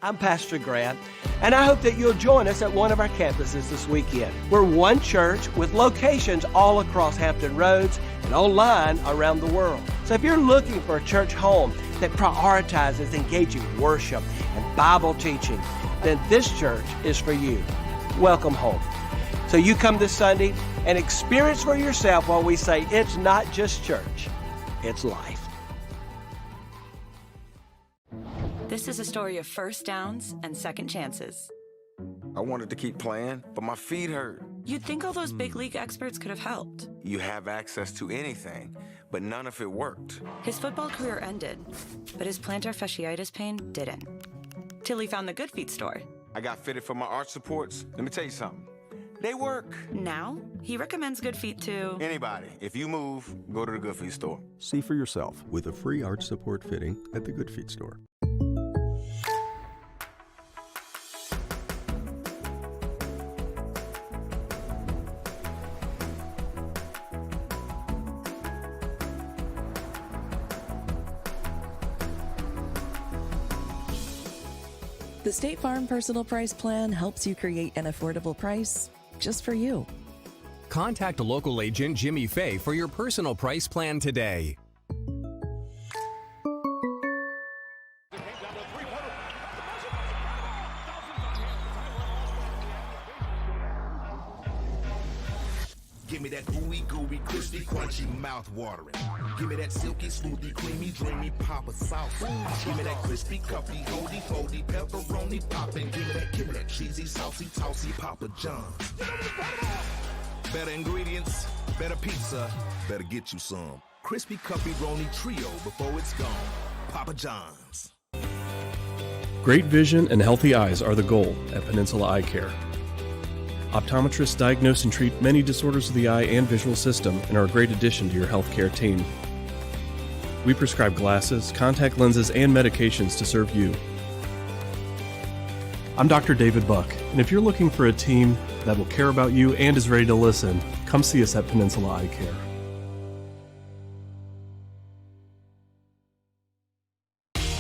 I'm Pastor Grant, and I hope that you'll join us at one of our campuses this weekend. We're one church with locations all across Hampton Roads and online around the world. So if you're looking for a church home that prioritizes engaging worship and Bible teaching, then this church is for you. Welcome home. So you come this Sunday and experience for yourself what we say, it's not just church, it's life. This is a story of first downs and second chances. I wanted to keep playing, but my feet hurt. You'd think all those big league experts could have helped. You have access to anything, but none of it worked. His football career ended, but his plantar fasciitis pain didn't. Till he found the Good Feet store. I got fitted for my arch supports. Let me tell you something. They work. Now, he recommends Good Feet to anybody. If you move, go to the Good Feet store. See for yourself with a free arch support fitting at the Good Feet store. The State Farm Personal Price Plan helps you create an affordable price just for you. Contact local agent Jimmy Fay for your personal price plan today. Give me that ooey gooey, crispy, crunchy, mouth-watering. Give me that silky, smoothie, creamy, dreamy Papa sauce. Give me that crispy, cuffy, oldie, foldy, pepperoni poppin'. Give me that cheesy, saucy, tossy Papa John's. Better ingredients, better pizza, better get you some. Crispy, cuffy, roni trio before it's gone. Papa John's. Great vision and healthy eyes are the goal at Peninsula Eye Care. Optometrists diagnose and treat many disorders of the eye and visual system and are a great addition to your healthcare team. We prescribe glasses, contact lenses, and medications to serve you. I'm Dr. David Buck, and if you're looking for a team that will care about you and is ready to listen, come see us at Peninsula Eye Care.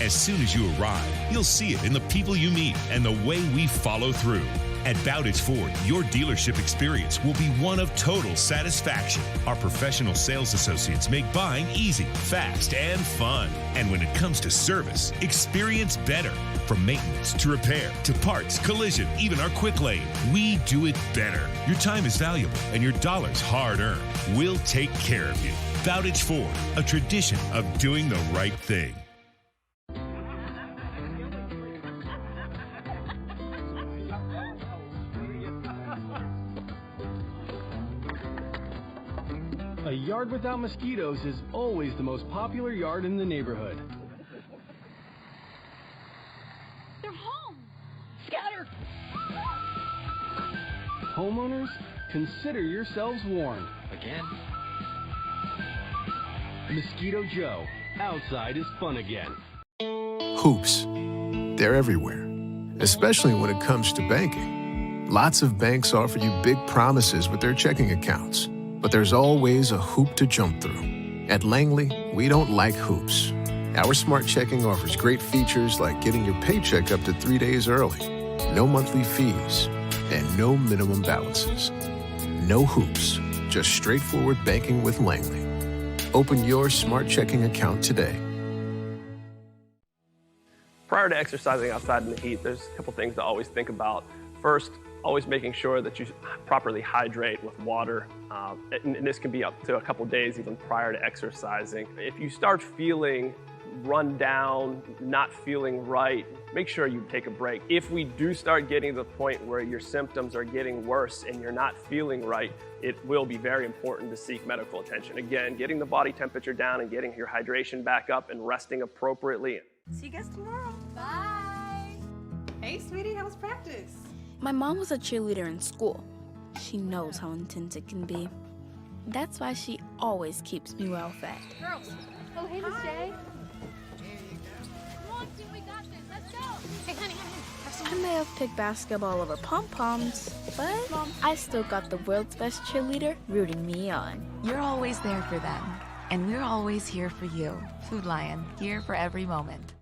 As soon as you arrive, you'll see it in the people you meet and the way we follow through. At Bowditch Ford, your dealership experience will be one of total satisfaction. Our professional sales associates make buying easy, fast, and fun. And when it comes to service, experience better. From maintenance to repair to parts, collision, even our quick lane, we do it better. Your time is valuable and your dollar's hard-earned. We'll take care of you. Bowditch Ford, a tradition of doing the right thing. A yard without mosquitoes is always the most popular yard in the neighborhood. They're home! Scatter! Homeowners, consider yourselves warned. Again? Mosquito Joe, outside is fun again. Hoops. They're everywhere, especially when it comes to banking. Lots of banks offer you big promises with their checking accounts. But there's always a hoop to jump through. At Langley, we don't like hoops. Our smart checking offers great features like getting your paycheck up to 3 days early, no monthly fees, and no minimum balances. No hoops, just straightforward banking with Langley. Open your smart checking account today. Prior to exercising outside in the heat, there's a couple things to always think about. First, always making sure that you properly hydrate with water. And this can be up to a couple days even prior to exercising. If you start feeling run down, not feeling right, make sure you take a break. If we do start getting to the point where your symptoms are getting worse and you're not feeling right, it will be very important to seek medical attention. Again, getting the body temperature down and getting your hydration back up and resting appropriately. See you guys tomorrow. Bye. Hey, sweetie, how was practice? My mom was a cheerleader in school. She knows how intense it can be. That's why she always keeps me well fed. Girls. Oh, hey, Miss J. Come on, team, we got this. Let's go. Hey, honey. I may have picked basketball over pom-poms, but I still got the world's best cheerleader rooting me on. You're always there for them, and we're always here for you. Food Lion, here for every moment.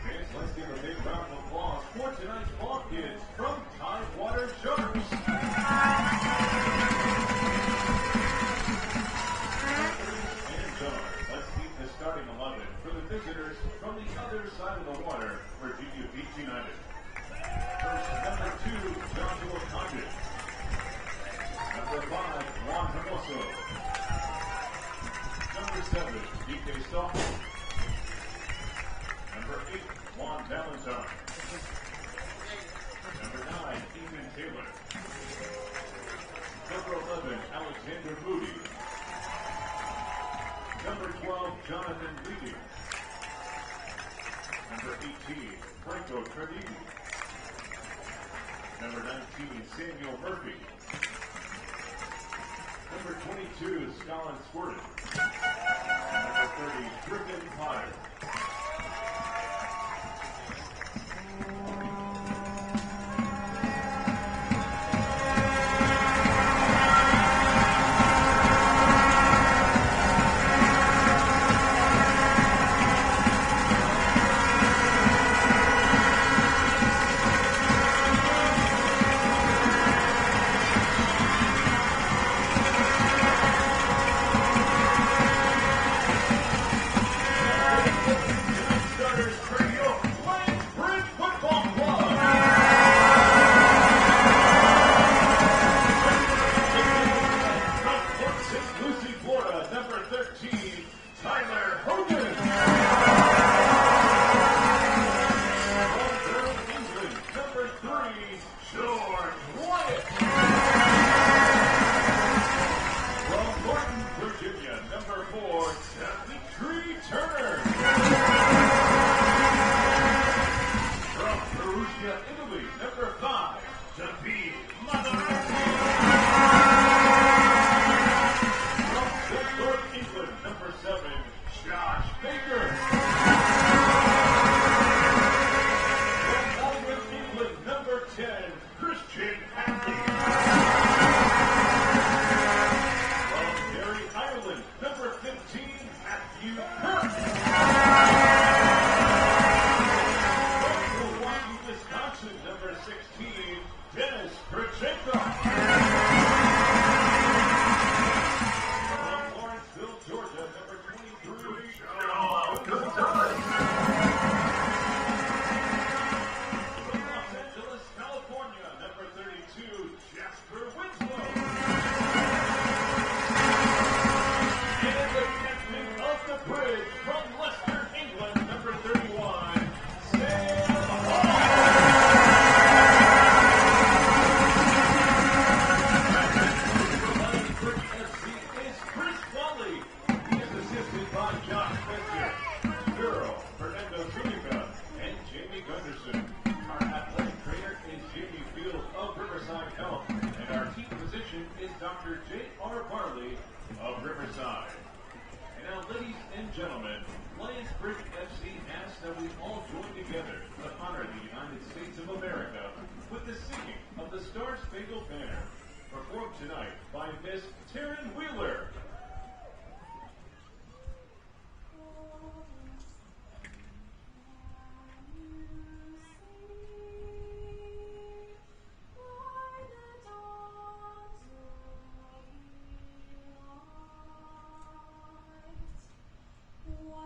Fans, let's give a big round of applause for tonight's ball kids from Tidewater Sharks. And let's meet the starting 11 for the visitors from the other side of the water, Virginia Beach United. First, number 2, Joshua Condon. Number 5, Juan Hermoso. Number 7, DK Stahl. Number 8, Juan Valentine. Number 9, Ethan Taylor. Number 11, Alexander Moody. Number 12, Jonathan Reedy. Number 18, Franco Cardini. Number 19, Samuel Murphy. Number 22, Scotland Squirtin. Number 30, Griffin Potter. Gentlemen, Lionsbridge FC asks that we all join together to honor the United States of America with the singing of the Star-Spangled Banner, performed tonight by Miss Taryn Wheeler. Why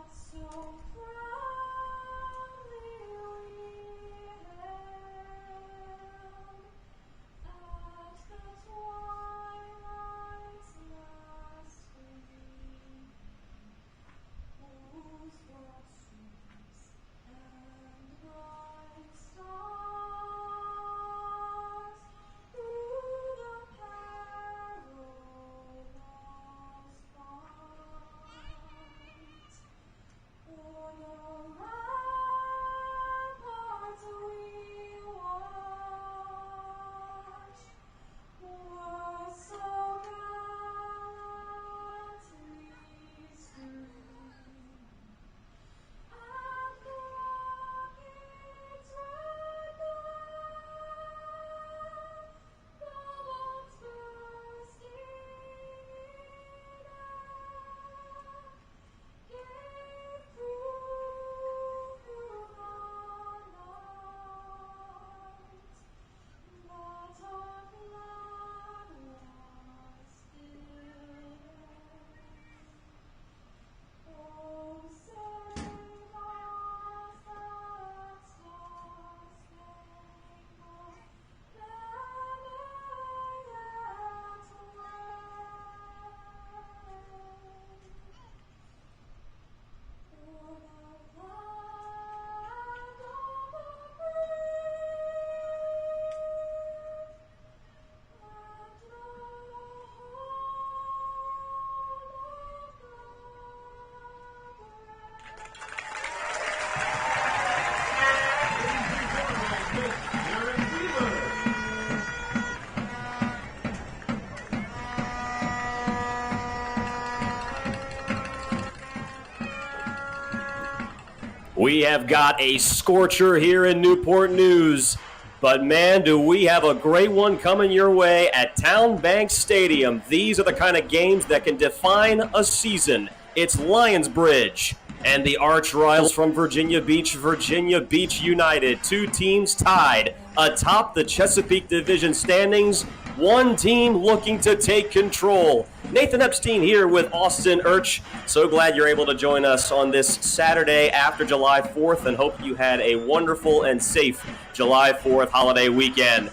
We have got a scorcher here in Newport News, but man, do we have a great one coming your way at Town Bank Stadium. These are the kind of games that can define a season. It's Lionsbridge and the arch rivals from Virginia Beach United. Two teams tied atop the Chesapeake Division standings. One team looking to take control. Nathan Epstein here with Austin Urch. So glad you're able to join us on this Saturday after July 4th, and hope you had a wonderful and safe July 4th holiday weekend.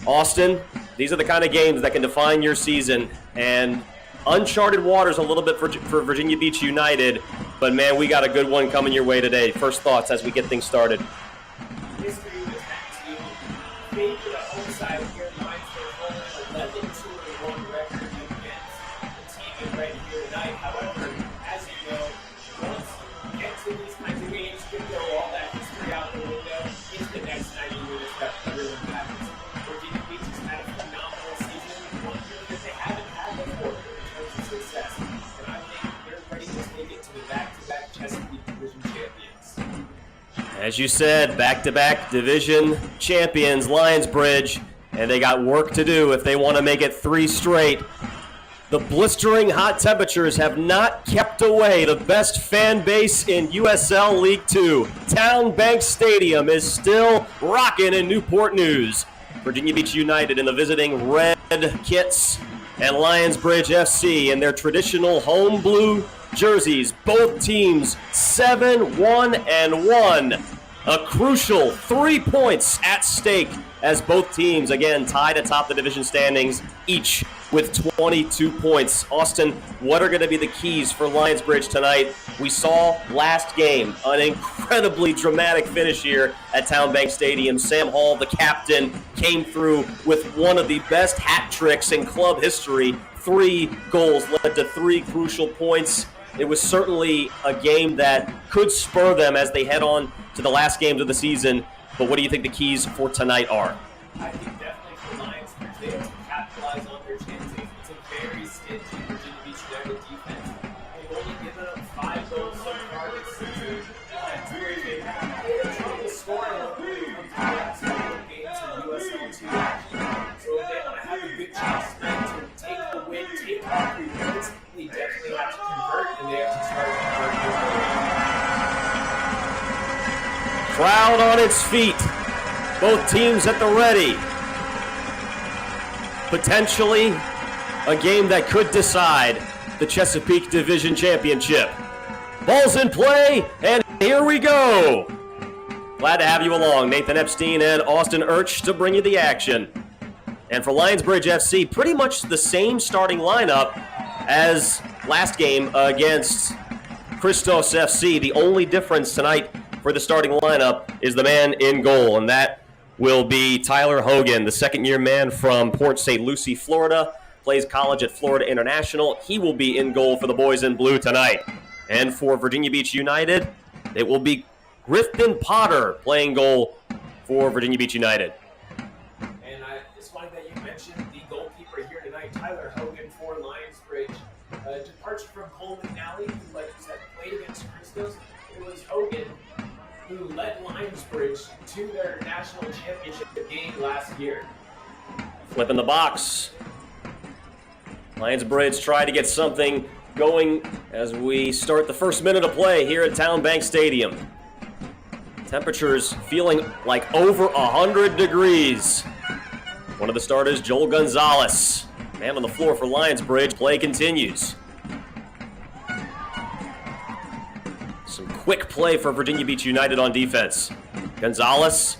Austin, these are the kind of games that can define your season, and uncharted waters a little bit for Virginia Beach United, but man, we got a good one coming your way today. First thoughts as we get things started. History with that team. Favored the home side here in Lionsbridge, holding 11-2-1 record against the team right here tonight. However, as you know, once you get to these kinds of games, you can throw all that history out the window. It's the next 90 minutes that really matters. Virginia Beach has had a phenomenal season, one year that they haven't had before in terms of success. And I think they're ready to take it to the back-to-back Chesapeake Division champions. As you said, back-to-back division champions, Lionsbridge, and they got work to do if they want to make it 3 straight. The blistering hot temperatures have not kept away the best fan base in USL League 2. Town Bank Stadium is still rocking in Newport News. Virginia Beach United in the visiting red kits, and Lionsbridge FC in their traditional home blue jerseys. Both teams 7-1-1. A crucial 3 points at stake as both teams, again, tied atop the division standings, each with 22 points. Austin, what are going to be the keys for Lionsbridge tonight? We saw last game an incredibly dramatic finish here at Town Bank Stadium. Sam Hall, the captain, came through with one of the best hat tricks in club history. 3 goals led to 3 crucial points. It was certainly a game that could spur them as they head on to the last games of the season. But what do you think the keys for tonight are? I think definitely for Lionsbridge, they have to capitalize on their chances. It's a very stingy Virginia Beach United defense. They've only given up 5 goals so far this season. That's where they have trouble scoring when it comes to the last couple of games in USL 2 action. So if they want to have a good chance to take the win, take all 3 points, they definitely have to convert, and they have to start converting. Crowd on its feet. Both teams at the ready. Potentially a game that could decide the Chesapeake Division Championship. Ball's in play, and here we go. Glad to have you along, Nathan Epstein and Austin Urch, to bring you the action. And for Lionsbridge FC, pretty much the same starting lineup as last game against Christos FC. The only difference tonight for the starting lineup is the man in goal, and that will be Tyler Hogan, the second-year man from Port St. Lucie, Florida, plays college at Florida International. He will be in goal for the boys in blue tonight. And for Virginia Beach United, it will be Griffin Potter playing goal for Virginia Beach United. And it's funny that you mentioned the goalkeeper here tonight, Tyler Hogan for Lionsbridge. Departure from Cole McNally, who, like you said, played against Christos. It was Hogan who led Lionsbridge to their national championship game last year. Flipping the box. Lionsbridge tried to get something going as we start the first minute of play here at Town Bank Stadium. Temperatures feeling like over 100 degrees. One of the starters, Joel Gonzalez. Man on the floor for Lionsbridge. Play continues. Some quick play for Virginia Beach United on defense. Gonzalez,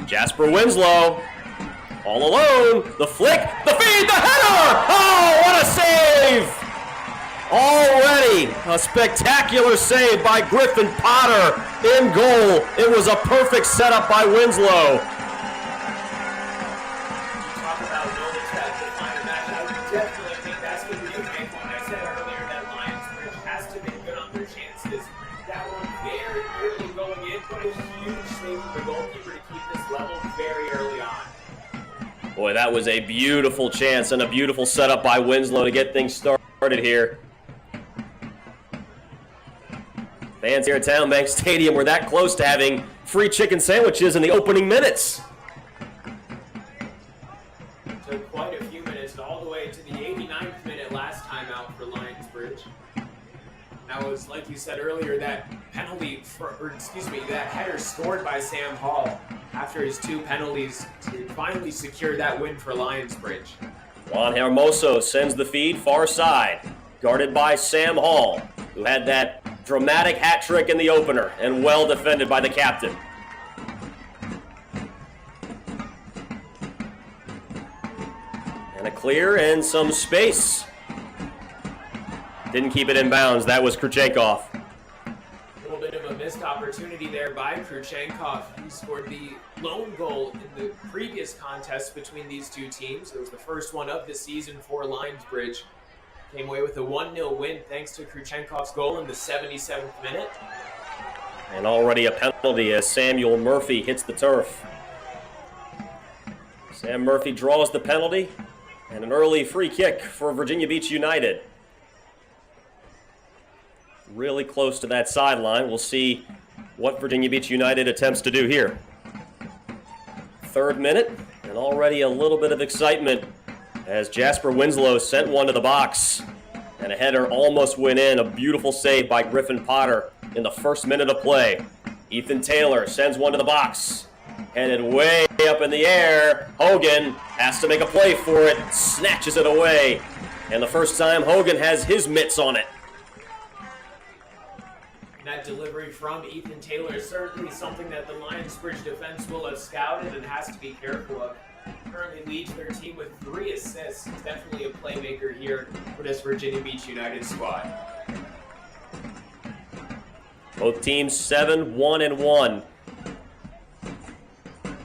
Jasper Winslow, all alone. The flick, the feed, the header! Oh, what a save! Already a spectacular save by Griffin Potter in goal. It was a perfect setup by Winslow. Talk about moments that define a match. I definitely think that's going to be a big one. I said earlier that Lionsbridge has to make good on their chances. That were very early going in, but a huge save for the goalkeeper to keep this level very early on. Boy, that was a beautiful chance and a beautiful setup by Winslow to get things started here. Fans here at Town Bank Stadium were that close to having free chicken sandwiches in the opening minutes. Took quite a few minutes, all the way to the 89th minute last time out for Lionsbridge. That was, like you said earlier, that that header scored by Sam Hall after his 2 penalties to finally secure that win for Lionsbridge. Juan Hermoso sends the feed far side, guarded by Sam Hall, who had that dramatic hat trick in the opener and well defended by the captain. And a clear and some space. Didn't keep it in bounds. That was Kruchenkov. A little bit of a missed opportunity there by Kruchenkov. He scored the lone goal in the previous contest between these two teams. It was the first one of the season for Lionsbridge. Came away with a 1-0 win thanks to Kruchenkov's goal in the 77th minute. And already a penalty as Samuel Murphy hits the turf. Sam Murphy draws the penalty and an early free kick for Virginia Beach United. Really close to that sideline. We'll see what Virginia Beach United attempts to do here. 3rd minute, and already a little bit of excitement as Jasper Winslow sent one to the box. And a header almost went in. A beautiful save by Griffin Potter in the 1st minute of play. Ethan Taylor sends one to the box. Headed way up in the air. Hogan has to make a play for it. Snatches it away. And the first time Hogan has his mitts on it. That delivery from Ethan Taylor is certainly something that the Lionsbridge defense will have scouted and has to be careful of. Currently leads their team with 3 assists. He's definitely a playmaker here for this Virginia Beach United squad. Both teams 7-1-1.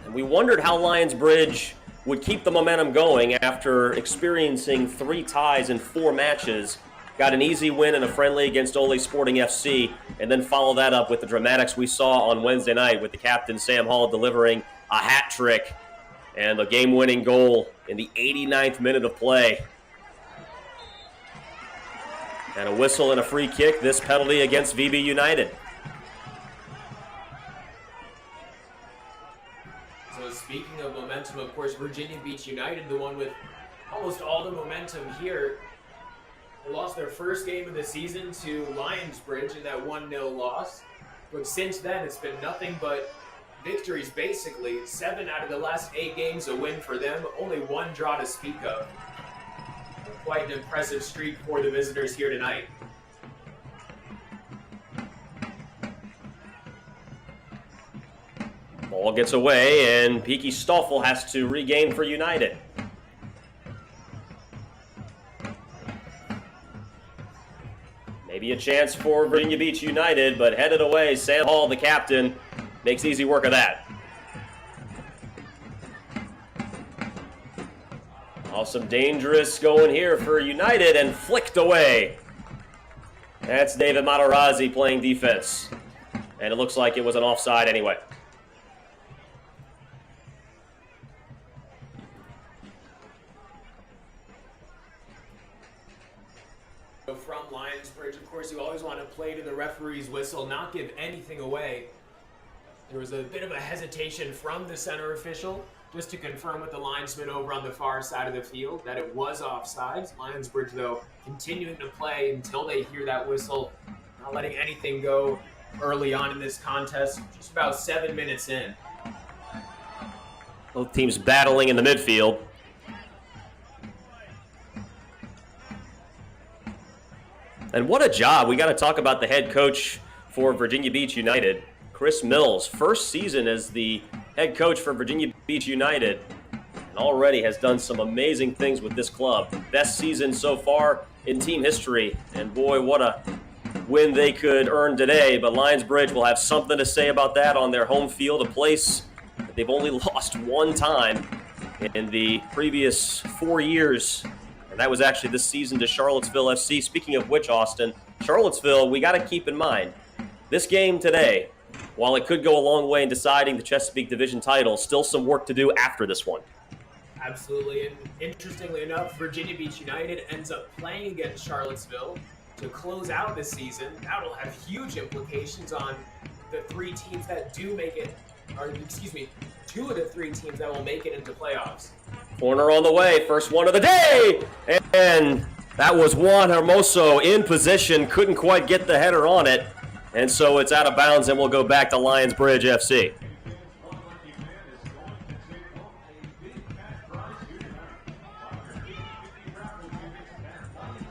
And we wondered how Lionsbridge would keep the momentum going after experiencing 3 ties in 4 matches. Got an easy win in a friendly against Ole Sporting FC, and then follow that up with the dramatics we saw on Wednesday night with the captain Sam Hall delivering a hat trick and a game-winning goal in the 89th minute of play. And a whistle and a free kick, this penalty against VB United. So speaking of momentum, of course, Virginia Beach United, the one with almost all the momentum here. They lost their first game of the season to Lionsbridge in that 1-0 loss. But since then, it's been nothing but victories, basically. 7 out of the last 8 games a win for them. Only 1 draw to speak of. Quite an impressive streak for the visitors here tonight. Ball gets away, and Peaky Stoffel has to regain for United. Maybe a chance for Virginia Beach United, but headed away. Sam Hall, the captain, makes easy work of that. Some dangerous going here for United, and flicked away. That's David Matarazzi playing defense. And it looks like it was an offside anyway. From Lionsbridge, of course, you always want to play to the referee's whistle, not give anything away. There was a bit of a hesitation from the center official, just to confirm with the linesman over on the far side of the field that it was offsides. Lionsbridge, though, continuing to play until they hear that whistle, not letting anything go early on in this contest, just about 7 minutes in. Both teams battling in the midfield. And what a job. We got to talk about the head coach for Virginia Beach United, Chris Mills. First season as the head coach for Virginia Beach United, and already has done some amazing things with this club. Best season so far in team history, and boy, what a win they could earn today. But Lionsbridge will have something to say about that on their home field, a place that they've only lost 1 time in the previous 4 years, and that was actually this season to Charlottesville FC. Speaking of which, Austin, Charlottesville, we got to keep in mind, this game today, while it could go a long way in deciding the Chesapeake Division title, still some work to do after this one. Absolutely, and interestingly enough, Virginia Beach United ends up playing against Charlottesville to close out the season. That'll have huge implications on the 3 teams that do make it, or excuse me, 2 of the 3 teams that will make it into playoffs. Corner on the way, first one of the day, and that was Juan Hermoso in position, couldn't quite get the header on it, and so it's out of bounds, and we'll go back to Lionsbridge FC.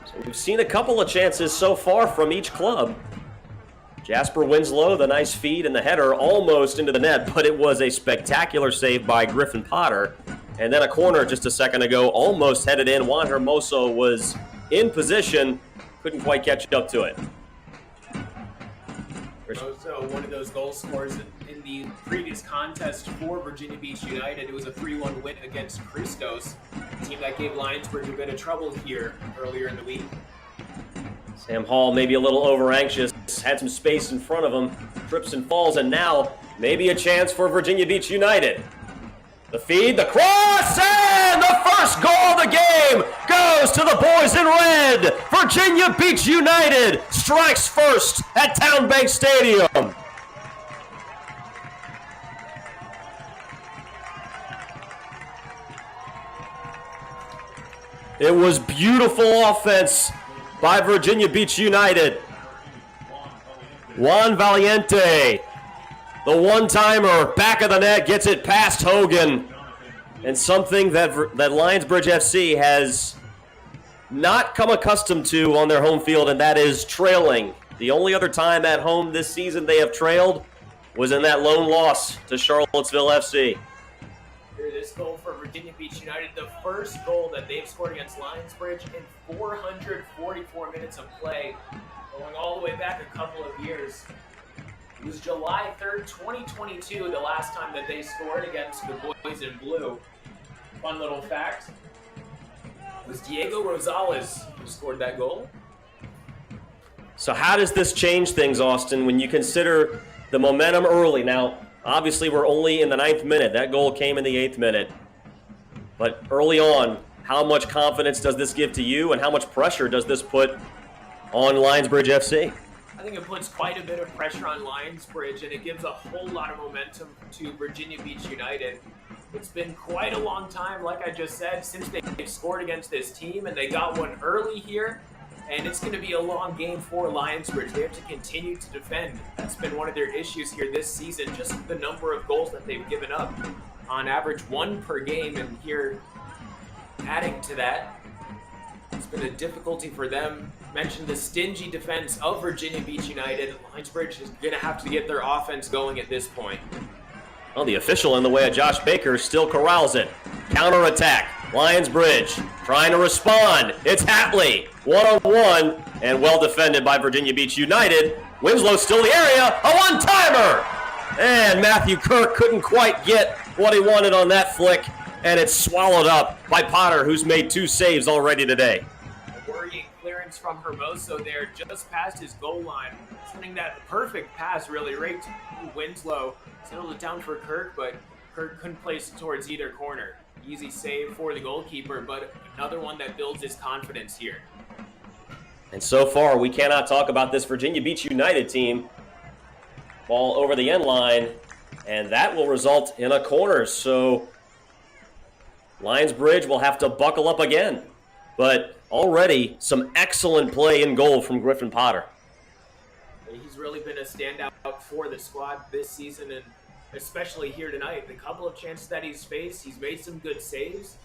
So we've seen a couple of chances so far from each club. Jasper Winslow, the nice feed and the header almost into the net, but it was a spectacular save by Griffin Potter. And then a corner just a second ago, almost headed in. Juan Hermoso was in position, couldn't quite catch up to it. So one of those goal scorers in the previous contest for Virginia Beach United. It was a 3-1 win against Christos, a team that gave Lionsbridge a bit of trouble here earlier in the week. Sam Hall maybe a little over-anxious, had some space in front of him, trips and falls, and now maybe a chance for Virginia Beach United. The feed, the cross, and the first goal of the game goes to the boys in red. Virginia Beach United strikes first at Town Bank Stadium. It was beautiful offense by Virginia Beach United. Juan Valiente, the one-timer, back of the net, gets it past Hogan. And something that Lionsbridge FC has not come accustomed to on their home field, and that is trailing. The only other time at home this season they have trailed was in that lone loss to Charlottesville FC. Here, this goal for Virginia Beach United, the first goal that they've scored against Lionsbridge in 444 minutes of play, going all the way back a couple of years. It was July 3rd, 2022, the last time that they scored against the boys in blue. Fun little fact, it was Diego Rosales who scored that goal. So how does this change things, Austin, when you consider the momentum early? Now, obviously we're only in the 9th minute. That goal came in the 8th minute. But early on, how much confidence does this give to you, and how much pressure does this put on Lionsbridge FC? I think it puts quite a bit of pressure on Lionsbridge, and it gives a whole lot of momentum to Virginia Beach United. It's been quite a long time, like I just said, since they've scored against this team, and they got one early here, and it's going to be a long game for Lionsbridge. They have to continue to defend. That's been one of their issues here this season, just the number of goals that they've given up. On average, 1 per game, and here, adding to that, it's been a difficulty for them. Mentioned the stingy defense of Virginia Beach United. Lionsbridge is going to have to get their offense going at this point. Well, the official in the way of Josh Baker still corrals it. Counter-attack. Lionsbridge trying to respond. It's Hatley. 1-on-1 and well defended by Virginia Beach United. Winslow still in the area. A one-timer! And Matthew Kirk couldn't quite get what he wanted on that flick, and it's swallowed up by Potter, who's made 2 saves already today. A worrying clearance from Hermoso there, just past his goal line. Sending that perfect pass, really, right to Winslow. Settled it down for Kirk, but Kirk couldn't place it towards either corner. Easy save for the goalkeeper, but another one that builds his confidence here. And so far, we cannot talk about this Virginia Beach United team. Ball over the end line, and that will result in a corner. So Lionsbridge will have to buckle up again. But already some excellent play in goal from Griffin Potter. He's really been a standout for the squad this season, and especially here tonight. The couple of chances that he's faced, he's made some good saves.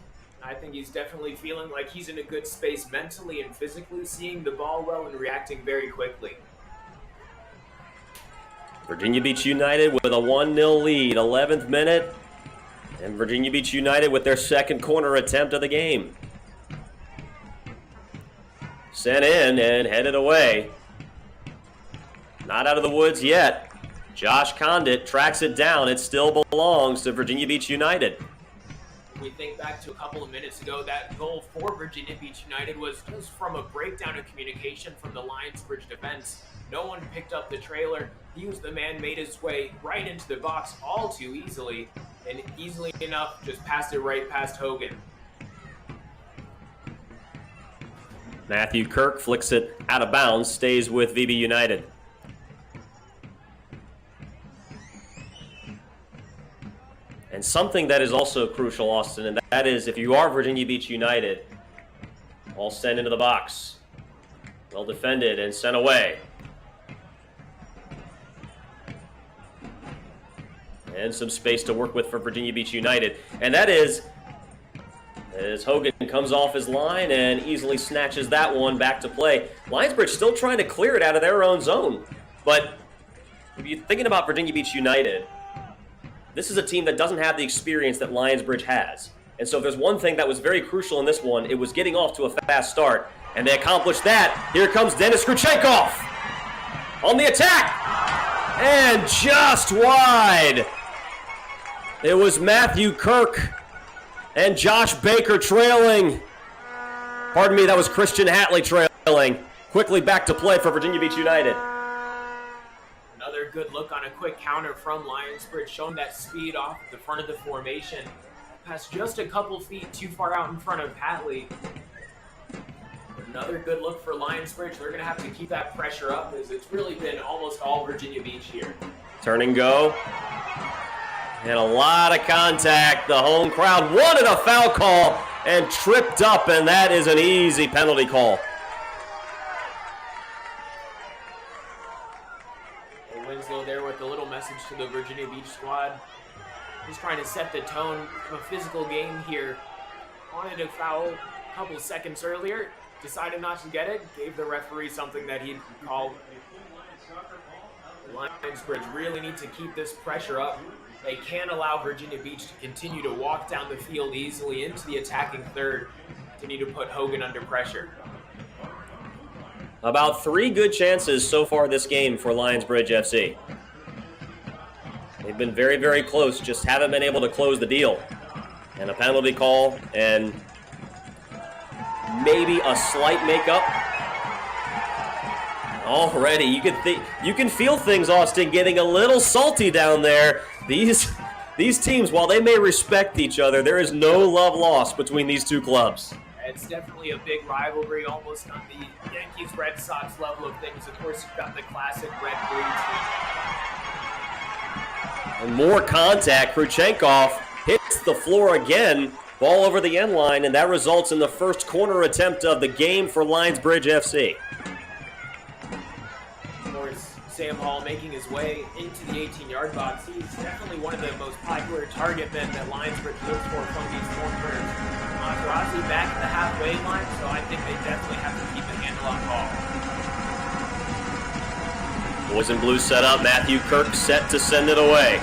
I think he's definitely feeling like he's in a good space mentally and physically, seeing the ball well and reacting very quickly. Virginia Beach United with a 1-0 lead, 11th minute. And Virginia Beach United with their second corner attempt of the game. Sent in and headed away. Not out of the woods yet. Josh Condit tracks it down. It still belongs to Virginia Beach United. We think back to a couple of minutes ago, that goal for Virginia Beach United was just from a breakdown of communication from the Lionsbridge defense. No one picked up the trailer. He was the man, made his way right into the box all too easily, and easily enough just passed it right past Hogan. Matthew Kirk flicks it out of bounds, stays with VB United. And something that is also crucial, Austin, and that is if you are Virginia Beach United, all sent into the box. Well defended and sent away. And some space to work with for Virginia Beach United. And that is, as Hogan comes off his line and easily snatches that one back to play. Lionsbridge still trying to clear it out of their own zone. But if you're thinking about Virginia Beach United, this is a team that doesn't have the experience that Lionsbridge has. And so if there's one thing that was very crucial in this one, it was getting off to a fast start. And they accomplished that. Here comes Denis Kruchenkov on the attack. And just wide. It was Matthew Kirk and Josh Baker trailing. Pardon me, that was Christian Hatley trailing. Quickly back to play for Virginia Beach United. Another good look on a quick counter from Lionsbridge, showing that speed off the front of the formation. Passed just a couple feet too far out in front of Hatley. Another good look for Lionsbridge. They're going to have to keep that pressure up, as it's really been almost all Virginia Beach here. Turn and go. And a lot of contact. The home crowd wanted a foul call and tripped up, and that is an easy penalty call. Winslow there with a little message to the Virginia Beach squad. He's trying to set the tone of a physical game here. Wanted a foul a couple seconds earlier, decided not to get it, gave the referee something that he'd call. Lionsbridge really need to keep this pressure up. They can't allow Virginia Beach to continue to walk down the field easily into the attacking third, continue to put Hogan under pressure. About 3 good chances so far this game for Lionsbridge FC. They've been very, very close, just haven't been able to close the deal. And a penalty call and maybe a slight makeup. Already, you can feel things, Austin, getting a little salty down there. These teams, while they may respect each other, there is no love lost between these two clubs. It's definitely a big rivalry, almost on the Yankees-Red Sox level of things. Of course, you've got the classic red-blue team. And more contact. Kruchenkov hits the floor again. Ball over the end line, and that results in the first corner attempt of the game for Lionsbridge FC. Of course, Sam Hall making his way into the 18-yard box. He's definitely one of the most popular target men that Lionsbridge looks for from these corners. Materazzi back at the halfway line, so I think they definitely have to keep a handle on Hall. Boys in blue set up. Matthew Kirk set to send it away.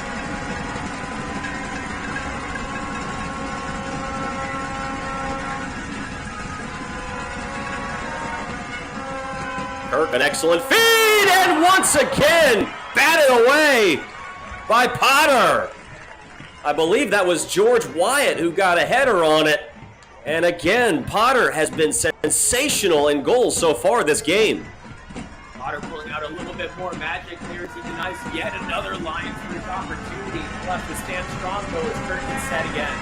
Kirk, an excellent feed, and once again, batted away by Potter. I believe that was George Wyatt who got a header on it. And again, Potter has been sensational in goals so far this game. Potter pulling out a little bit more magic here. He denies yet another Lionsbridge opportunity. Left to stand strong, though, as Kirk is set again.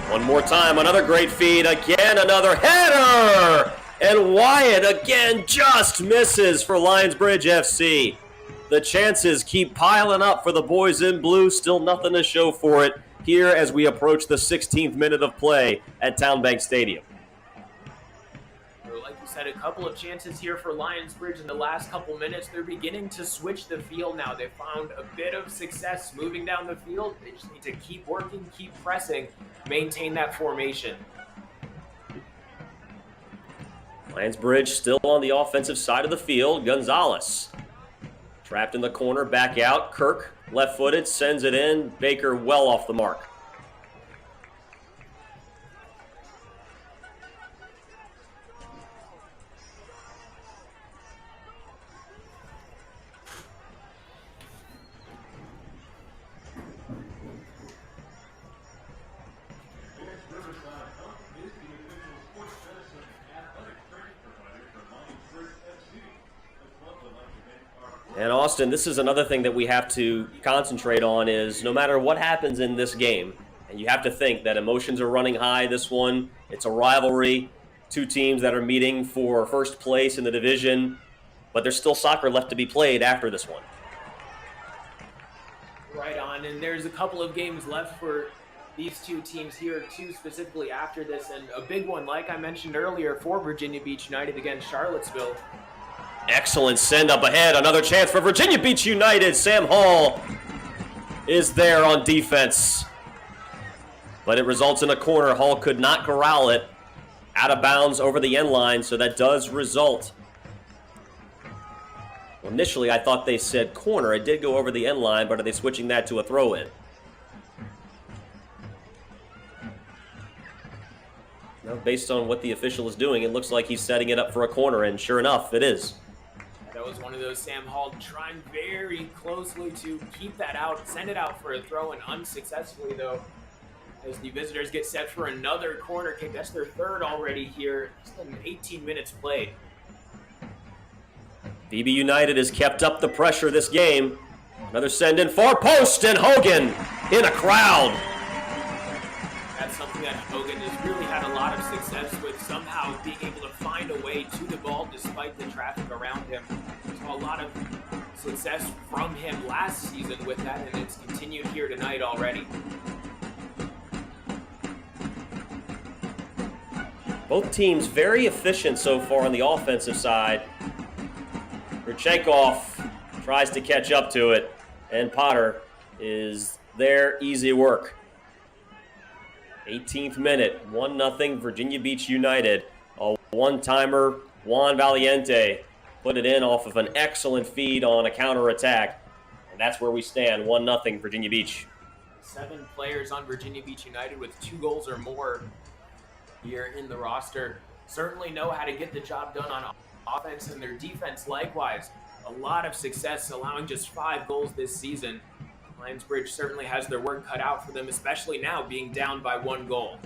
One more time, another great feed. Again, another header! And Wyatt again just misses for Lionsbridge FC. The chances keep piling up for the boys in blue. Still nothing to show for it here as we approach the 16th minute of play at Town Bank Stadium. Like you said, a couple of chances here for Lionsbridge in the last couple minutes. They're beginning to switch the field now. They've found a bit of success moving down the field. They just need to keep working, keep pressing, maintain that formation. Lionsbridge still on the offensive side of the field. Gonzalez trapped in the corner, back out. Kirk, left-footed, sends it in. Baker well off the mark. And Austin, this is another thing that we have to concentrate on is no matter what happens in this game, and you have to think that emotions are running high this one. It's a rivalry, two teams that are meeting for first place in the division, but there's still soccer left to be played after this one. Right on, and there's a couple of games left for these two teams here, too, specifically after this, and a big one, like I mentioned earlier, for Virginia Beach United against Charlottesville. Excellent send up ahead. Another chance for Virginia Beach United. Sam Hall is there on defense, but it results in a corner. Hall could not corral it out of bounds over the end line, so that does result. Well, initially, I thought they said corner. It did go over the end line, but are they switching that to a throw-in? No, based on what the official is doing, it looks like he's setting it up for a corner, and sure enough, it is. That was one of those Sam Hall trying very closely to keep that out, send it out for a throw, and unsuccessfully, though, as the visitors get set for another corner kick. That's their third already here. Just 18 minutes played. VB United has kept up the pressure this game. Another send in, far post, and Hogan in a crowd. That's something that Hogan has really had a lot of success with, somehow being able to find a way to the ball despite the traffic around him. So a lot of success from him last season with that, and it's continued here tonight already. Both teams very efficient so far on the offensive side. Kurchenkov tries to catch up to it, and Potter is there, easy work. 18th minute, 1-0 Virginia Beach United. A one-timer, Juan Valiente put it in off of an excellent feed on a counterattack, and that's where we stand, 1-0 Virginia Beach. 7 players on Virginia Beach United with 2 goals or more here in the roster certainly know how to get the job done on offense, and their defense likewise. A lot of success, allowing just 5 goals this season. Lionsbridge certainly has their work cut out for them, especially now being down by 1 goal.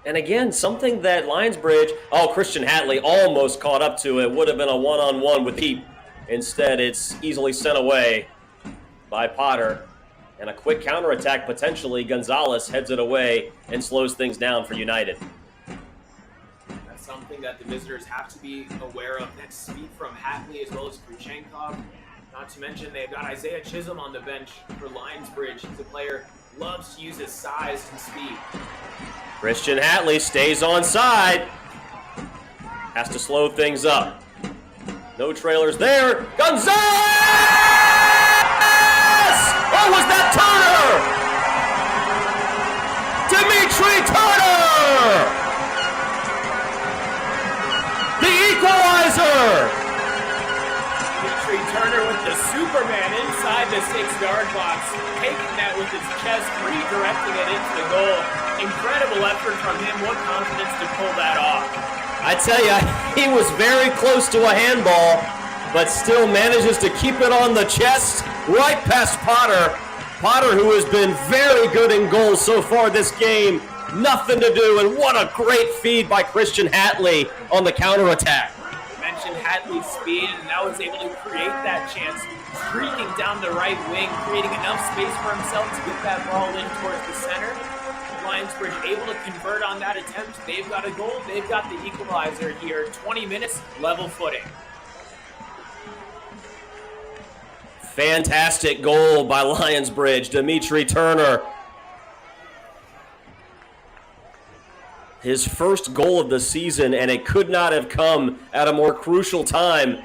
And again, something that Lionsbridge, Christian Hatley almost caught up to it. Would have been a one-on-one with Heap. Instead, it's easily sent away by Potter. And a quick counterattack, potentially. Gonzalez heads it away and slows things down for United. That's something that the visitors have to be aware of. That speed from Hatley as well as Kurchenkov. Not to mention they've got Isaiah Chisholm on the bench for Lionsbridge. He's a player who loves to use his size and speed. Christian Hatley stays on side. Has to slow things up. No trailers there. Gonzalez! Oh, was that Turner? Dimitri Turner! The equalizer! Turner with the Superman inside the 6-yard box, taking that with his chest, redirecting it into the goal. Incredible effort from him. What confidence to pull that off. I tell you, he was very close to a handball, but still manages to keep it on the chest, right past Potter. Potter, who has been very good in goals so far this game, nothing to do, and what a great feed by Christian Hatley on the counterattack. Mentioned Hatley's speed, and now was able to create that chance, streaking down the right wing, creating enough space for himself to get that ball in towards the center. Lionsbridge able to convert on that attempt. They've got a goal. They've got the equalizer here. 20 minutes, level footing. Fantastic goal by Lionsbridge. Dimitri Turner. His first goal of the season, and it could not have come at a more crucial time,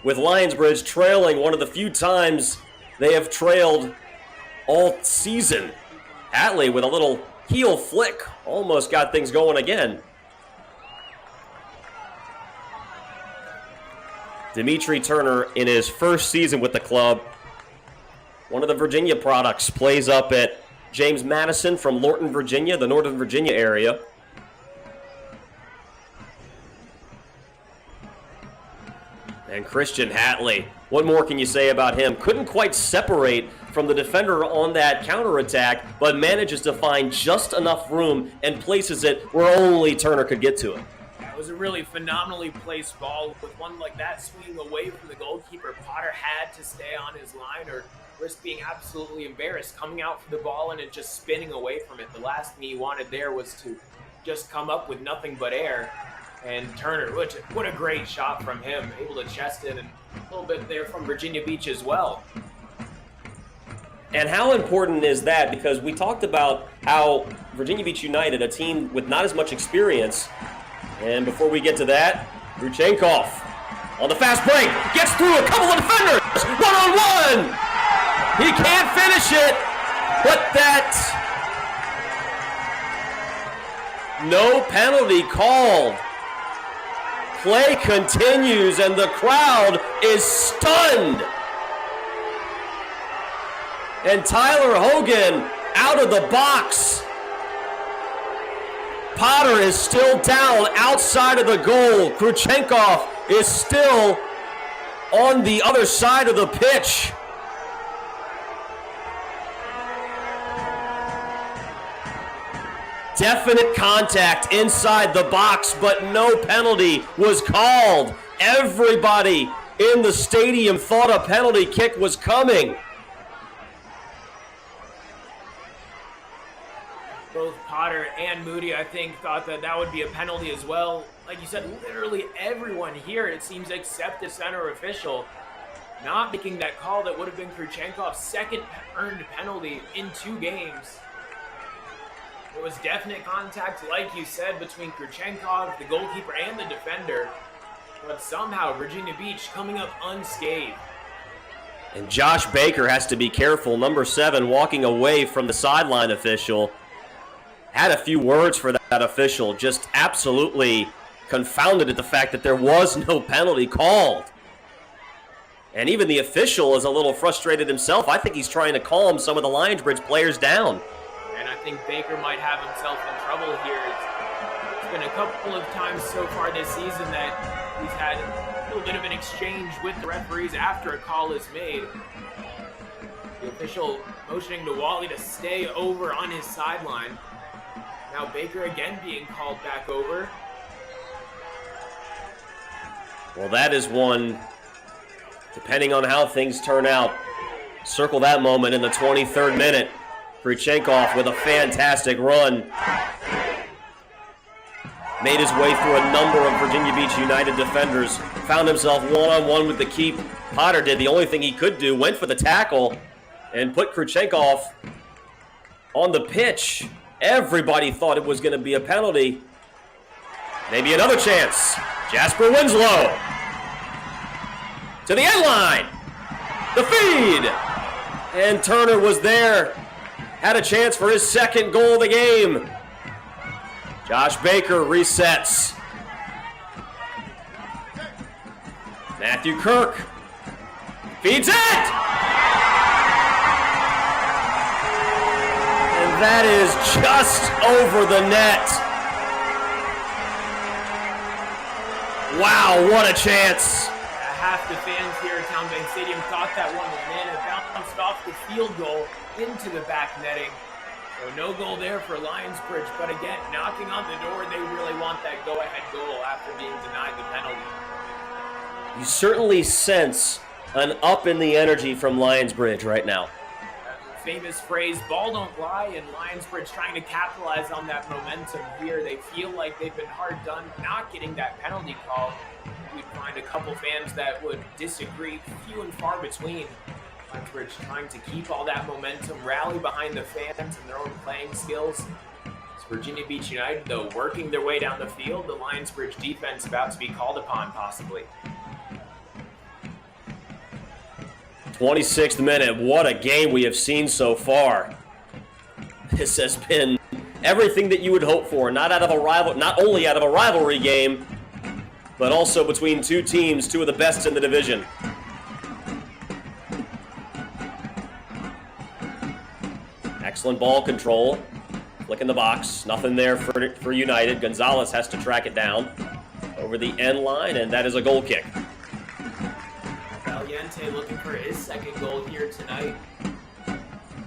with Lionsbridge trailing one of the few times they have trailed all season. Hatley with a little heel flick almost got things going again. Dimitri Turner, in his first season with the club, one of the Virginia products, plays up at James Madison from Lorton, Virginia, the Northern Virginia area. And Christian Hatley, what more can you say about him? Couldn't quite separate from the defender on that counterattack, but manages to find just enough room and places it where only Turner could get to it. That was a really phenomenally placed ball. With one like that swinging away from the goalkeeper, Potter had to stay on his line or risk being absolutely embarrassed, coming out for the ball and it just spinning away from it. The last thing he wanted there was to just come up with nothing but air. And Turner, what a great shot from him, able to chest it, and a little bit there from Virginia Beach as well. And how important is that? Because we talked about how Virginia Beach United, a team with not as much experience, and before we get to that, Kruchenkov on the fast break, gets through a couple of defenders, one-on-one! He can't finish it, but that... No penalty called. Play continues and the crowd is stunned. And Tyler Hogan out of the box. Potter is still down outside of the goal. Kruchenkov is still on the other side of the pitch. Definite contact inside the box, but no penalty was called. Everybody in the stadium thought a penalty kick was coming. Both Potter and Moody, I think, thought that would be a penalty as well. Like you said, literally everyone here, it seems, except the center official, not making that call that would have been Kruchenkov's second earned penalty in 2 games. There was definite contact, like you said, between Kruchenkov, the goalkeeper, and the defender. But somehow, Virginia Beach coming up unscathed. And Josh Baker has to be careful. Number 7 walking away from the sideline official. Had a few words for that official. Just absolutely confounded at the fact that there was no penalty called. And even the official is a little frustrated himself. I think he's trying to calm some of the Lionsbridge players down. And I think Baker might have himself in trouble here. It's been a couple of times so far this season that he's had a little bit of an exchange with the referees after a call is made. The official motioning to Wally to stay over on his sideline. Now Baker again being called back over. Well, that is one, depending on how things turn out. Circle that moment in the 23rd minute. Kruchenkov with a fantastic run. Made his way through a number of Virginia Beach United defenders. Found himself one-on-one with the keep. Potter did the only thing he could do. Went for the tackle and put Kruchenkov on the pitch. Everybody thought it was going to be a penalty. Maybe another chance. Jasper Winslow. To the end line. The feed. And Turner was there. Had a chance for his second goal of the game. Josh Baker resets. Matthew Kirk feeds it! And that is just over the net. Wow, what a chance. Half the fans here at Town Bank Stadium thought that one was in. It bounced off the field goal into the back netting. So no goal there for Lionsbridge, but again, knocking on the door, they really want that go-ahead goal after being denied the penalty. You certainly sense an up in the energy from Lionsbridge right now. Famous phrase, ball don't lie, and Lionsbridge trying to capitalize on that momentum here. They feel like they've been hard done not getting that penalty call. We'd find a couple fans that would disagree, few and far between. Lionsbridge trying to keep all that momentum, rally behind the fans and their own playing skills. It's Virginia Beach United, though, working their way down the field. The Lionsbridge defense about to be called upon, possibly. 26th minute. What a game we have seen so far. This has been everything that you would hope for. Not only out of a rivalry game, but also between two teams, two of the best in the division. Excellent ball control. Flick in the box. Nothing there for United. Gonzalez has to track it down over the end line, and that is a goal kick. Valiente looking for his second goal here tonight.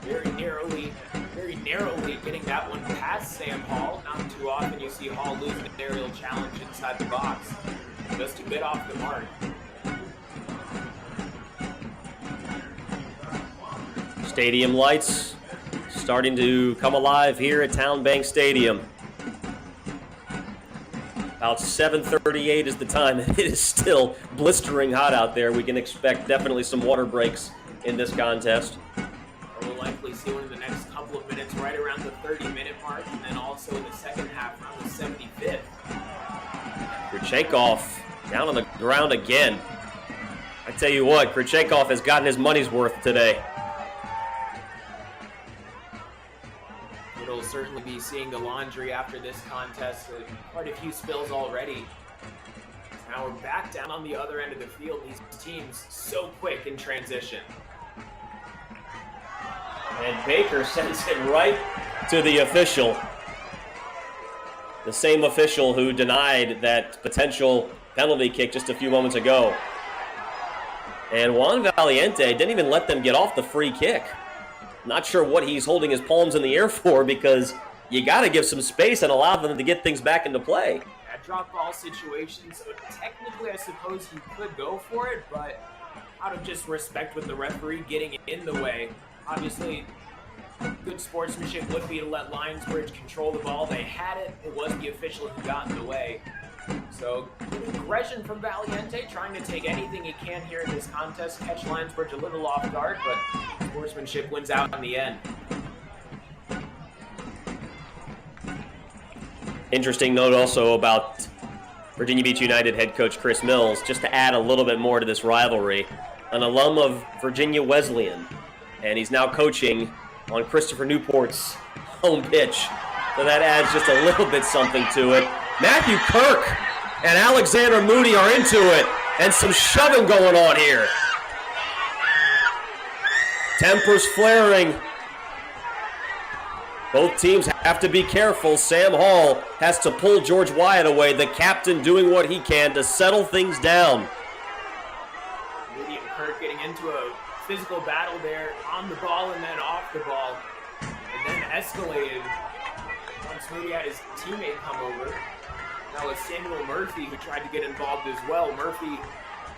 very narrowly getting that one past Sam Hall. Not too often you see Hall lose an aerial challenge inside the box. Just a bit off the mark. Stadium lights starting to come alive here at Town Bank Stadium. About 7:38 is the time. It is still blistering hot out there. We can expect definitely some water breaks in this contest. We'll likely see one in the next couple of minutes, right around the 30-minute mark, and then also in the second half, around the 75th. Krychenkov down on the ground again. I tell you what, Krychenkov has gotten his money's worth today. It'll certainly be seeing the laundry after this contest. Quite a few spills already. Now we're back down on the other end of the field. These teams so quick in transition. And Baker sends it right to the official. The same official who denied that potential penalty kick just a few moments ago. And Juan Valiente didn't even let them get off the free kick. Not sure what he's holding his palms in the air for, because you got to give some space and allow them to get things back into play. That drop ball situation, so technically I suppose he could go for it, but out of just respect with the referee getting in the way, obviously good sportsmanship would be to let Lionsbridge control the ball. They had it. It was the official who got in the way. So aggression from Valiente, trying to take anything he can here in this contest, catch Lionsbridge a little off guard, but sportsmanship wins out in the end. Interesting note also about Virginia Beach United head coach Chris Mills, just to add a little bit more to this rivalry. An alum of Virginia Wesleyan, and he's now coaching on Christopher Newport's home pitch. So that adds just a little bit something to it. Matthew Kirk and Alexander Moody are into it, and some shoving going on here. Tempers flaring. Both teams have to be careful. Sam Hall has to pull George Wyatt away, the captain doing what he can to settle things down. Moody and Kirk getting into a physical battle there, on the ball and then off the ball, and then escalated once Moody had his teammate come over. That was Samuel Murphy who tried to get involved as well. Murphy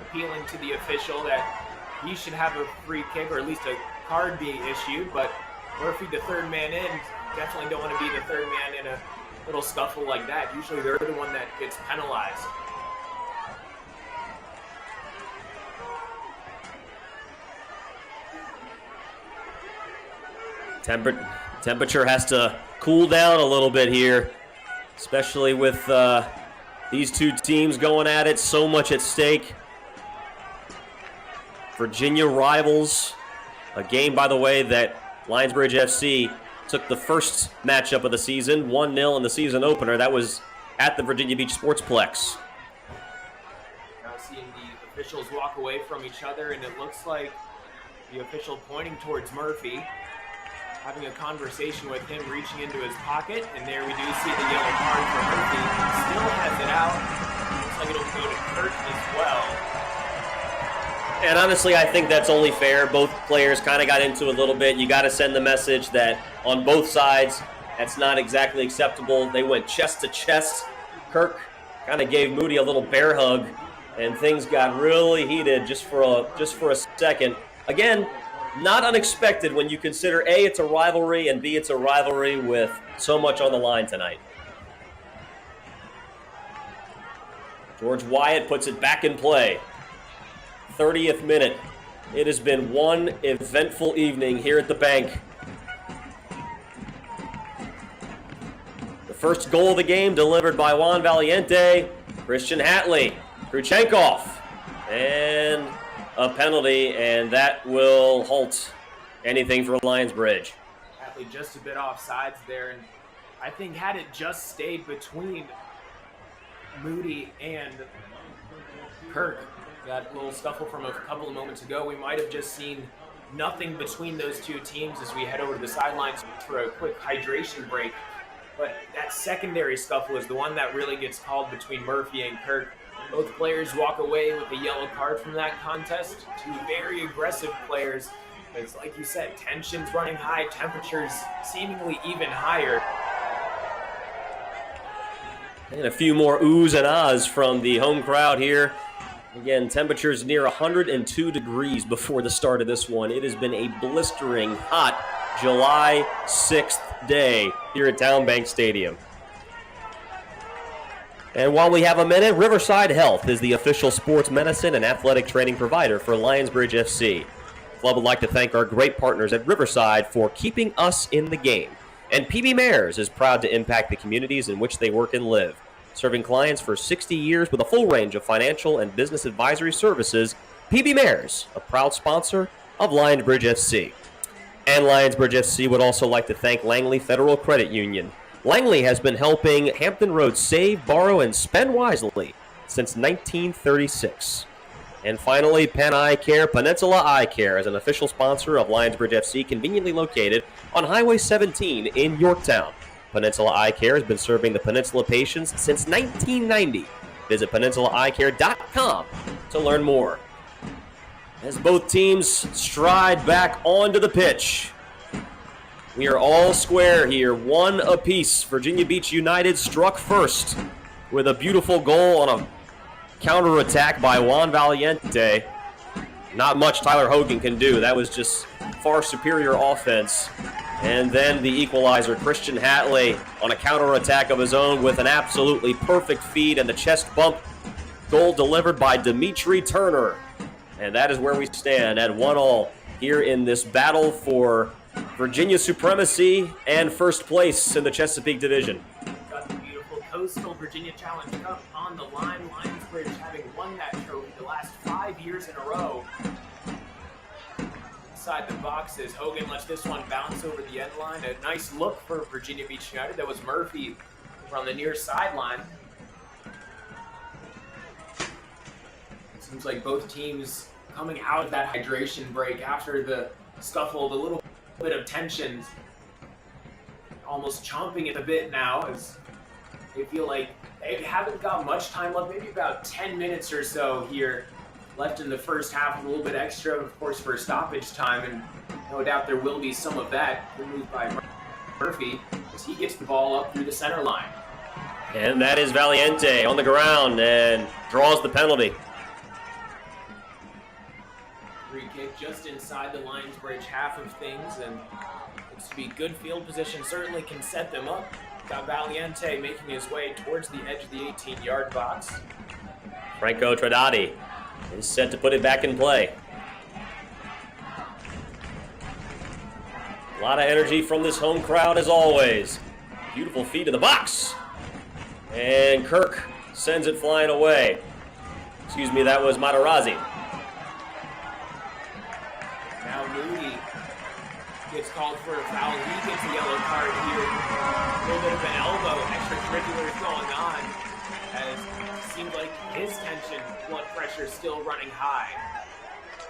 appealing to the official that he should have a free kick, or at least a card being issued, but Murphy, the third man in, definitely don't want to be the third man in a little scuffle like that. Usually they're the one that gets penalized. Temperature has to cool down a little bit here, especially with these two teams going at it, so much at stake. Virginia rivals, a game, by the way, that Lionsbridge FC took the first matchup of the season, 1-0 in the season opener. That was at the Virginia Beach Sportsplex. Now seeing the officials walk away from each other, and it looks like the official pointing towards Murphy, having a conversation with him, reaching into his pocket, and there we do see the yellow card for Murphy. Still has it out. Looks like it'll go to Kirk as well. And honestly, I think that's only fair. Both players kind of got into a little bit. You got to send the message that on both sides, that's not exactly acceptable. They went chest to chest. Kirk kind of gave Moody a little bear hug, and things got really heated just for a second. Again, not unexpected when you consider A, it's a rivalry, and B, it's a rivalry with so much on the line tonight. George Wyatt puts it back in play. 30th minute. It has been one eventful evening here at the bank. The first goal of the game delivered by Juan Valiente, Christian Hatley, Krychenkov, and a penalty, and that will halt anything for Lionsbridge. Hatley just a bit off sides there, and I think had it just stayed between Moody and Kirk, that little scuffle from a couple of moments ago, we might have just seen nothing between those two teams as we head over to the sidelines for a quick hydration break. But that secondary scuffle is the one that really gets called between Murphy and Kirk. Both players walk away with a yellow card from that contest. Two very aggressive players Because like you said, tensions running high, temperatures seemingly even higher. And a few more oohs and ahs from the home crowd here. Again, temperatures near 102 degrees before the start of this one. It has been a blistering hot July 6th day here at Town Bank Stadium. And while we have a minute, Riverside Health is the official sports medicine and athletic training provider for Lionsbridge FC. The club would like to thank our great partners at Riverside for keeping us in the game. And PB Mares is proud to impact the communities in which they work and live. Serving clients for 60 years with a full range of financial and business advisory services, PB Mares, a proud sponsor of Lionsbridge FC. And Lionsbridge FC would also like to thank Langley Federal Credit Union. Langley has been helping Hampton Roads save, borrow, and spend wisely since 1936. And finally, Penn Eye Care, Peninsula Eye Care, is an official sponsor of Lionsbridge FC, conveniently located on Highway 17 in Yorktown. Peninsula Eye Care has been serving the Peninsula patients since 1990. Visit peninsulaeyecare.com to learn more. As both teams stride back onto the pitch, we are all square here, one apiece. Virginia Beach United struck first with a beautiful goal on a counterattack by Juan Valiente. Not much Tyler Hogan can do. That was just far superior offense. And then the equalizer, Christian Hatley, on a counterattack of his own with an absolutely perfect feed and the chest bump goal delivered by Dimitri Turner. And that is where we stand at 1-1 here in this battle for Virginia supremacy and first place in the Chesapeake Division. Got the beautiful Coastal Virginia Challenge Cup on the line. Lionsbridge having won that trophy the last 5 years in a row. Inside the boxes, Hogan lets this one bounce over the end line. A nice look for Virginia Beach United. That was Murphy from the near sideline. Seems like both teams coming out of that hydration break after the scuffle, a little bit of tensions, almost chomping at the bit now as they feel like they haven't got much time left, maybe about 10 minutes or so here left in the first half, a little bit extra, of course, for stoppage time, and no doubt there will be some of that removed by Murphy as he gets the ball up through the center line. And that is Valiente on the ground and draws the penalty. Free kick just inside the Lionsbridge half of things, and looks to be good field position, certainly can set them up. Got Valiente making his way towards the edge of the 18-yard box. Franco Tradati is set to put it back in play. A lot of energy from this home crowd as always. Beautiful feed in the box. And Kirk sends it flying away. Excuse me, that was Matarazzi. Now Moody gets called for a foul. He gets a yellow card here. A little bit of an elbow, extracurriculars going on, as it seems like his tension, blood pressure still running high.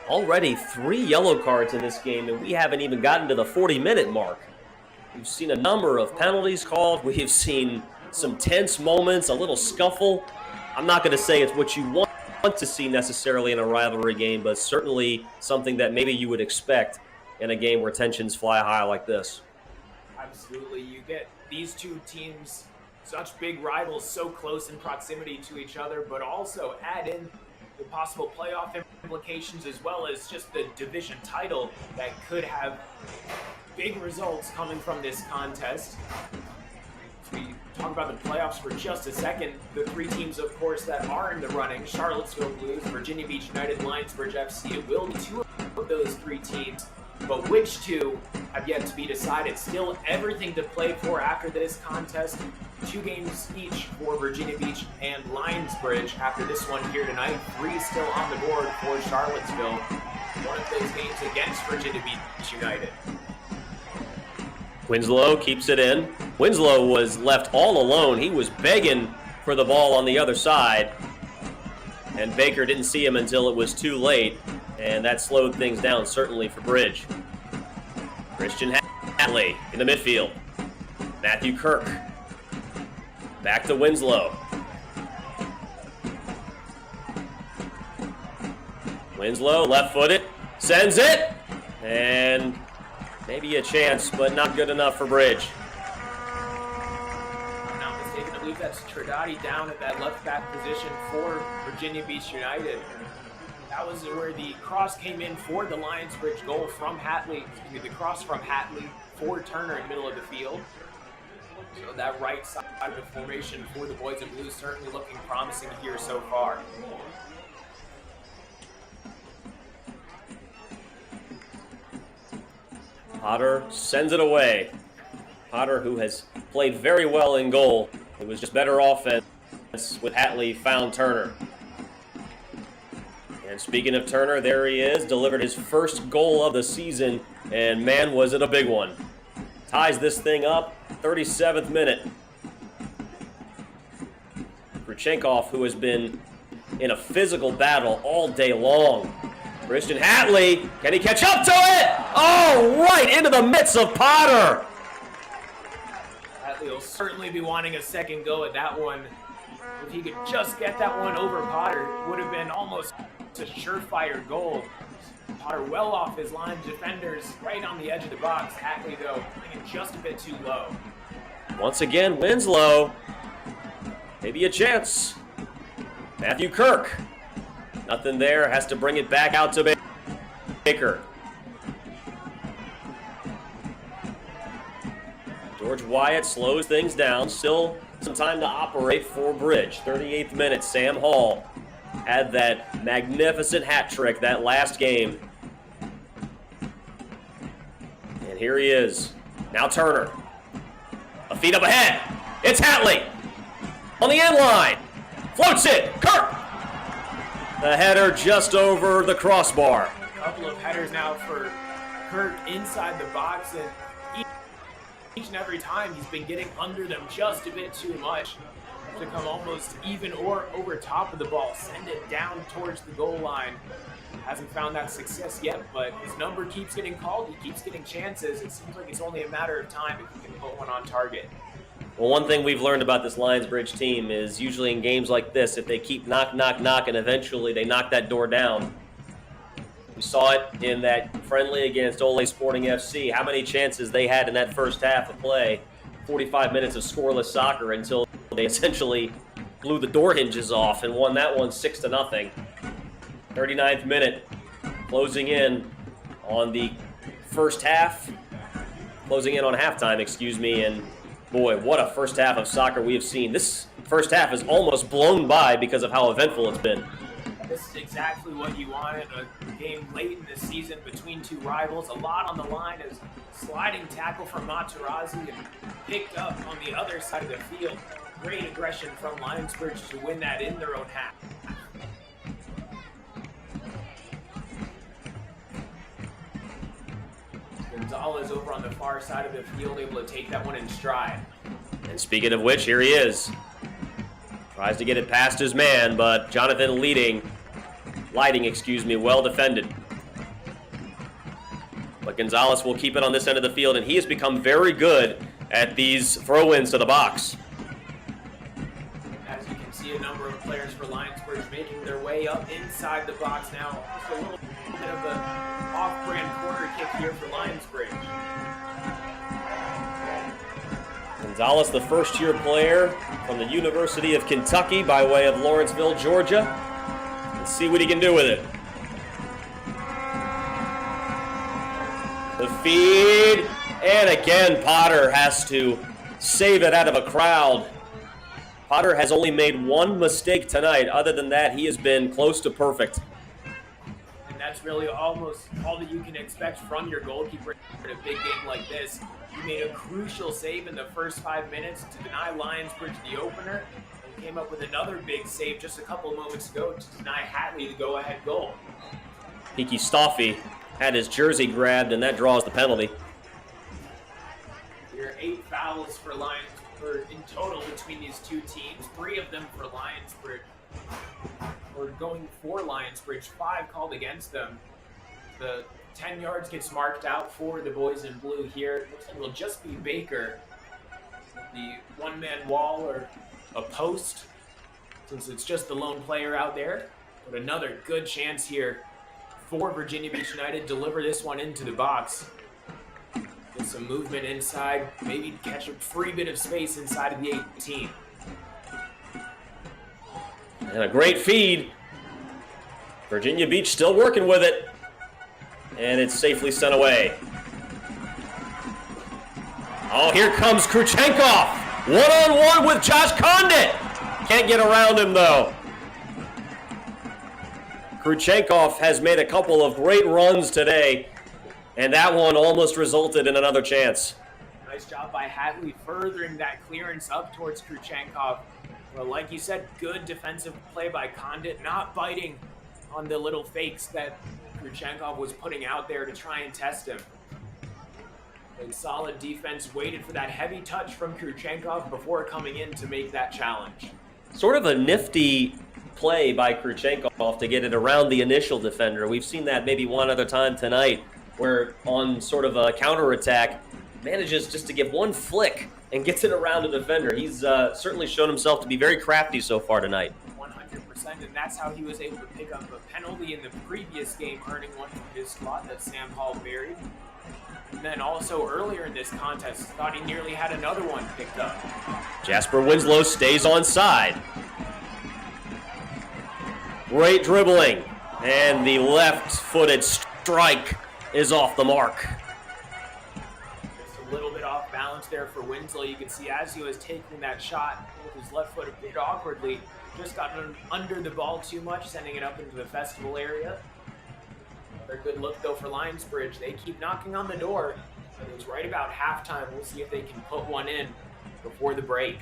Already 3 yellow cards in this game, and we haven't even gotten to the 40-minute mark. We've seen a number of penalties called. We have seen some tense moments, a little scuffle. I'm not going to say it's what you want to see necessarily in a rivalry game, but certainly something that maybe you would expect in a game where tensions fly high like this. Absolutely. You get these two teams, such big rivals, so close in proximity to each other, but also add in the possible playoff implications as well as just the division title that could have big results coming from this contest. As we talk about the playoffs for just a second, the 3 teams, of course, that are in the running, Charlottesville Blues, Virginia Beach United, Lionsbridge FC, it will be 2 of those 3 teams, but which 2 have yet to be decided. Still everything to play for after this contest. 2 games each for Virginia Beach and Lionsbridge after this one here tonight. 3 still on the board for Charlottesville. One of those games against Virginia Beach United. Winslow keeps it in. Winslow was left all alone. He was begging for the ball on the other side, and Baker didn't see him until it was too late, and that slowed things down certainly for Bridge. Christian Hatley in the midfield. Matthew Kirk. Back to Winslow. Winslow, left-footed, sends it, And maybe a chance, but not good enough for Bridge. If I'm not mistaken, I believe that's Trinidad down at that left back position for Virginia Beach United. That was where the cross came in for the Lionsbridge goal from Hatley. The cross from Hatley for Turner in the middle of the field. So that right side of the formation for the boys in blue certainly looking promising here so far. Potter sends it away. Potter, who has played very well in goal. It was just better offense with Hatley, found Turner. And speaking of Turner, there he is, delivered his first goal of the season, and man, was it a big one. Ties this thing up, 37th minute. Kurchenkov, who has been in a physical battle all day long. Christian Hatley, can he catch up to it? Oh, right into the midst of Potter. Hatley will certainly be wanting a second go at that one. If he could just get that one over Potter, it would have been almost a surefire goal. Potter well off his line, defenders right on the edge of the box. Hatley, though, playing just a bit too low. Once again, Winslow. Maybe a chance. Matthew Kirk. Nothing there, has to bring it back out to Baker. George Wyatt slows things down. Still some time to operate for Bridge. 38th minute, Sam Hall had that magnificent hat trick that last game. And here he is. Now Turner. A feet up ahead. It's Hatley. On the end line. Floats it. Kirk. The header just over the crossbar. A couple of headers now for Kirk inside the box, and each and every time he's been getting under them just a bit too much to come almost even or over top of the ball, send it down towards the goal line. Hasn't found that success yet, but his number keeps getting called. He keeps getting chances. It seems like it's only a matter of time if he can put one on target. Well, one thing we've learned about this Lionsbridge team is usually in games like this, if they keep knocking, eventually they knock that door down. We saw it in that friendly against Ole Sporting FC. How many chances they had in that first half of play. 45 minutes of scoreless soccer until they essentially blew the door hinges off and won that one 6-0. 39th minute, closing in on the first half. Closing in on halftime, excuse me, and boy, what a first half of soccer we have seen. This first half is almost blown by because of how eventful it's been. This is exactly what you wanted, a game late in the season between two rivals. A lot on the line as sliding tackle from Materazzi and picked up on the other side of the field. Great aggression from Lionsbridge to win that in their own half. Gonzalez over on the far side of the field, able to take that one in stride. And speaking of which, here he is. Tries to get it past his man, but Jonathan Lighting, well defended. But Gonzalez will keep it on this end of the field, and he has become very good at these throw-ins to the box. As you can see, a number of players for Lionsbridge making their way up inside the box now. Just a little bit of an off-brand corner kick here for Lionsbridge. Gonzalez, the first-year player from the University of Kentucky by way of Lawrenceville, Georgia. Let's see what he can do with it. The feed, and again, Potter has to save it out of a crowd. Potter has only made one mistake tonight. Other than that, he has been close to perfect. And that's really almost all that you can expect from your goalkeeper in a big game like this. He made a crucial save in the first 5 minutes to deny Lionsbridge the opener, and came up with another big save just a couple of moments ago to deny Hatley the go-ahead goal. Peaky Stoffy had his jersey grabbed, and that draws the penalty. There are 8 fouls for Lionsbridge in total between these two teams. 3 of them for Lionsbridge, or going for Lionsbridge. 5 called against them. The 10 yards gets marked out for the boys in blue here. Looks like it'll just be Baker. The one-man wall or a post, since it's just the lone player out there. But another good chance here for Virginia Beach United. Deliver this one into the box. Get some movement inside, maybe catch a free bit of space inside of the 18. And a great feed. Virginia Beach still working with it. And it's safely sent away. Oh, here comes Kruchenkov. One-on-one with Josh Condit. Can't get around him, though. Kruchenkov has made a couple of great runs today, and that one almost resulted in another chance. Nice job by Hatley furthering that clearance up towards Kruchenkov. Well, like you said, good defensive play by Condit, not biting on the little fakes that Kruchenkov was putting out there to try and test him. And solid defense, waited for that heavy touch from Kruchenkov before coming in to make that challenge. Sort of a nifty play by Kruchenkov to get it around the initial defender. We've seen that maybe one other time tonight, where on sort of a counterattack, manages just to give one flick and gets it around a defender. He's certainly shown himself to be very crafty so far tonight. 100%, and that's how he was able to pick up a penalty in the previous game, earning one from his squad that Sam Hall buried. And then also earlier in this contest, thought he nearly had another one picked up. Jasper Winslow stays on side. Great dribbling, and the left-footed strike is off the mark. Just a little bit off balance there for Winslow. You can see as he was taking that shot with his left foot a bit awkwardly, just got under the ball too much, sending it up into the festival area. Another good look, though, for Lionsbridge. They keep knocking on the door, and it's right about halftime. We'll see if they can put one in before the break.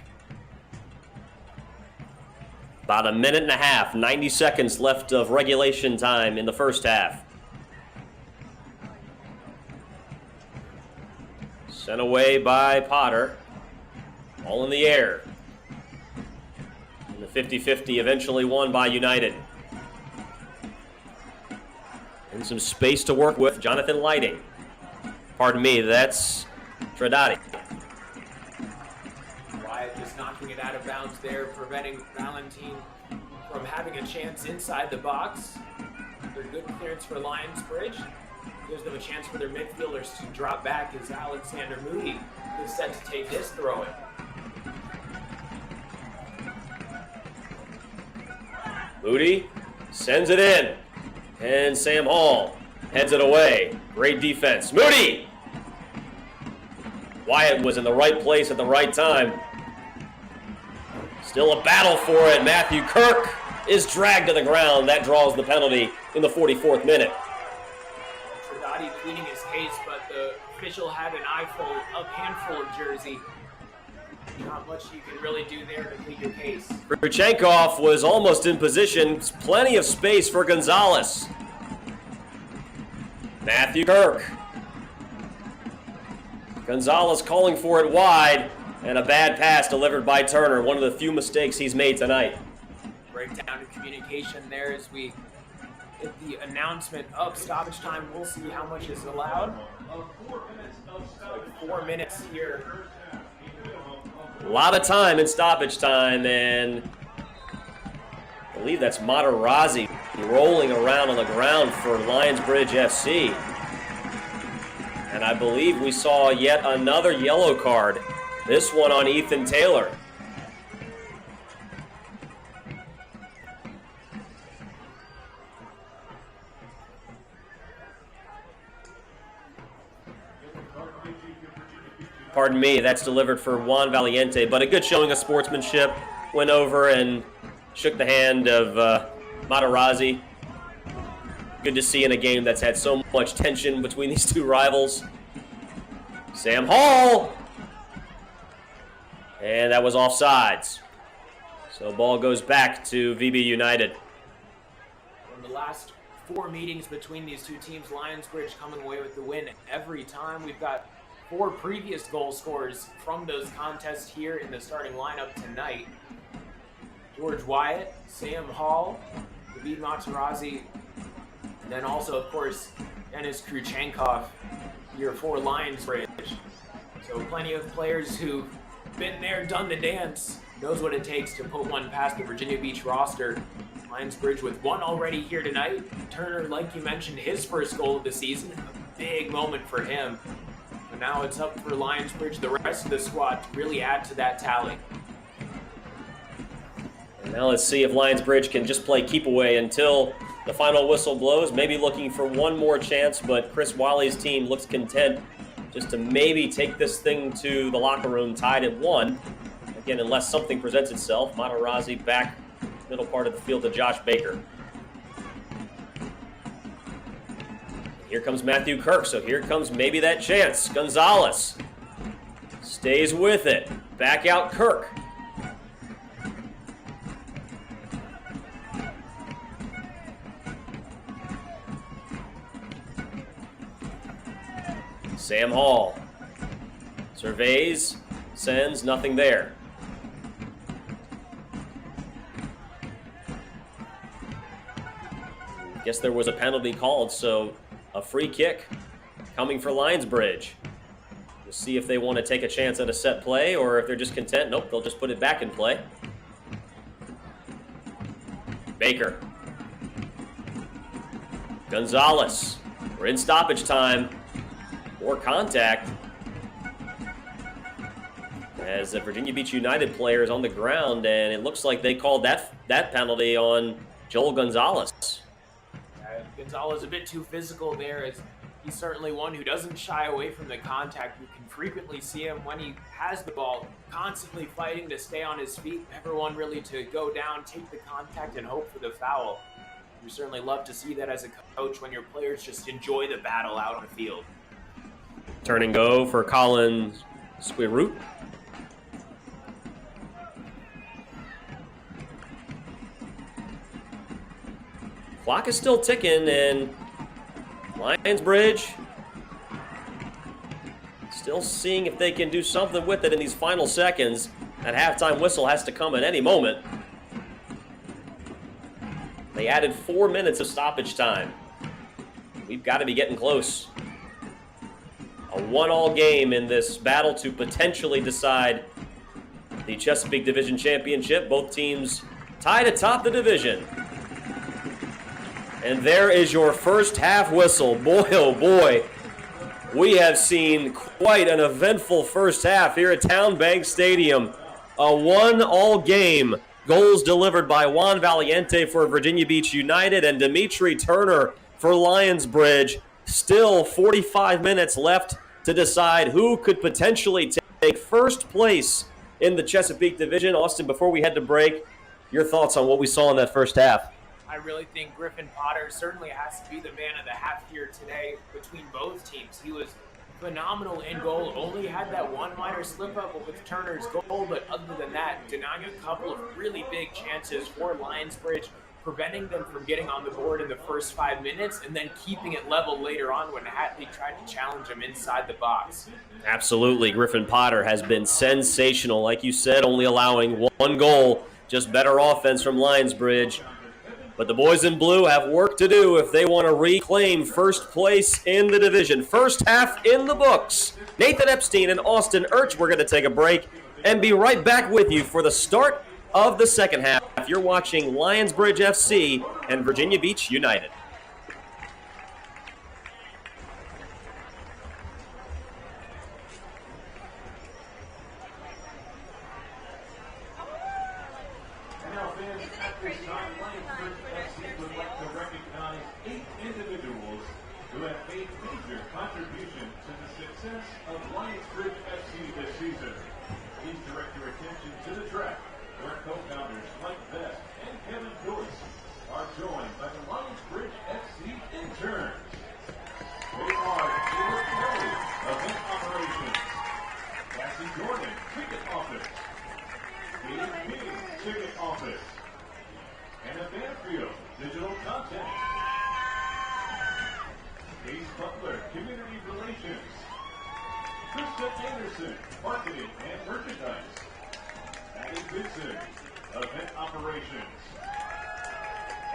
About a minute and a half, 90 seconds left of regulation time in the first half. Sent away by Potter. All in the air. And the 50-50 eventually won by United. And some space to work with. Jonathan Lighting. Pardon me, that's Tradati. Wyatt just knocking it out of bounds there, preventing Valentine from having a chance inside the box. Another good clearance for Lionsbridge. Gives them a chance for their midfielders to drop back as Alexander Moody is set to take his throw-in. Moody sends it in. And Sam Hall heads it away. Great defense. Moody! Wyatt was in the right place at the right time. Still a battle for it. Matthew Kirk is dragged to the ground. That draws the penalty in the 44th minute. Tradati pleading his case, but the official had an handful of jersey. Not much you can really do there to plead your case. Kruchenkov was almost in position. Plenty of space for Gonzalez. Matthew Kirk. Gonzalez calling for it wide, and a bad pass delivered by Turner. One of the few mistakes he's made tonight. Breakdown in communication there as we hit the announcement of stoppage time. We'll see how much is allowed. Like 4 minutes here. A lot of time in stoppage time, and I believe that's Materazzi rolling around on the ground for Lionsbridge FC. And I believe we saw yet another yellow card, this one on Ethan Taylor. Pardon me, that's delivered for Juan Valiente, but a good showing of sportsmanship. Went over and shook the hand of Materazzi. Good to see in a game that's had so much tension between these two rivals. Sam Hall! And that was offsides. So ball goes back to VB United. From the last 4 meetings between these two teams, Lionsbridge coming away with the win every time. We've got 4 previous goal scorers from those contests here in the starting lineup tonight. George Wyatt, Sam Hall, David Materazzi, and then also, of course, Dennis Kruchenkov here for Lionsbridge. So plenty of players who've been there, done the dance, knows what it takes to put one past the Virginia Beach roster Lionsbridge with one already here tonight. Turner, like you mentioned, his first goal of the season. A big moment for him. But now it's up for Lionsbridge, the rest of the squad, to really add to that tally. And now let's see if Lionsbridge can just play keep away until the final whistle blows. Maybe looking for one more chance, but Chris Wiley's team looks content just to maybe take this thing to the locker room tied at 1. Again, unless something presents itself. Matarazzi back middle part of the field to Josh Baker. Here comes Matthew Kirk, so here comes maybe that chance. Gonzalez stays with it. Back out Kirk. Sam Hall surveys, sends, nothing there. Guess there was a penalty called, so a free kick coming for Lionsbridge. We'll see if they want to take a chance at a set play or if they're just content. Nope, they'll just put it back in play. Baker. Gonzalez. We're in stoppage time. More contact. As the Virginia Beach United player is on the ground, and it looks like they called that penalty on Joel Gonzalez. Gonzalez a bit too physical there, as he's certainly one who doesn't shy away from the contact. You can frequently see him when he has the ball, constantly fighting to stay on his feet, never one really to go down, take the contact, and hope for the foul. You certainly love to see that as a coach when your players just enjoy the battle out on the field. Turn and go for Colin Squirroot. Clock is still ticking, and Lionsbridge still seeing if they can do something with it in these final seconds. That halftime whistle has to come at any moment. They added 4 minutes of stoppage time. We've got to be getting close. A 1-all game in this battle to potentially decide the Chesapeake Division Championship. Both teams tied atop the division. And there is your first half whistle. Boy, oh boy, we have seen quite an eventful first half here at Town Bank Stadium. A 1-all game. Goals delivered by Juan Valiente for Virginia Beach United and Dimitri Turner for Lionsbridge. Still 45 minutes left to decide who could potentially take first place in the Chesapeake Division. Austin, before we head to break, your thoughts on what we saw in that first half? I really think Griffin Potter certainly has to be the man of the half here today between both teams. He was phenomenal in goal, only had that one minor slip-up with Turner's goal, but other than that, denying a couple of really big chances for Lionsbridge, preventing them from getting on the board in the first 5 minutes, and then keeping it level later on when Hatley tried to challenge him inside the box. Absolutely. Griffin Potter has been sensational. Like you said, only allowing one goal, just better offense from Lionsbridge. But the boys in blue have work to do if they want to reclaim first place in the division. First half in the books. Nathan Epstein and Austin Urch, we're going to take a break and be right back with you for the start of the second half. You're watching Lionsbridge FC and Virginia Beach United. Marketing and merchandise. Maddie Vincent, event operations.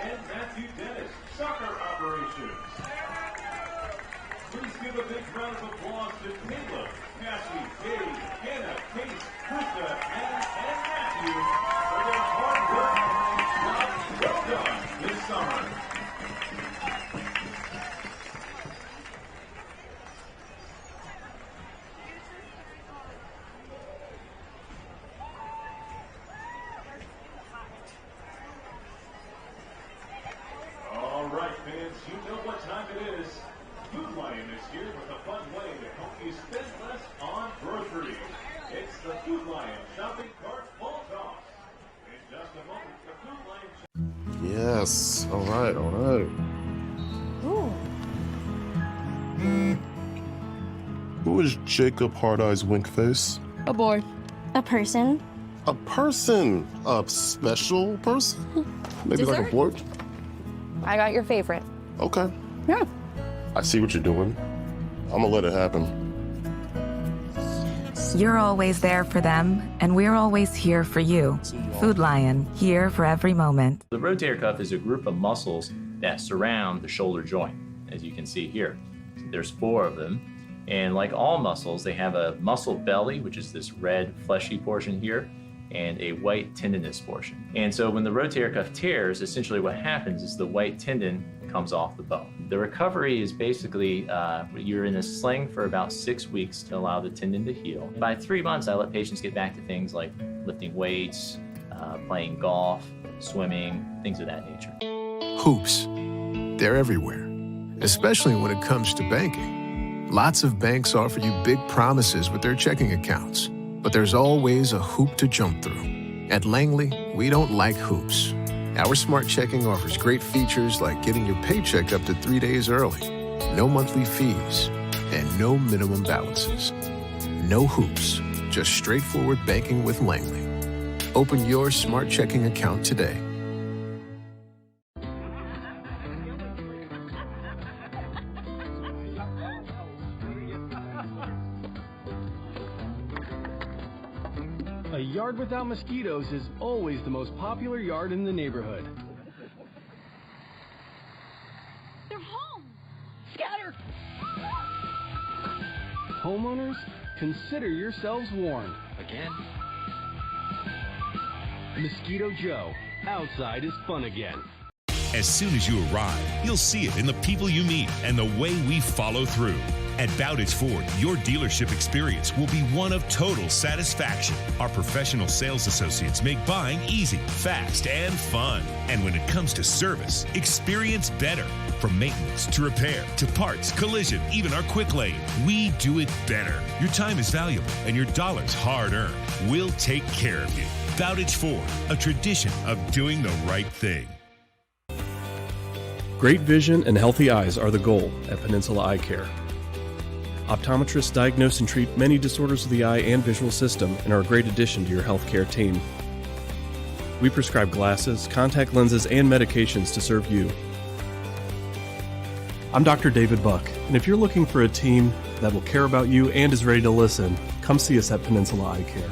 And Matthew Dennis, soccer operations. Please give a big round of applause to Caleb, Cassie, Dave, Hannah, Kate, Krista, and Matthew for their hard work and job well done. Yes. All right. Ooh. Who is Jacob Hard Eyes Winkface? A boy. A person. A person? A special person? Maybe like a Dessert? boy? I got your favorite. Okay. Yeah. I see what you're doing. I'm gonna let it happen. You're always there for them, and we're always here for you. Food Lion, here for every moment. The rotator cuff is a group of muscles that surround the shoulder joint, as you can see here. There's 4 of them, and like all muscles, they have a muscle belly, which is this red fleshy portion here, and a white tendinous portion. And so when the rotator cuff tears, essentially what happens is the white tendon comes off the bone. The recovery is basically, you're in a sling for about 6 weeks to allow the tendon to heal. By 3 months, I let patients get back to things like lifting weights, playing golf, swimming, things of that nature. Hoops. They're everywhere, especially when it comes to banking. Lots of banks offer you big promises with their checking accounts, but there's always a hoop to jump through. At Langley, we don't like hoops. Our smart checking offers great features like getting your paycheck up to 3 days early, no monthly fees, and no minimum balances. No hoops, just straightforward banking with Langley. Open your smart checking account today. A yard without mosquitoes is always the most popular yard in the neighborhood. They're home! Scatter! Homeowners, consider yourselves warned. Again? Mosquito Joe, outside is fun again. As soon as you arrive, you'll see it in the people you meet and the way we follow through. At Bowditch Ford, your dealership experience will be one of total satisfaction. Our professional sales associates make buying easy, fast, and fun. And when it comes to service, experience better. From maintenance to repair to parts, collision, even our quick lane, we do it better. Your time is valuable and your dollars hard-earned. We'll take care of you. Bowditch Ford, a tradition of doing the right thing. Great vision and healthy eyes are the goal at Peninsula Eye Care. Optometrists diagnose and treat many disorders of the eye and visual system and are a great addition to your healthcare team. We prescribe glasses, contact lenses, and medications to serve you. I'm Dr. David Buck, and if you're looking for a team that will care about you and is ready to listen, come see us at Peninsula Eye Care.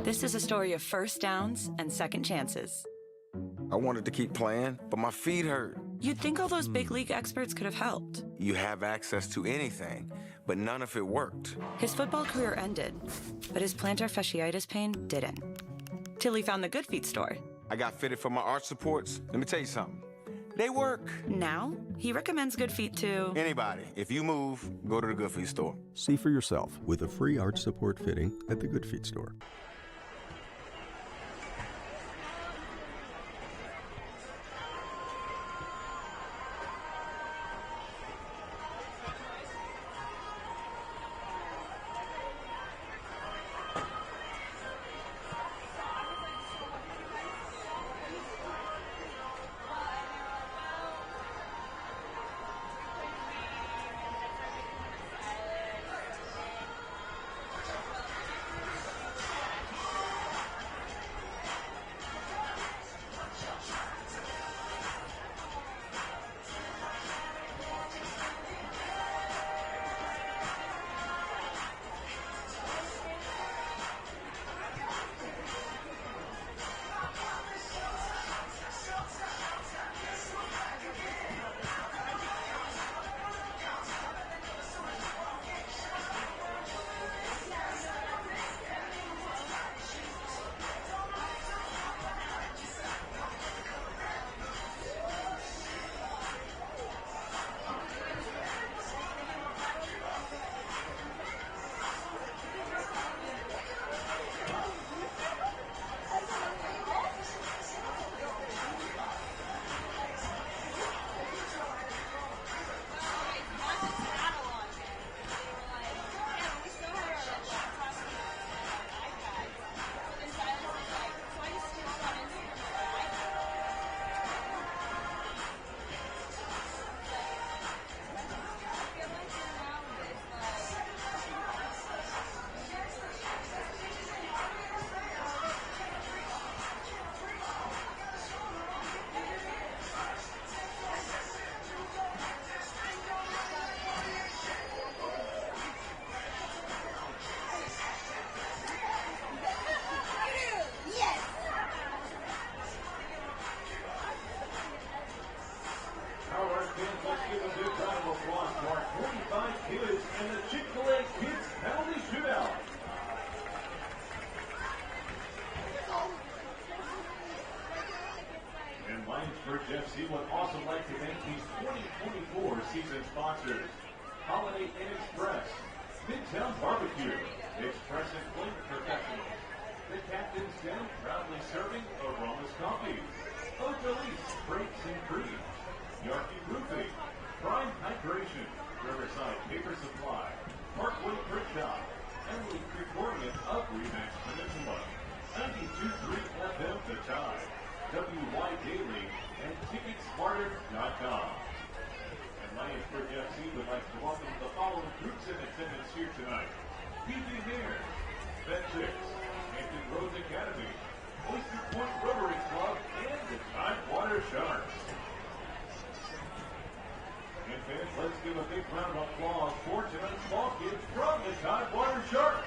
This is a story of first downs and second chances. I wanted to keep playing, but my feet hurt. You'd think all those big league experts could have helped. You have access to anything, but none of it worked. His football career ended, but his plantar fasciitis pain didn't. Till he found the Good Feet store. I got fitted for my arch supports. Let me tell you something. They work. Now, he recommends Good Feet to anybody. If you move, go to the Good Feet store. See for yourself with a free arch support fitting at the Good Feet store. give a big round of applause to our 45 kids and the Chick-fil-A Kids Penalty Shootout. And Lionsbridge FC would also like to thank these 2024 season sponsors: Holiday Inn Express, Midtown Barbecue, Express and Flint Professionals, the Captain's Den proudly serving Aromas Coffee, Ojalise Freights and Creams, Yarkey Roofing, Prime Hydration, Riverside Paper Supply, Parkway Print Shop, Emily Gregorian of Remax Peninsula, 92.3 FM The Tide, WY Daily, and Ticketsmarter.com. And Lionsbridge FC would like to welcome the following groups in attendance here tonight: PG Mears, Bet6, Hampton Roads Academy, Oyster Point Rotary Club, and the Tidewater Sharks. And fans, let's give a big round of applause for tonight's ball kids from the Tidewater Sharks.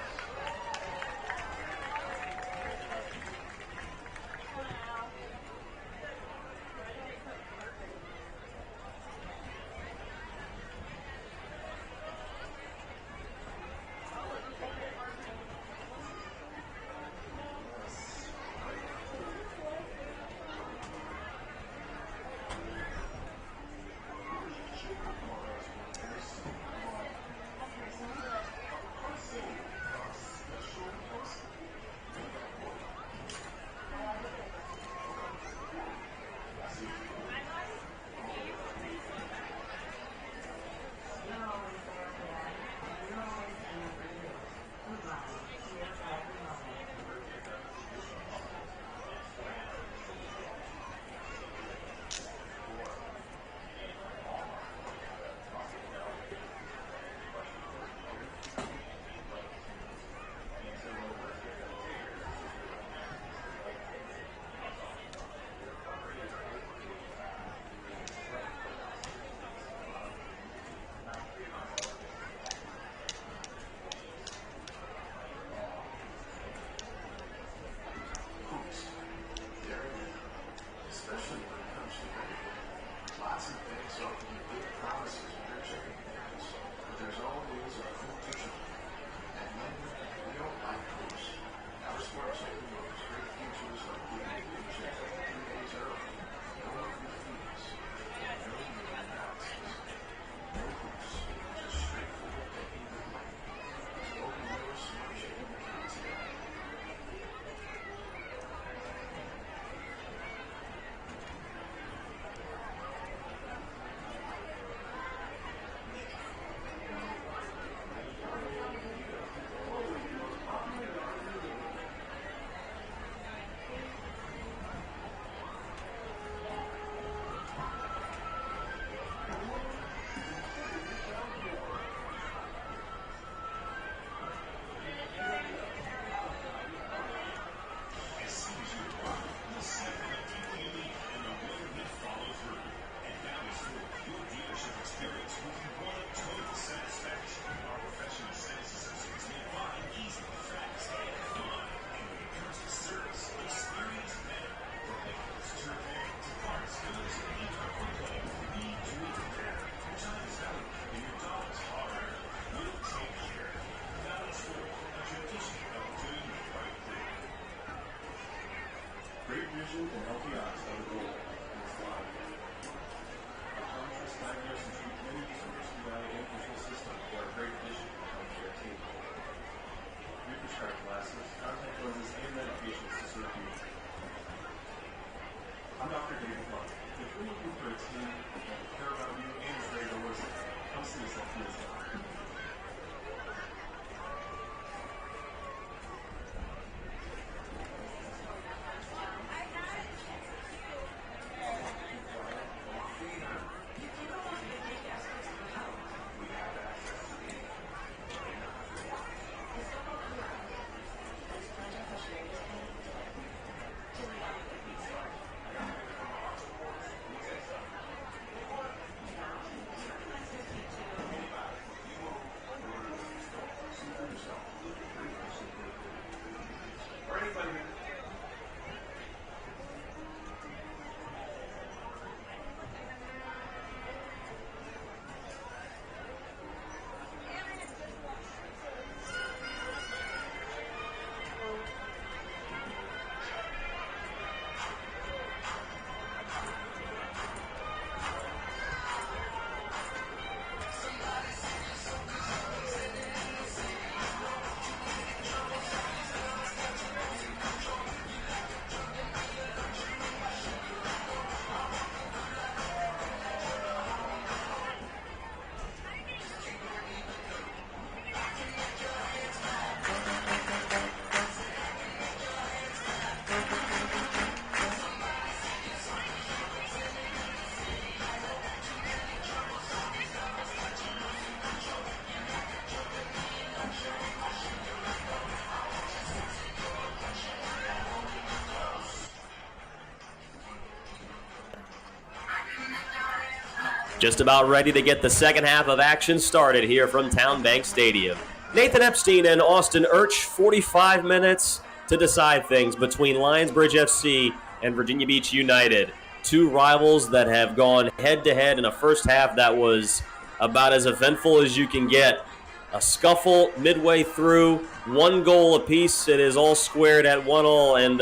Just about ready to get the second half of action started here from Town Bank Stadium. Nathan Epstein and Austin Urch, 45 minutes to decide things between Lionsbridge FC and Virginia Beach United. Two rivals that have gone head-to-head in a first half that was about as eventful as you can get. A scuffle midway through, 1 goal apiece. It is all squared at 1-1. And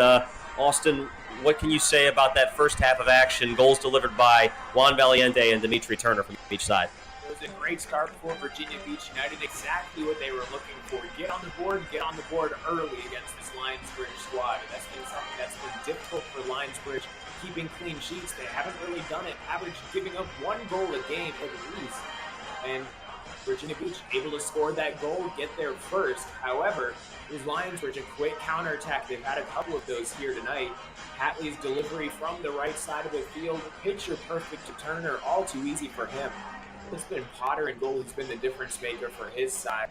Austin, what can you say about that first half of action? Goals delivered by Juan Valiente and Dimitri Turner from each side. It was a great start for Virginia Beach United, exactly what they were looking for. Get on the board early against this Lionsbridge squad. That's been something that's been difficult for Lionsbridge, keeping clean sheets. They haven't really done it, giving up 1 goal a game at least. And Virginia Beach able to score that goal, get there first. However, it was Lionsbridge, a quick counterattack. They've had a couple of those here tonight. Hatley's delivery from the right side of the field, picture perfect to Turner, all too easy for him. It's been Potter in goal who's been the difference maker for his side.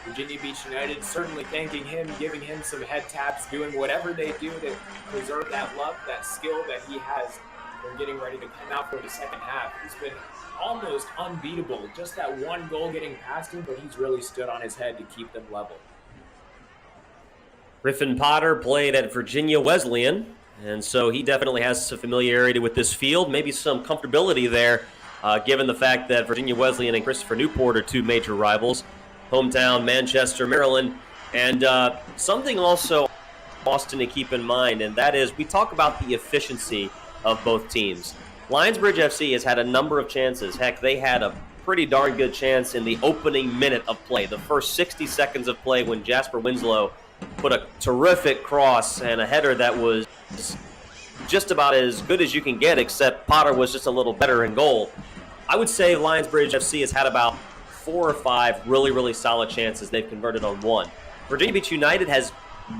Virginia Beach United certainly thanking him, giving him some head taps, doing whatever they do to preserve that love, that skill that he has. They're getting ready to come out for the second half. He's been almost unbeatable. Just that 1 goal getting past him, but he's really stood on his head to keep them level. Griffin Potter played at Virginia Wesleyan, and so he definitely has some familiarity with this field, maybe some comfortability there, given the fact that Virginia Wesleyan and Christopher Newport are 2 major rivals, hometown Manchester, Maryland. And something also, Austin, to keep in mind, and that is we talk about the efficiency of both teams. Lionsbridge FC has had a number of chances. Heck, they had a pretty darn good chance in the opening minute of play, the first 60 seconds of play, when Jasper Winslow put a terrific cross and a header that was just about as good as you can get, except Potter was just a little better in goal. I would say Lionsbridge FC has had about 4 or 5 really, really solid chances. They've converted on 1. Virginia Beach United has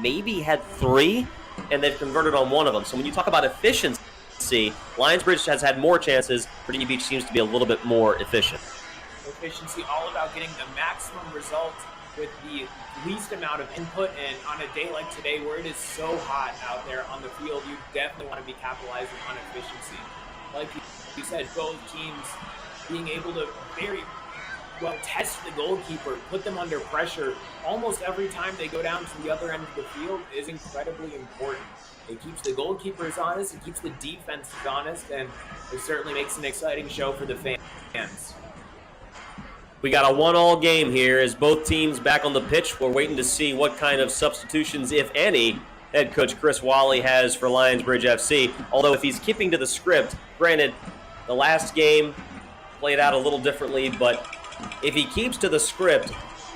maybe had 3, and they've converted on 1 of them. So when you talk about efficiency, Lionsbridge has had more chances. Virginia Beach seems to be a little bit more efficient. Efficiency, all about getting the maximum result with the least amount of input, and on a day like today where it is so hot out there on the field, you definitely want to be capitalizing on efficiency. Like you said, both teams being able to very well test the goalkeeper, put them under pressure almost every time they go down to the other end of the field is incredibly important. It keeps the goalkeepers honest, it keeps the defense honest, and it certainly makes an exciting show for the fans. We got a 1-1 game here as both teams back on the pitch. We're waiting to see what kind of substitutions, if any, head coach Chris Wally has for Lionsbridge FC. Although if he's keeping to the script, granted, the last game played out a little differently, but if he keeps to the script,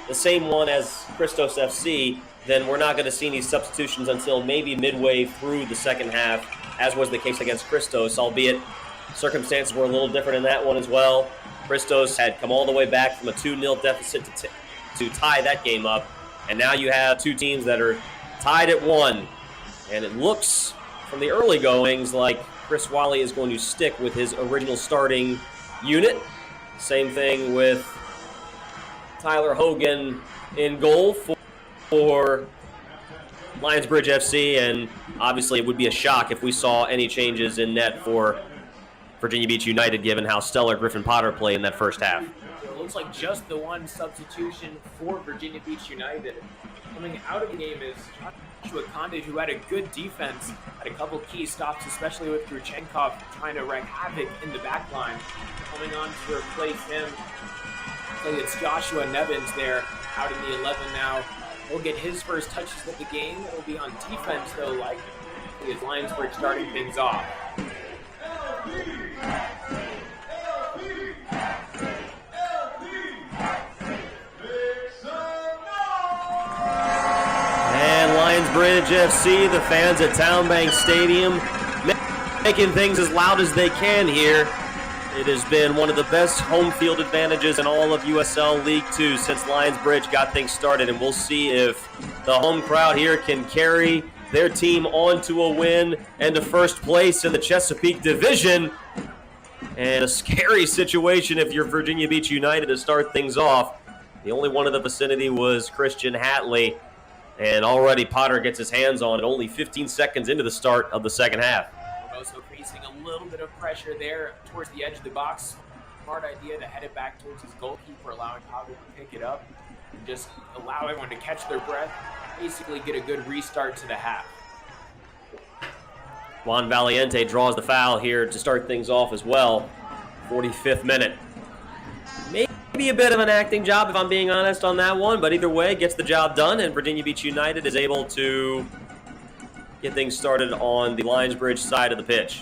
the same one as Christos FC, then we're not going to see any substitutions until maybe midway through the second half, as was the case against Christos, albeit circumstances were a little different in that one as well. Christos had come all the way back from a 2-0 deficit to tie that game up, and now you have 2 teams that are tied at 1, and it looks from the early goings like Chris Wally is going to stick with his original starting unit. Same thing with Tyler Hogan in goal for Lionsbridge FC, and obviously it would be a shock if we saw any changes in net for Virginia Beach United, given how stellar Griffin Potter played in that first half. It looks like just the 1 substitution for Virginia Beach United. Coming out of the game is Joshua Condit, who had a good defense, had a couple key stops, especially with Gruchenkov trying to wreak havoc in the back line. Coming on to replace him, so it's Joshua Nevins there out in the 11 now. He'll get his first touches of the game. It'll be on defense, though, like his Lionsbridge starting things off. And Lionsbridge FC, the fans at Town Bank Stadium, making things as loud as they can here. It has been one of the best home field advantages in all of USL League 2 since Lionsbridge got things started, and we'll see if the home crowd here can carry their team on to a win and to first place in the Chesapeake division. And a scary situation if you're Virginia Beach United to start things off. The only one in the vicinity was Christian Hatley, and already Potter gets his hands on it only 15 seconds into the start of the second half. Also facing a little bit of pressure there towards the edge of the box. smart idea to head it back towards his goalkeeper, allowing Pablo to pick it up and just allow everyone to catch their breath, basically get a good restart to the half. Juan Valiente draws the foul here to start things off as well. 45th minute. Maybe a bit of an acting job, if I'm being honest, on that one, but either way, gets the job done, and Virginia Beach United is able to get things started on the Lionsbridge side of the pitch.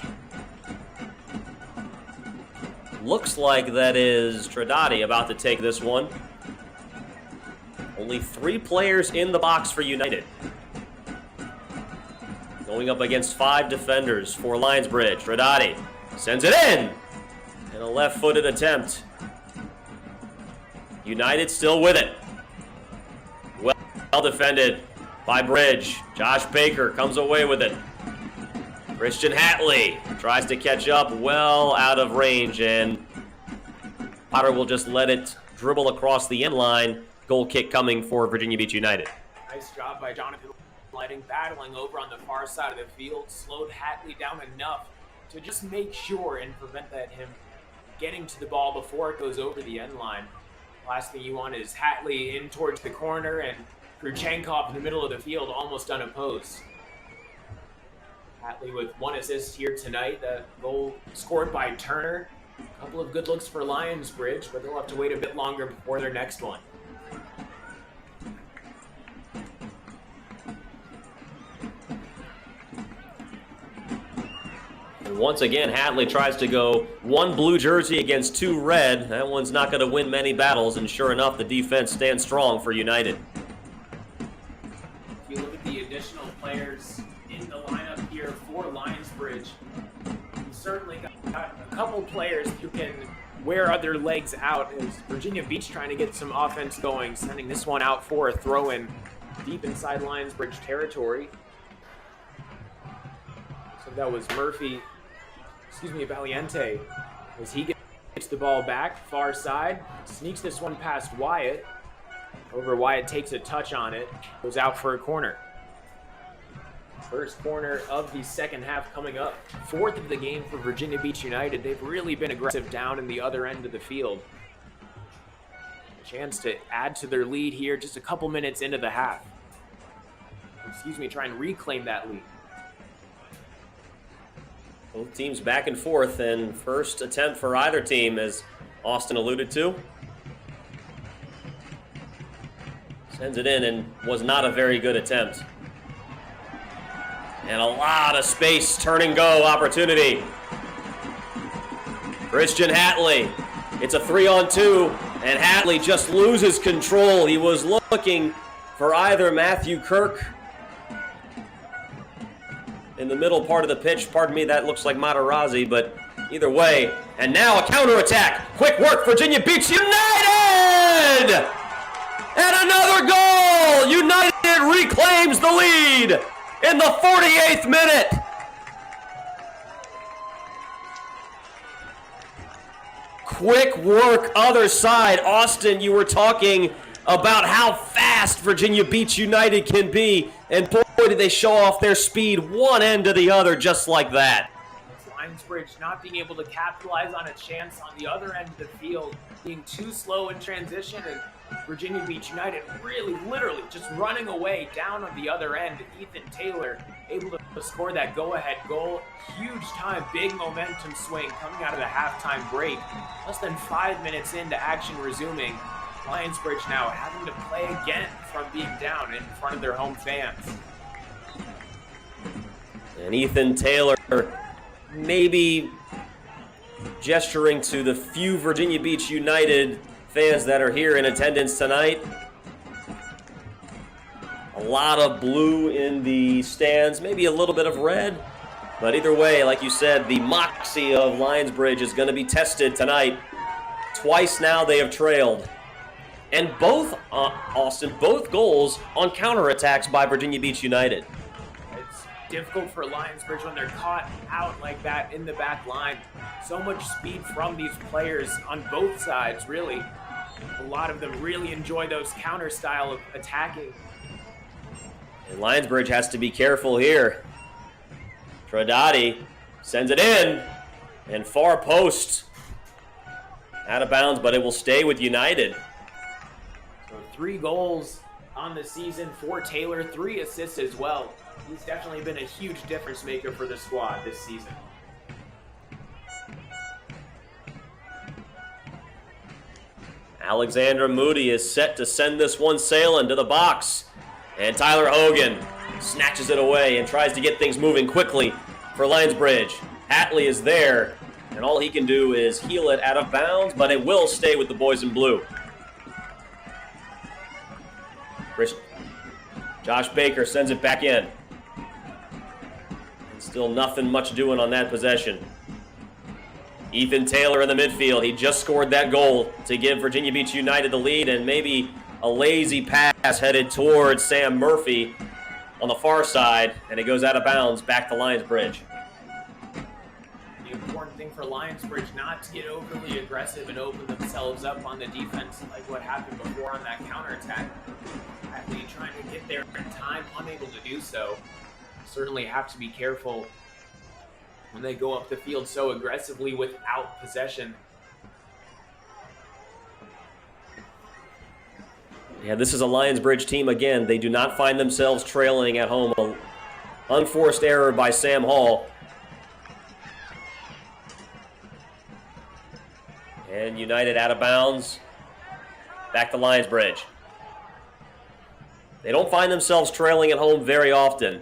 Looks like that is Tradati about to take this one. Only 3 players in the box for United. Going up against 5 defenders for Lionsbridge. Tradati sends it in! And a left-footed attempt. United still with it. Well defended by Bridge. Josh Baker comes away with it. Christian Hatley tries to catch up, well out of range, and Potter will just let it dribble across the end line. Goal kick coming for Virginia Beach United. Nice job by Jonathan Lighting, battling over on the far side of the field, slowed Hatley down enough to just make sure and prevent him getting to the ball before it goes over the end line. Last thing you want is Hatley in towards the corner and Kruchenkov in the middle of the field, almost unopposed. Hatley with 1 assist here tonight. That goal scored by Turner. A couple of good looks for Lionsbridge, but they'll have to wait a bit longer before their next one. And once again, Hatley tries to go 1 blue jersey against 2 red. That one's not going to win many battles, and sure enough, the defense stands strong for United. If you look at the additional players in the lineup here for Lionsbridge, you certainly got a couple players who can wear other legs out, as Virginia Beach trying to get some offense going, sending this one out for a throw-in deep inside Lionsbridge territory. So that was Valiente, as he gets the ball back, far side, sneaks this one past Wyatt. Over Wyatt takes a touch on it, goes out for a corner. First corner of the second half coming up. 4th of the game for Virginia Beach United. They've really been aggressive down in the other end of the field. A chance to add to their lead here just a couple minutes into the half. Try and reclaim that lead. Both teams back and forth, and first attempt for either team, as Austin alluded to. Sends it in and was not a very good attempt. And a lot of space, turn and go opportunity. Christian Hatley. It's a 3-on-2, and Hatley just loses control. He was looking for either Matthew Kirk in the middle part of the pitch. Pardon me, that looks like Materazzi, but either way. And now a counterattack. Quick work, Virginia Beach United! And another goal! United reclaims the lead in the 48th minute. Quick work, other side. Austin, you were talking about how fast Virginia Beach United can be, and boy, did they show off their speed one end to the other just like that. Lionsbridge not being able to capitalize on a chance on the other end of the field, being too slow in transition, and Virginia Beach United really, literally just running away down on the other end. Ethan Taylor able to score that go-ahead goal. Huge time, big momentum swing coming out of the halftime break. Less than 5 minutes into action resuming. Lionsbridge now having to play again from being down in front of their home fans. And Ethan Taylor maybe gesturing to the few Virginia Beach United fans that are here in attendance tonight. A lot of blue in the stands, maybe a little bit of red. But either way, like you said, the moxie of Lionsbridge is going to be tested tonight. Twice now they have trailed. And both, Austin, both goals on counterattacks by Virginia Beach United. It's difficult for Lionsbridge when they're caught out like that in the back line. So much speed from these players on both sides, really. A lot of them really enjoy those counter style of attacking. And Lionsbridge has to be careful here. Tradati sends it in, and far post. Out of bounds, but it will stay with United. So 3 goals on the season for Taylor, 3 assists as well. He's definitely been a huge difference maker for the squad this season. Alexandra Moody is set to send this one sailing to the box. And Tyler Hogan snatches it away and tries to get things moving quickly for Lionsbridge. Hatley is there, and all he can do is heel it out of bounds, but it will stay with the boys in blue. Josh Baker sends it back in. And still nothing much doing on that possession. Ethan Taylor in the midfield. He just scored that goal to give Virginia Beach United the lead, and maybe a lazy pass headed towards Sam Murphy on the far side, and it goes out of bounds back to Lionsbridge. The important thing for Lionsbridge not to get overly aggressive and open themselves up on the defense like what happened before on that counterattack. Actually trying to get there in time, unable to do so. Certainly have to be careful when they go up the field so aggressively without possession. Yeah, this is a Lionsbridge team again. They do not find themselves trailing at home. An unforced error by Sam Hall. And United out of bounds. Back to Lionsbridge. They don't find themselves trailing at home very often.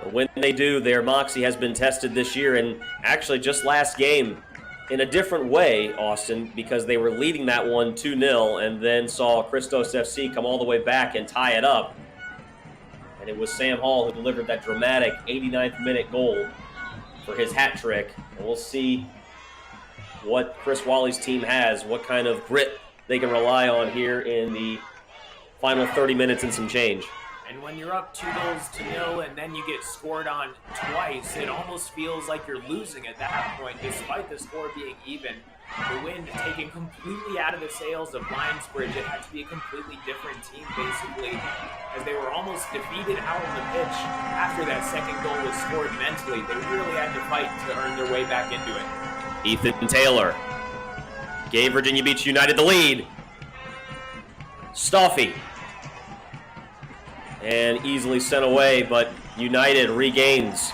But when they do, their moxie has been tested this year, and actually just last game in a different way, Austin, because they were leading that one 2-0 and then saw Christos FC come all the way back and tie it up. And it was Sam Hall who delivered that dramatic 89th minute goal for his hat trick. And we'll see what Chris Walley's team has, what kind of grit they can rely on here in the final 30 minutes and some change. And when you're up 2-0 and then you get scored on twice, it almost feels like you're losing at that point, despite the score being even. The wind taken completely out of the sails of Lionsbridge. It had to be a completely different team, basically, as they were almost defeated out on the pitch after that second goal was scored mentally. They really had to fight to earn their way back into it. Ethan Taylor gave Virginia Beach United the lead. Stoffy. And easily sent away, but United regains.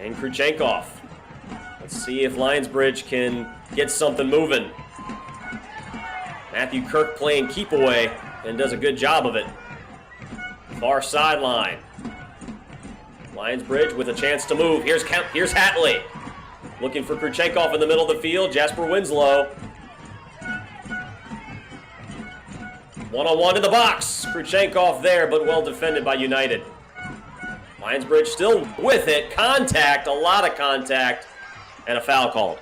And Kruchenkov. Let's see if Lionsbridge can get something moving. Matthew Kirk playing keep away and does a good job of it. Far sideline. Lionsbridge with a chance to move. Here's Hatley. Looking for Kruchenkov in the middle of the field. Jasper Winslow. One-on-one in the box. Kruchenkov there, but well defended by United. Lionsbridge still with it. Contact, a lot of contact, and a foul called.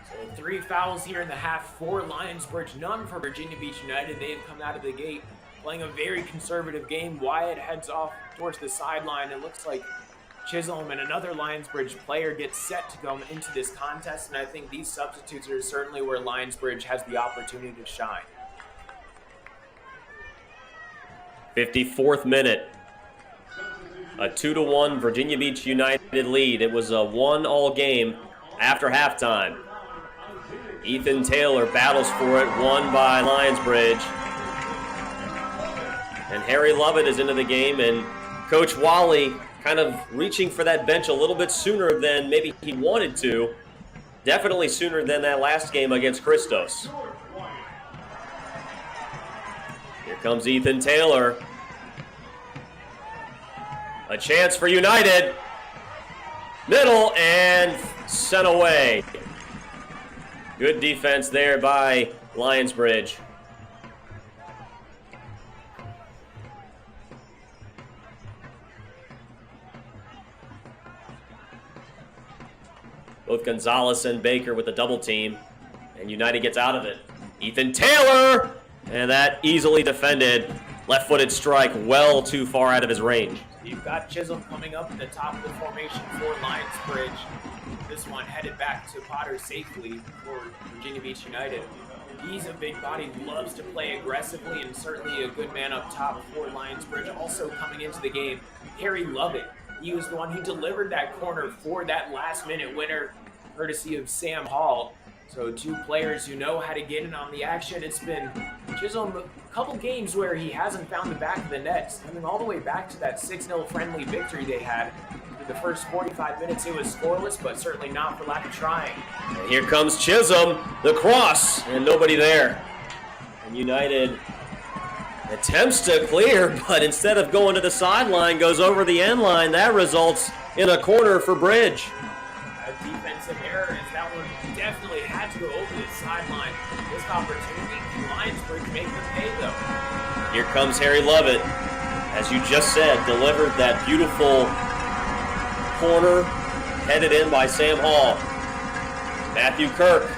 So 3 fouls here in the half for Lionsbridge, none for Virginia Beach United. They have come out of the gate playing a very conservative game. Wyatt heads off towards the sideline. It looks like Chisholm and another Lionsbridge player get set to go into this contest, and I think these substitutes are certainly where Lionsbridge has the opportunity to shine. 54th minute. A 2-1 Virginia Beach United lead. It was a 1-all game after halftime. Ethan Taylor battles for it, won by Lionsbridge. And Harry Lovett is into the game, and Coach Walley kind of reaching for that bench a little bit sooner than maybe he wanted to. Definitely sooner than that last game against Christos. Here comes Ethan Taylor. A chance for United. Middle and sent away. Good defense there by Lionsbridge. Both Gonzalez and Baker with the double team, and United gets out of it. Ethan Taylor, and that easily defended. Left-footed strike well too far out of his range. You've got Chisholm coming up at the top of the formation for Lionsbridge. This one headed back to Potter safely for Virginia Beach United. He's a big body, loves to play aggressively, and certainly a good man up top for Lionsbridge. Also coming into the game, Harry Lovett. He was the one who delivered that corner for that last-minute winner, courtesy of Sam Hall. So two players who know how to get in on the action. It's been Chisholm a couple games where he hasn't found the back of the net, coming all the way back to that 6-0 friendly victory they had. The first 45 minutes it was scoreless, but certainly not for lack of trying. And here comes Chisholm, the cross, and nobody there. And United attempts to clear, but instead of going to the sideline, goes over the end line. That results in a corner for Bridge. A defensive error, as that one definitely had to go over the sideline. This opportunity, Lionsbridge make them pay though. Here comes Harry Lovett. As you just said, delivered that beautiful corner, headed in by Sam Hall. Matthew Kirk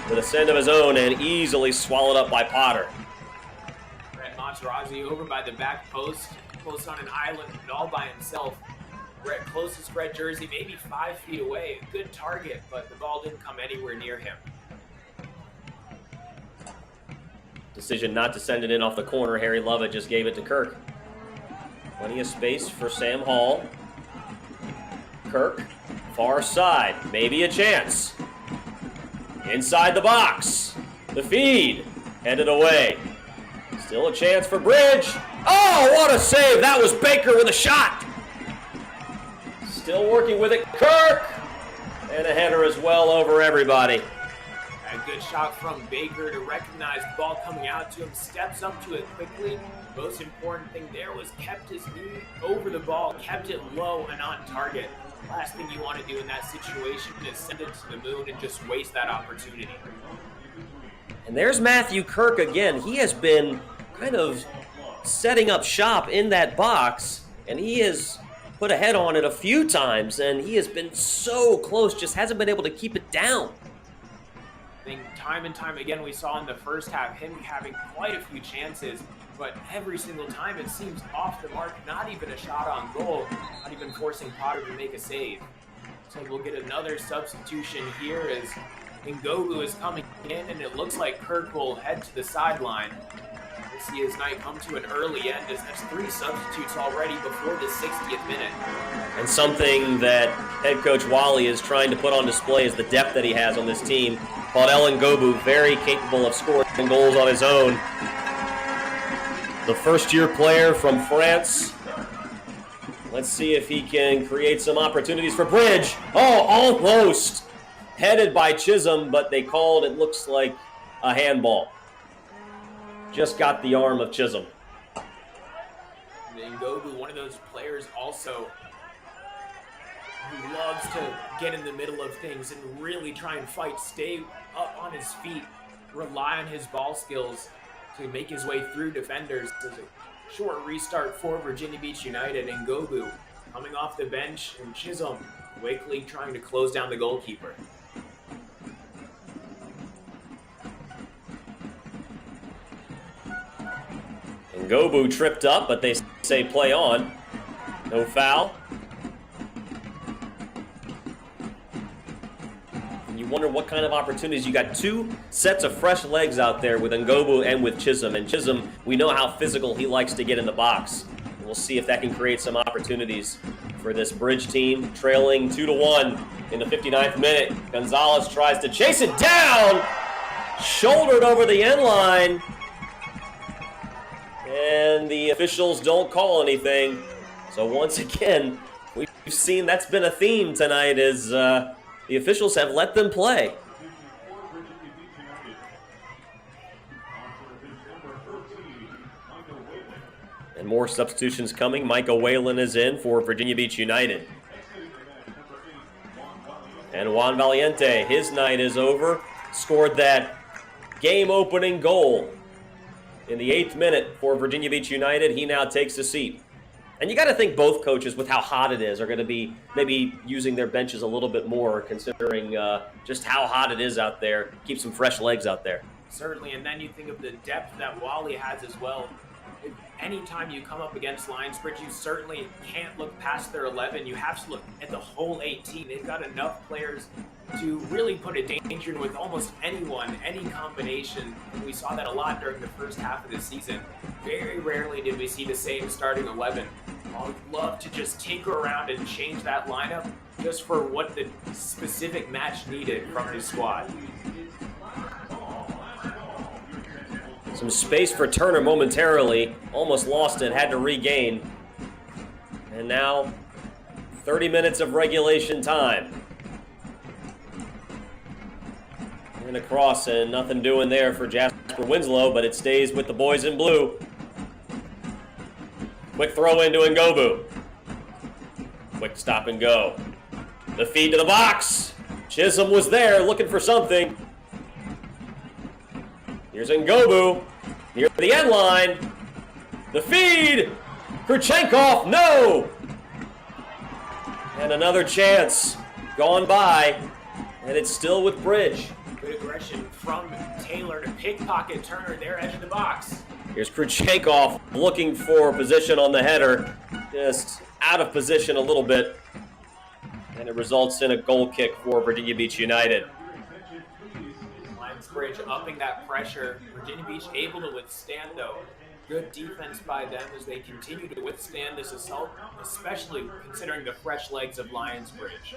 with a send of his own and easily swallowed up by Potter. Brett Materazzi over by the back post, close on an island all by himself. Brett closest red jersey, maybe 5 feet away. A good target, but the ball didn't come anywhere near him. Decision not to send it in off the corner. Harry Lovett just gave it to Kirk. Plenty of space for Sam Hall. Kirk, far side, maybe a chance. Inside the box, the feed, headed away. Still a chance for Bridge. Oh, what a save! That was Baker with a shot. Still working with it, Kirk. And a header as well over everybody. A good shot from Baker to recognize the ball coming out to him, steps up to it quickly. Most important thing there was kept his knee over the ball, kept it low and on target. Last thing you want to do in that situation is send it to the moon and just waste that opportunity. And there's Matthew Kirk again. He has been kind of setting up shop in that box, and he has put a head on it a few times, and he has been so close, just hasn't been able to keep it down. I think time and time again we saw in the first half him having quite a few chances, but every single time it seems off the mark, not even a shot on goal, not even forcing Potter to make a save. So we'll get another substitution here as Ngobu is coming in, and it looks like Kirk will head to the sideline. We'll see his night come to an early end as there's 3 substitutes already before the 60th minute. And something that head coach Wally is trying to put on display is the depth that he has on this team. Paudel Ngobu, very capable of scoring goals on his own. The first-year player from France. Let's see if he can create some opportunities for Bridge. Oh, almost headed by Chisholm, but they called, it looks like, a handball. Just got the arm of Chisholm. Ngobu, one of those players also who loves to get in the middle of things and really try and fight, stay up on his feet, rely on his ball skills to make his way through defenders. There's a short restart for Virginia Beach United, and Ngobu coming off the bench, and Chisholm quickly trying to close down the goalkeeper. Ngobu tripped up, but they say play on. No foul. And you wonder what kind of opportunities. You got 2 sets of fresh legs out there with Ngobu and with Chisholm. And Chisholm, we know how physical he likes to get in the box. And we'll see if that can create some opportunities for this Bridge team, trailing 2-1 in the 59th minute. Gonzalez tries to chase it down, shouldered over the end line. And the officials don't call anything. So once again, we've seen that's been a theme tonight is the officials have let them play. And more substitutions coming. Micah Whalen is in for Virginia Beach United. And Juan Valiente, his night is over. Scored that game-opening goal in the 8th minute for Virginia Beach United. He now takes a seat. And you got to think both coaches, with how hot it is, are going to be maybe using their benches a little bit more, considering just how hot it is out there. Keep some fresh legs out there. Certainly, and then you think of the depth that Wally has as well. Anytime you come up against Lionsbridge, you certainly can't look past their 11. You have to look at the whole 18. They've got enough players to really put a danger in with almost anyone, any combination. And we saw that a lot during the first half of the season. Very rarely did we see the same starting 11. I'd love to just tinker around and change that lineup just for what the specific match needed from this squad. Some space for Turner momentarily. Almost lost it, had to regain. And now, 30 minutes of regulation time. And across, and nothing doing there for Jasper Winslow, but it stays with the boys in blue. Quick throw into Ngobu. Quick stop and go. The feed to the box. Chisholm was there looking for something. Here's Ngobu, near the end line. The feed, Kurchenkov, no! And another chance gone by, and it's still with Bridge. Good aggression from Taylor to pickpocket Turner, their edge of the box. Here's Kurchenkov looking for position on the header, just out of position a little bit, and it results in a goal kick for Virginia Beach United. Bridge upping that pressure. Virginia Beach able to withstand, though. Good defense by them as they continue to withstand this assault, especially considering the fresh legs of Lionsbridge.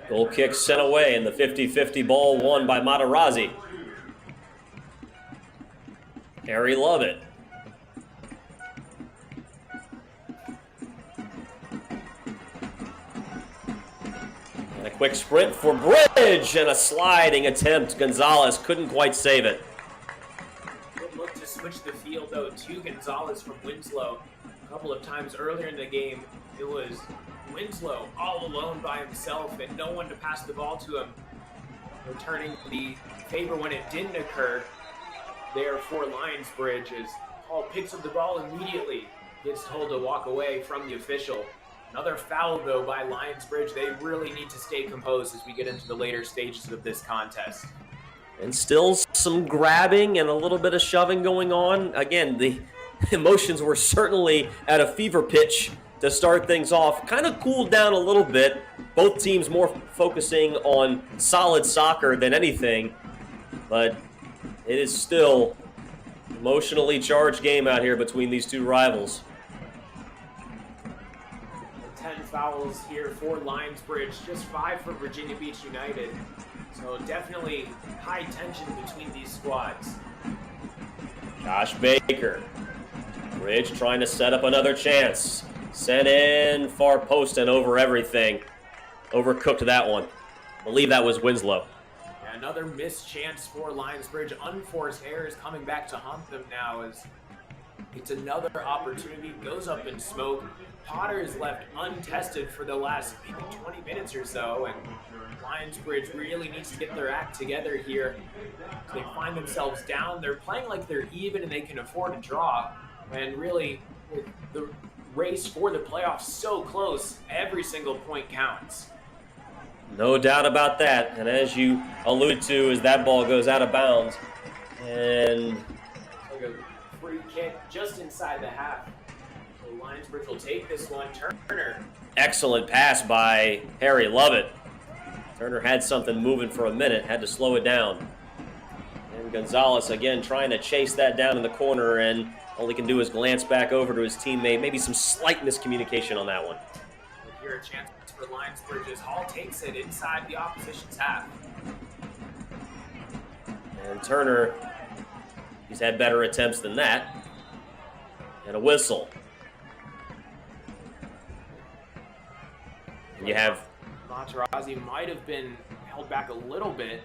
Goal kick sent away, and the 50-50 ball won by Matarazzi. Harry Lovett. And a quick sprint for Bridge, and a sliding attempt. Gonzalez couldn't quite save it. Good look to switch the field, though, to Gonzalez from Winslow. A couple of times earlier in the game, it was Winslow all alone by himself and no one to pass the ball to him. Returning the favor when it didn't occur there for Lionsbridge as Paul picks up the ball immediately, gets told to walk away from the official. Another foul, though, by Lionsbridge. They really need to stay composed as we get into the later stages of this contest. And still some grabbing and a little bit of shoving going on. Again, the emotions were certainly at a fever pitch to start things off. Kind of cooled down a little bit. Both teams more focusing on solid soccer than anything. But it is still an emotionally charged game out here between these two rivals. 10 fouls here for Lionsbridge, just 5 for Virginia Beach United. So definitely high tension between these squads. Josh Baker. Bridge trying to set up another chance. Sent in, far post and over everything. Overcooked that one. I believe that was Winslow. Yeah, another missed chance for Lionsbridge. Unforced errors coming back to haunt them now as it's another opportunity. Goes up in smoke. Potter is left untested for the last maybe 20 minutes or so, and Lionsbridge really needs to get their act together here. So they find themselves down. They're playing like they're even and they can afford a draw. And really, with the race for the playoffs so close, every single point counts. No doubt about that. And as you allude to, as that ball goes out of bounds, and like a free kick just inside the half. So Lionsbridge will take this one. Turner. Excellent pass by Harry Lovett. Turner had something moving for a minute, had to slow it down. And Gonzalez again trying to chase that down in the corner, and all he can do is glance back over to his teammate. Maybe some slight miscommunication on that one. Here a chance for Lionsbridge as Hall takes it inside the opposition's half. And Turner, he's had better attempts than that. And a whistle. And you have Matarazzi might have been held back a little bit.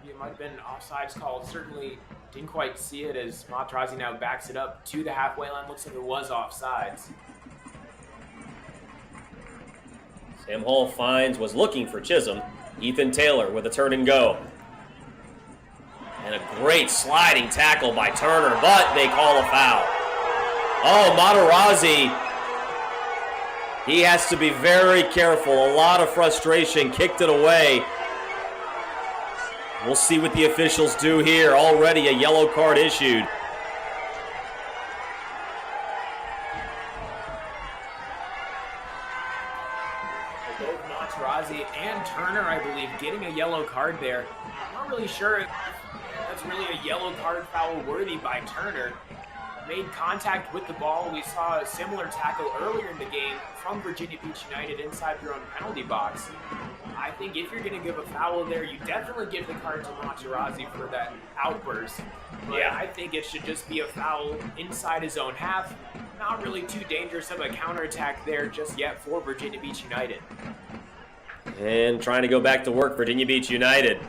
It might have been an offsides call. Certainly didn't quite see it as Matarazzi now backs it up to the halfway line. Looks like it was offsides. Sam Hall was looking for Chisholm. Ethan Taylor with a turn and go. And a great sliding tackle by Turner, but they call a foul. Oh, Matarazzi He has to be very careful. A lot of frustration, kicked it away. We'll see what the officials do here. Already a yellow card issued. Both Materazzi and Turner, I believe, getting a yellow card there. I'm not really sure if that's really a yellow card foul worthy by Turner. Made contact with the ball. We saw a similar tackle earlier in the game from Virginia Beach United inside their own penalty box. I think if you're going to give a foul there, you definitely give the card to Materazzi for that outburst. But yeah, I think it should just be a foul inside his own half. Not really too dangerous of a counterattack there just yet for Virginia Beach United. And trying to go back to work, Virginia Beach United.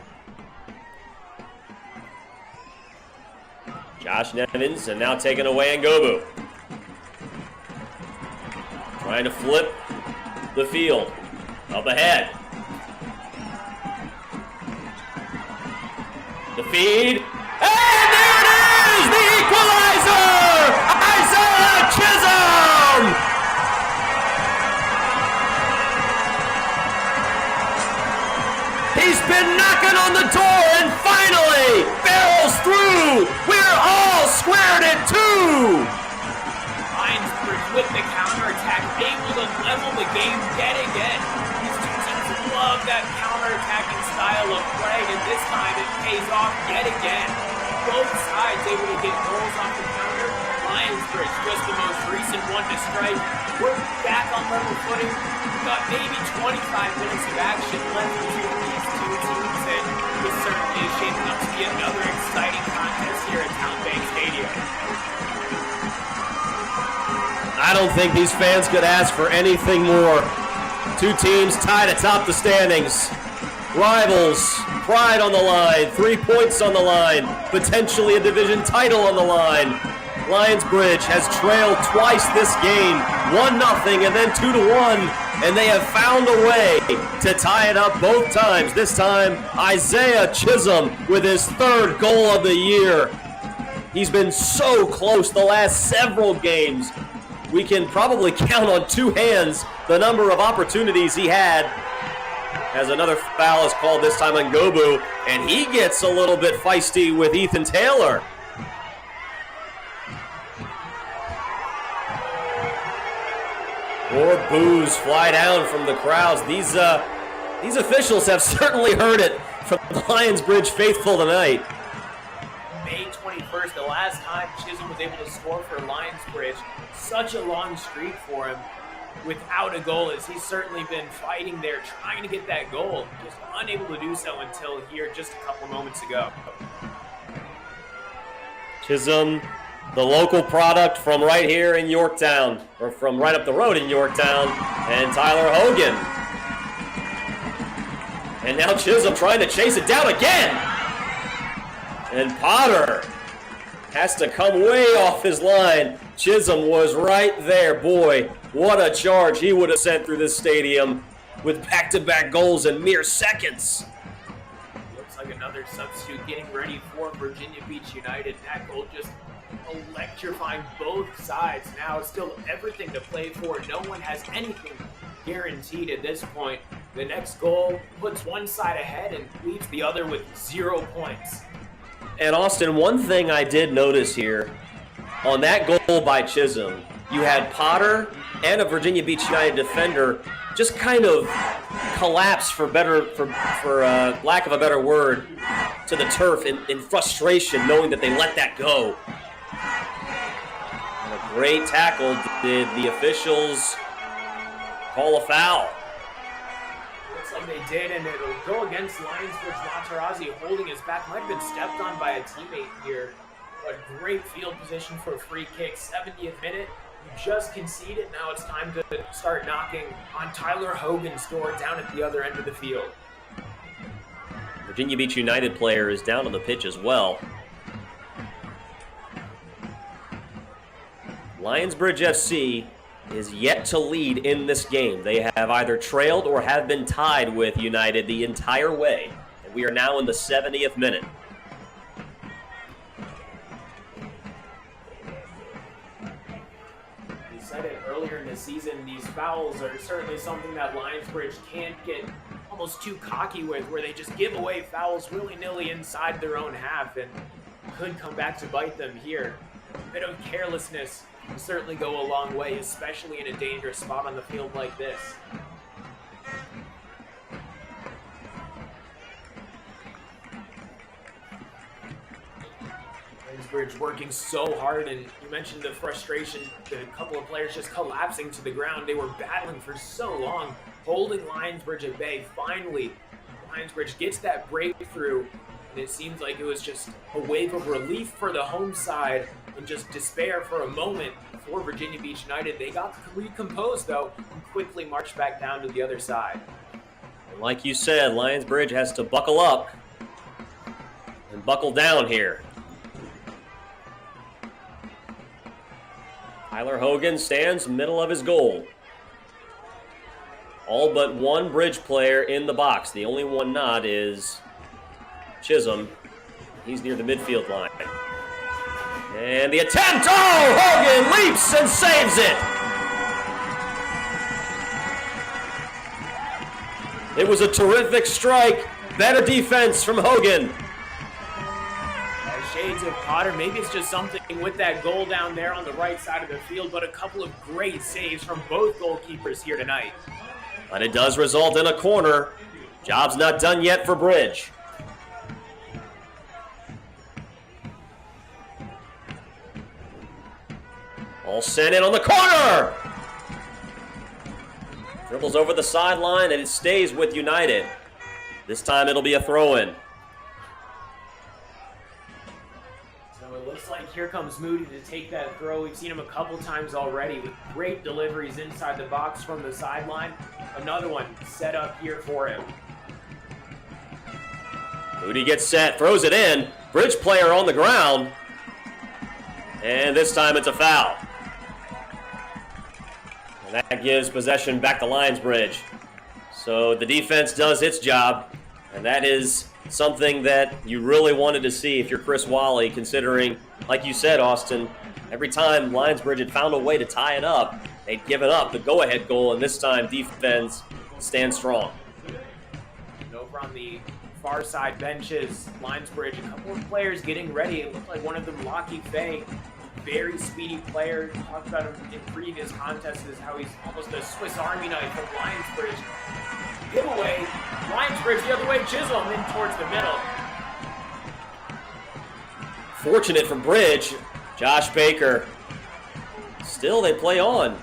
Josh Nevins, and now taken away Ngobu. Trying to flip the field. Up ahead. The feed. And there it is! The equalizer! Isaiah Chisholm! He's been knocking on the door and finally barrels through. We're all squared at 2. Lionsbridge with the counterattack, able to level the game yet again. These two teams love that counterattacking style of play, and this time it pays off yet again. Both sides able to get goals off the counter. Lionsbridge just the most recent one to strike. We're back on level footing. We've got maybe 25 minutes of action left between these two teams, and this certainly is shaping up to be another exciting contest here at Town Bank Stadium. I don't think these fans could ask for anything more. Two teams tied atop the standings. Rivals, pride on the line, 3 points on the line, potentially a division title on the line. Lionsbridge has trailed twice this game, 1-0 and then 2-1, and they have found a way to tie it up both times. This time, Isaiah Chisholm with his 3rd goal of the year. He's been so close the last several games. We can probably count on 2 hands the number of opportunities he had. As another foul is called, this time on Ngobu, and he gets a little bit feisty with Ethan Taylor. More boos fly down from the crowds. These officials have certainly heard it from the Lionsbridge faithful tonight. May 21st, the last time Chisholm was able to score for Lionsbridge. Such a long streak for him without a goal, as he's certainly been fighting there, trying to get that goal. Just unable to do so until here just a couple moments ago. Chisholm, the local product from right here in Yorktown, or from right up the road in Yorktown, and Tyler Hogan. And now Chisholm trying to chase it down again. And Potter has to come way off his line. Chisholm was right there. Boy, what a charge he would have sent through this stadium with back-to-back goals in mere seconds. Looks like another substitute getting ready for Virginia Beach United. That goal just electrifying both sides. Now still everything to play for. No one has anything guaranteed at this point. The next goal puts one side ahead and leaves the other with 0 points. And Austin, one thing I did notice here, on that goal by Chisholm, you had Potter and a Virginia Beach United defender just kind of collapse, for lack of a better word, to the turf in frustration, knowing that they let that go. And a great tackle. Did the officials call a foul? Looks like they did, and it'll go against Lionsbridge. Materazzi holding his back. Might have been stepped on by a teammate here. But great field position for a free kick. 70th minute. You just conceded. Now it's time to start knocking on Tyler Hogan's door down at the other end of the field. Virginia Beach United player is down on the pitch as well. Lionsbridge FC is yet to lead in this game. They have either trailed or have been tied with United the entire way. And we are now in the 70th minute. We said it earlier in in the season, these fouls are certainly something that Lionsbridge can't get almost too cocky with, where they just give away fouls willy-nilly inside their own half and could come back to bite them here. A bit of carelessness will certainly go a long way, especially in a dangerous spot on the field like this. Lionsbridge working so hard, and you mentioned the frustration, the couple of players just collapsing to the ground. They were battling for so long, holding Lionsbridge at bay. Finally, Lionsbridge gets that breakthrough, and it seems like it was just a wave of relief for the home side and just despair for a moment for Virginia Beach United. They got recomposed, though, and quickly marched back down to the other side. And like you said, Lionsbridge has to buckle up and buckle down here. Tyler Hogan stands middle of his goal. All but one Bridge player in the box. The only one not is Chisholm. He's near the midfield line. And the attempt! Oh! Hogan leaps and saves it! It was a terrific strike. Better defense from Hogan. Shades of Potter. Maybe it's just something with that goal down there on the right side of the field, but a couple of great saves from both goalkeepers here tonight. But it does result in a corner. Job's not done yet for Bridge. All sent in on the corner! Dribbles over the sideline and it stays with United. This time it'll be a throw-in. Looks like here comes Moody to take that throw. We've seen him a couple times already with great deliveries inside the box from the sideline. Another one set up here for him. Moody gets set, throws it in. Bridge player on the ground. And this time it's a foul. And that gives possession back to Lionsbridge. So the defense does its job, and that is something that you really wanted to see if you're Chris Wally, considering, like you said, Austin, every time Lionsbridge had found a way to tie it up, they'd given up the go-ahead goal, and this time defense stands strong. And over on the far side benches, Lionsbridge, a couple of players getting ready. It looked like one of them, Lockie Fay, very speedy player. Talked about him in previous contests as how he's almost a Swiss Army knife of Lionsbridge. Giveaway, Lionsbridge the other way, Chisholm in towards the middle. Fortunate for Bridge, Josh Baker. Still, they play on.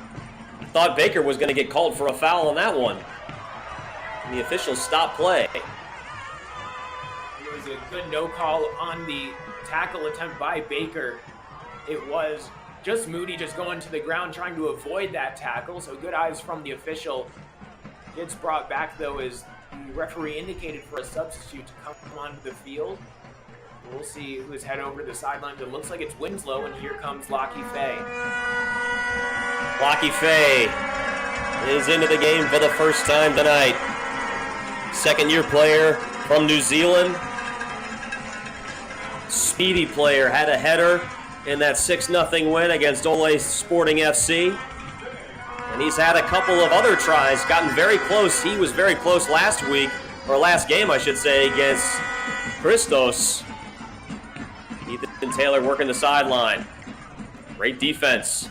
I thought Baker was going to get called for a foul on that one. And the officials stopped play. It was a good no call on the tackle attempt by Baker. It was just Moody just going to the ground trying to avoid that tackle, so good eyes from the official. Gets brought back, though, as the referee indicated for a substitute to come onto the field. We'll see who's head over to the sidelines. It looks like it's Winslow, and here comes Lockie Fay. Lockie Fay is into the game for the first time tonight. Second-year player from New Zealand. Speedy player, had a header in that 6-0 win against Ole Sporting FC. And he's had a couple of other tries, gotten very close. He was very close last week, or last game, I should say, against Christos. Ethan Taylor working the sideline. Great defense.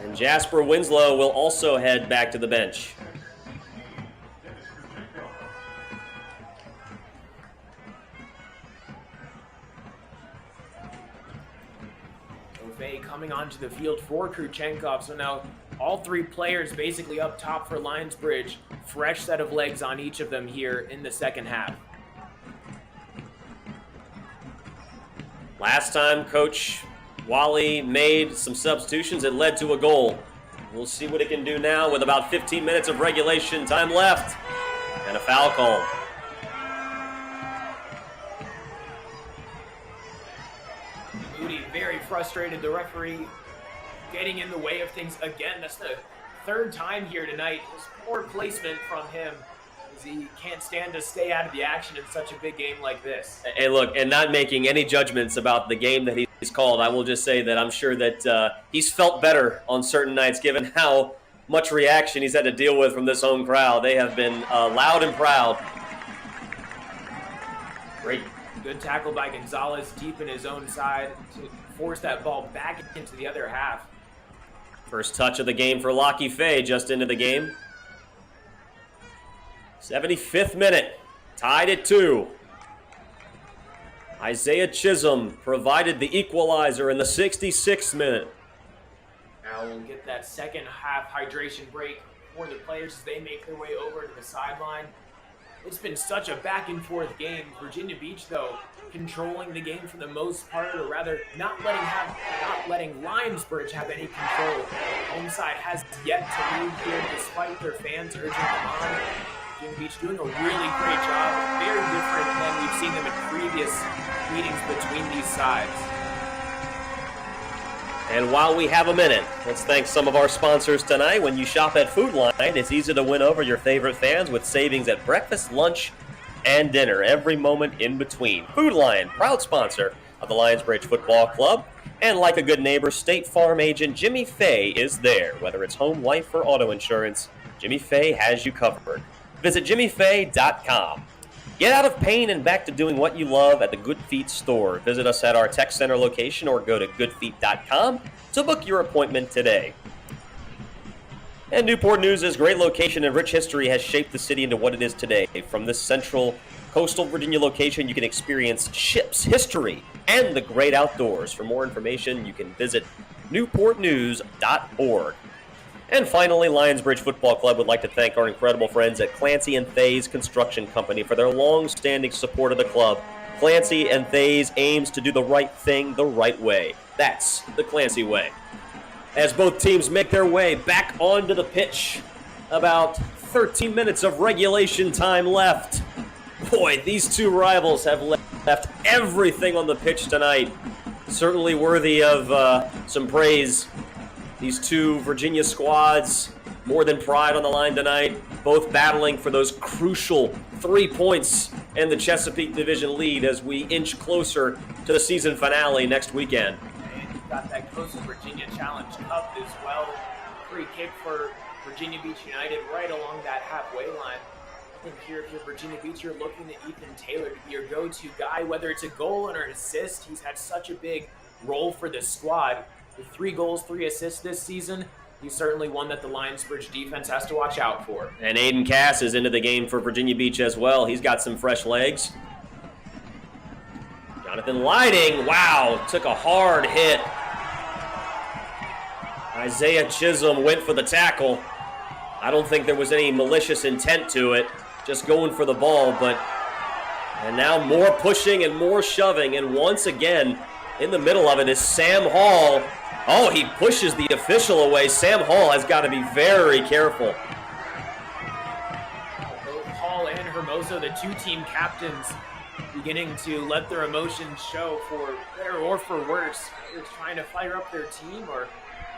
And Jasper Winslow will also head back to the bench. Coming onto the field for Kruchenkov. So now all three players basically up top for Lionsbridge. Fresh set of legs on each of them here in the second half. Last time Coach Wally made some substitutions, it led to a goal. We'll see what it can do now with about 15 minutes of regulation time left and a foul call. Very frustrated, the referee getting in the way of things again. That's the third time here tonight. His poor placement from him because he can't stand to stay out of the action in such a big game like this. Hey, look, and not making any judgments about the game that he's called, I will just say that I'm sure that he's felt better on certain nights given how much reaction he's had to deal with from this home crowd. They have been loud and proud. Great. Good tackle by Gonzalez deep in his own side to force that ball back into the other half. First touch of the game for Lockie Fay just into the game. 75th minute, tied at 2. Isaiah Chisholm provided the equalizer in the 66th minute. Now we'll get that second half hydration break for the players as they make their way over to the sideline. It's been such a back and forth game. Virginia Beach, though, controlling the game for the most part, or rather not letting Lionsbridge have any control. Home side has yet to lead here despite their fans urging them on. Virginia Beach doing a really great job. Very different than we've seen them in previous meetings between these sides. And while we have a minute, let's thank some of our sponsors tonight. When you shop at Food Line, it's easy to win over your favorite fans with savings at breakfast, lunch, and dinner, every moment in between. Food Line, proud sponsor of the Lionsbridge Football Club. And like a good neighbor, State Farm agent Jimmy Fay is there. Whether it's home, life, or auto insurance, Jimmy Fay has you covered. Visit jimmyfay.com. Get out of pain and back to doing what you love at the Good Feet store. Visit us at our Tech Center location or go to goodfeet.com to book your appointment today. And Newport News' great location and rich history has shaped the city into what it is today. From this central coastal Virginia location, you can experience ships, history, and the great outdoors. For more information, you can visit newportnews.org. And finally, Lionsbridge Football Club would like to thank our incredible friends at Clancy and Thays Construction Company for their long-standing support of the club. Clancy and Thays aims to do the right thing the right way. That's the Clancy way. As both teams make their way back onto the pitch, about 13 minutes of regulation time left. Boy, these two rivals have left everything on the pitch tonight. Certainly worthy of some praise. These two Virginia squads, more than pride on the line tonight, both battling for those crucial 3 points and the Chesapeake Division lead as we inch closer to the season finale next weekend. And you've got that Coastal Virginia Challenge Cup as well. Free kick for Virginia Beach United right along that halfway line. I think here, if you're Virginia Beach, you're looking at Ethan Taylor to be your go-to guy, whether it's a goal or an assist. He's had such a big role for this squad. With 3 goals, 3 assists this season, he's certainly one that the Lionsbridge defense has to watch out for. And Aiden Cass is into the game for Virginia Beach as well. He's got some fresh legs. Jonathan Lighting, wow, took a hard hit. Isaiah Chisholm went for the tackle. I don't think there was any malicious intent to it, just going for the ball, and now more pushing and more shoving, and once again, in the middle of it is Sam Hall. Oh, he pushes the official away. Sam Hall has got to be very careful. Both Hall and Hermoso, the two team captains, beginning to let their emotions show for better or for worse. They're trying to fire up their team, or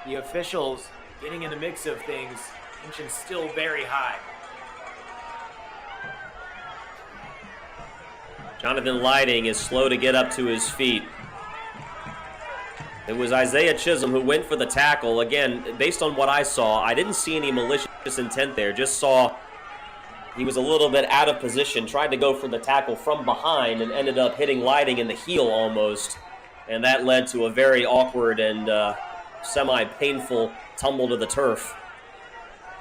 the officials getting in the mix of things. Tension still very high. Jonathan Lighting is slow to get up to his feet. It was Isaiah Chisholm who went for the tackle. Again, based on what I saw, I didn't see any malicious intent there. Just saw he was a little bit out of position, tried to go for the tackle from behind and ended up hitting Lighting in the heel almost. And that led to a very awkward and semi-painful tumble to the turf.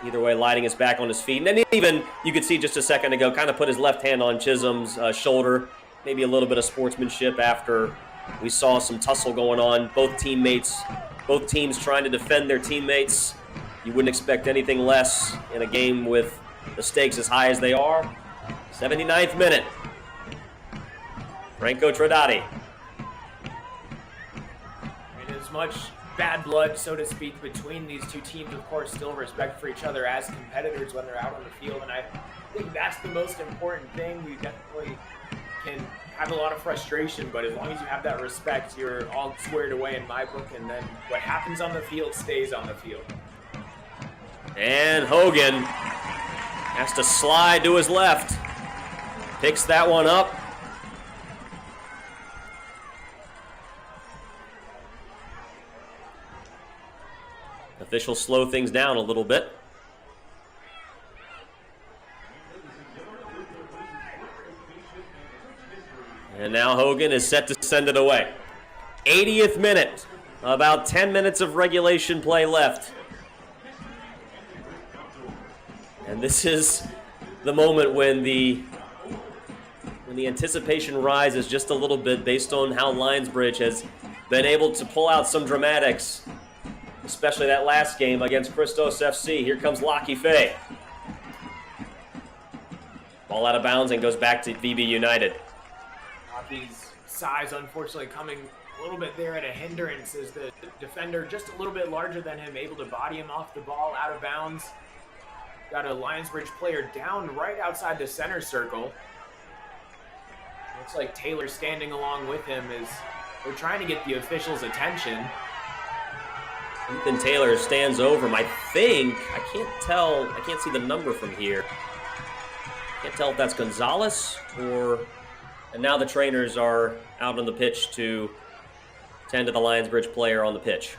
Either way, Lighting is back on his feet. And then even, you could see just a second ago, kind of put his left hand on Chisholm's shoulder. Maybe a little bit of sportsmanship after we saw some tussle going on. Both teams trying to defend their teammates. You wouldn't expect anything less in a game with the stakes as high as they are. 79th minute. Franco Tradati. And as much bad blood, so to speak, between these two teams, of course, still respect for each other as competitors when they're out on the field. And I think that's the most important thing. We definitely can have a lot of frustration, but as long as you have that respect, you're all squared away in my book, and then what happens on the field stays on the field. And Hogan Has to slide to his left. Picks that one up. Officials slow things down a little bit. And now Hogan is set to send it away. 80th minute. About 10 minutes of regulation play left. And this is the moment when the anticipation rises just a little bit based on how Lionsbridge has been able to pull out some dramatics, especially that last game against Christos FC. Here comes Lockie Fay. Ball out of bounds and goes back to VB United. Lockie's size unfortunately coming a little bit there at a hindrance as the defender just a little bit larger than him, able to body him off the ball out of bounds. Got a Lionsbridge player down right outside the center circle. Looks like Taylor standing along with him as they're trying to get the officials' attention. Ethan Taylor stands over him. I think, I can't tell, I can't see the number from here. Can't tell if that's Gonzalez or, and now the trainers are out on the pitch to tend to the Lionsbridge player on the pitch.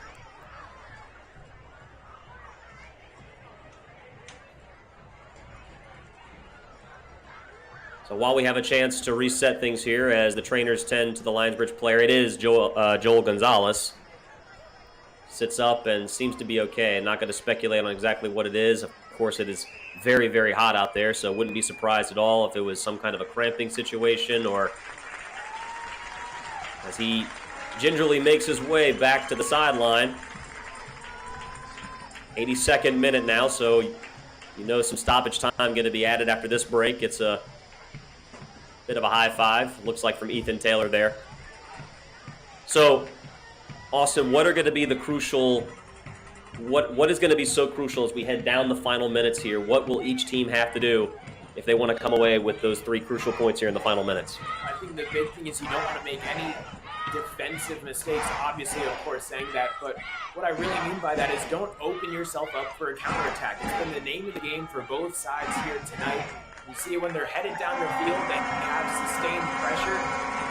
So while we have a chance to reset things here as the trainers tend to the Lionsbridge player, it is Joel Gonzalez. Sits up and seems to be okay. I'm not going to speculate on exactly what it is. Of course, it is very, very hot out there, so wouldn't be surprised at all if it was some kind of a cramping situation, or as he gingerly makes his way back to the sideline. 82nd minute now, so you know some stoppage time going to be added after this break. It's a bit of a high five, looks like, from Ethan Taylor there. So, Austin, what are going to be the crucial, what is going to be so crucial as we head down the final minutes here? What will each team have to do if they want to come away with those 3 crucial points here in the final minutes? I think the big thing is you don't want to make any defensive mistakes, obviously, of course, saying that, but what I really mean by that is don't open yourself up for a counterattack. It's been the name of the game for both sides here tonight. You see it when they're headed down the field, they have sustained pressure.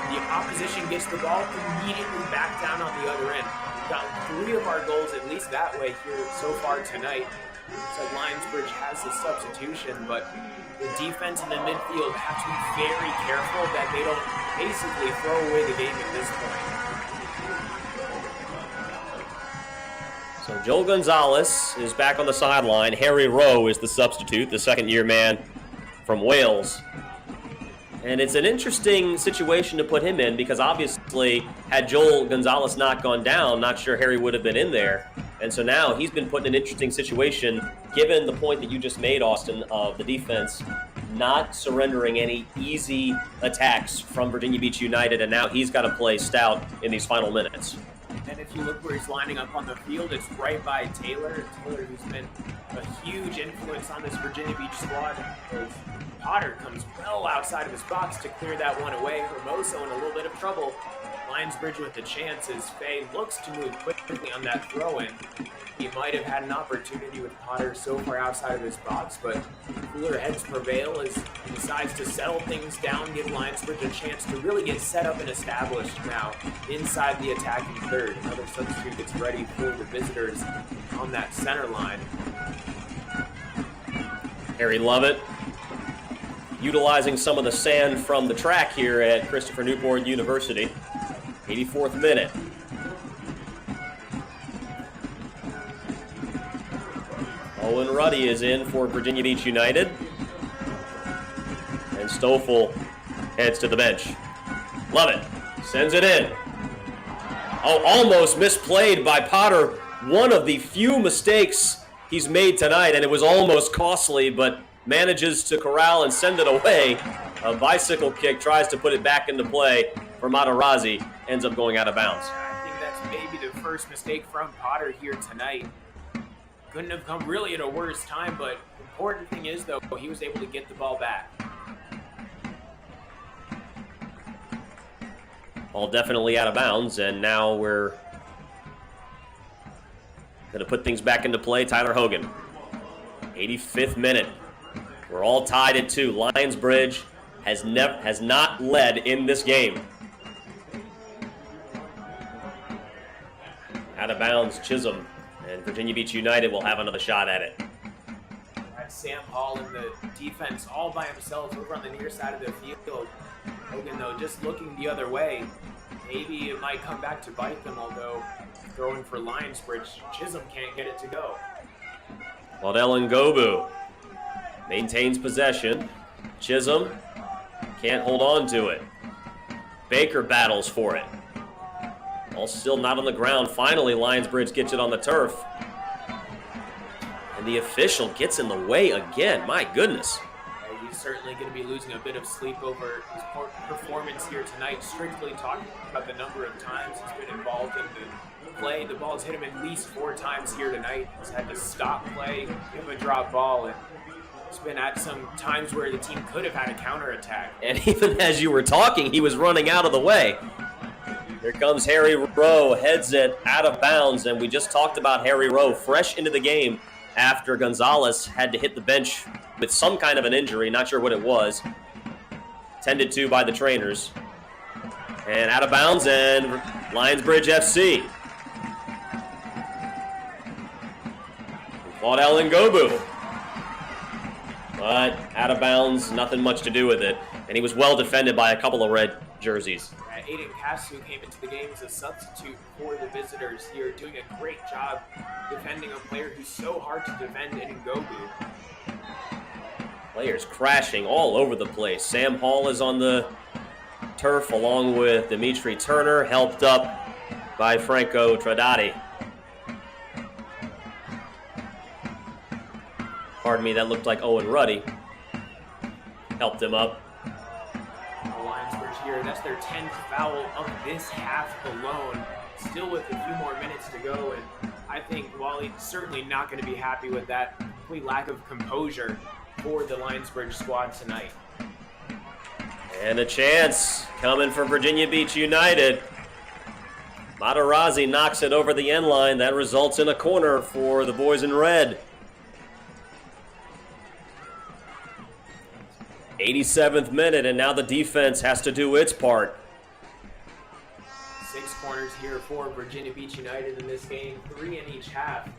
The opposition gets the ball, immediately back down on the other end. We've gotten 3 of our goals, at least that way, here so far tonight. Looks like Lionsbridge has the substitution, but the defense in the midfield have to be very careful that they don't basically throw away the game at this point. So Joel Gonzalez is back on the sideline. Harry Rowe is the substitute, the second-year man from Wales. And it's an interesting situation to put him in because obviously had Joel Gonzalez not gone down, not sure Harry would have been in there. And so now he's been put in an interesting situation given the point that you just made, Austin, of the defense not surrendering any easy attacks from Virginia Beach United, and now he's got to play stout in these final minutes. And if you look where he's lining up on the field, it's right by Taylor. Taylor, who's been a huge influence on this Virginia Beach squad. As Potter comes well outside of his box to clear that one away. Hermoso in a little bit of trouble. Lionsbridge with the chance as Fay looks to move quickly on that throw-in. He might have had an opportunity with Potter so far outside of his box, but cooler heads prevail as he decides to settle things down, give Lionsbridge a chance to really get set up and established now inside the attacking third. Another substitute gets ready for the visitors on that center line. Harry Lovett utilizing some of the sand from the track here at Christopher Newport University. 84th minute. Owen Ruddy is in for Virginia Beach United. And Stoffel heads to the bench. Lovett sends it in. Oh, almost misplayed by Potter. One of the few mistakes he's made tonight, and it was almost costly, but manages to corral and send it away. A bicycle kick, tries to put it back into play for Matarazzi, ends up going out of bounds. I think that's maybe the first mistake from Potter here tonight. Couldn't have come really at a worse time, but the important thing is, though, he was able to get the ball back. Ball definitely out of bounds, and now we're going to put things back into play. Tyler Hogan, 85th minute. We're all tied at 2. Lionsbridge has not led in this game. Out of bounds, Chisholm, and Virginia Beach United will have another shot at it. That's Sam Hall in the defense all by himself over on the near side of the field. Hogan, though, just looking the other way. Maybe it might come back to bite them, although throwing for Lionsbridge, Chisholm can't get it to go. Waddell Ngobu maintains possession. Chisholm can't hold on to it. Baker battles for it. Ball still not on the ground. Finally, Lionsbridge gets it on the turf. And the official gets in the way again. My goodness. He's certainly going to be losing a bit of sleep over his performance here tonight. Strictly talking about the number of times he's been involved in the play. The ball's hit him at least 4 times here tonight. He's had to stop play, give a drop ball, and it's been at some times where the team could have had a counterattack. And even as you were talking, he was running out of the way. Here comes Harry Rowe, heads it out of bounds, and we just talked about Harry Rowe, fresh into the game after Gonzalez had to hit the bench with some kind of an injury, not sure what it was, tended to by the trainers. And out of bounds, and Lionsbridge FC. Waddell Ngobu. But out of bounds, nothing much to do with it. And he was well defended by a couple of red jerseys. Aiden Casu came into the game as a substitute for the visitors here, doing a great job defending a player who's so hard to defend in Ngobu. Players crashing all over the place. Sam Hall is on the turf along with Dimitri Turner, helped up by Franco Tradati. Pardon me, that looked like Owen Ruddy. Helped him up. Lionsbridge here, that's their 10th foul of this half alone. Still with a few more minutes to go, and I think Wally's certainly not going to be happy with that complete lack of composure for the Lionsbridge squad tonight. And a chance coming for Virginia Beach United. Materazzi knocks it over the end line. That results in a corner for the boys in red. 87th minute, and now the defense has to do its part. 6 corners here for Virginia Beach United in this game, 3 in each half.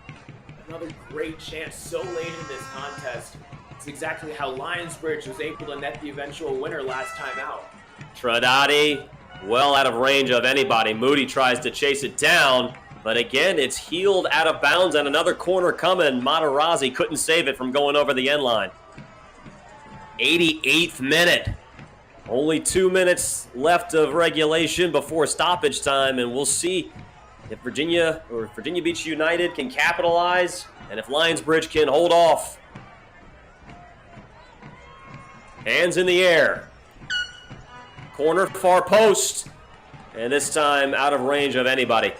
Another great chance so late in this contest. It's exactly how Lionsbridge was able to net the eventual winner last time out. Tradati, well out of range of anybody. Moody tries to chase it down, but again, it's heeled out of bounds, and another corner coming. Materazzi couldn't save it from going over the end line. 88th minute. Only 2 minutes left of regulation before stoppage time, and we'll see if Virginia Beach United can capitalize and if Lionsbridge can hold off. Hands in the air. Corner far post, and this time out of range of anybody.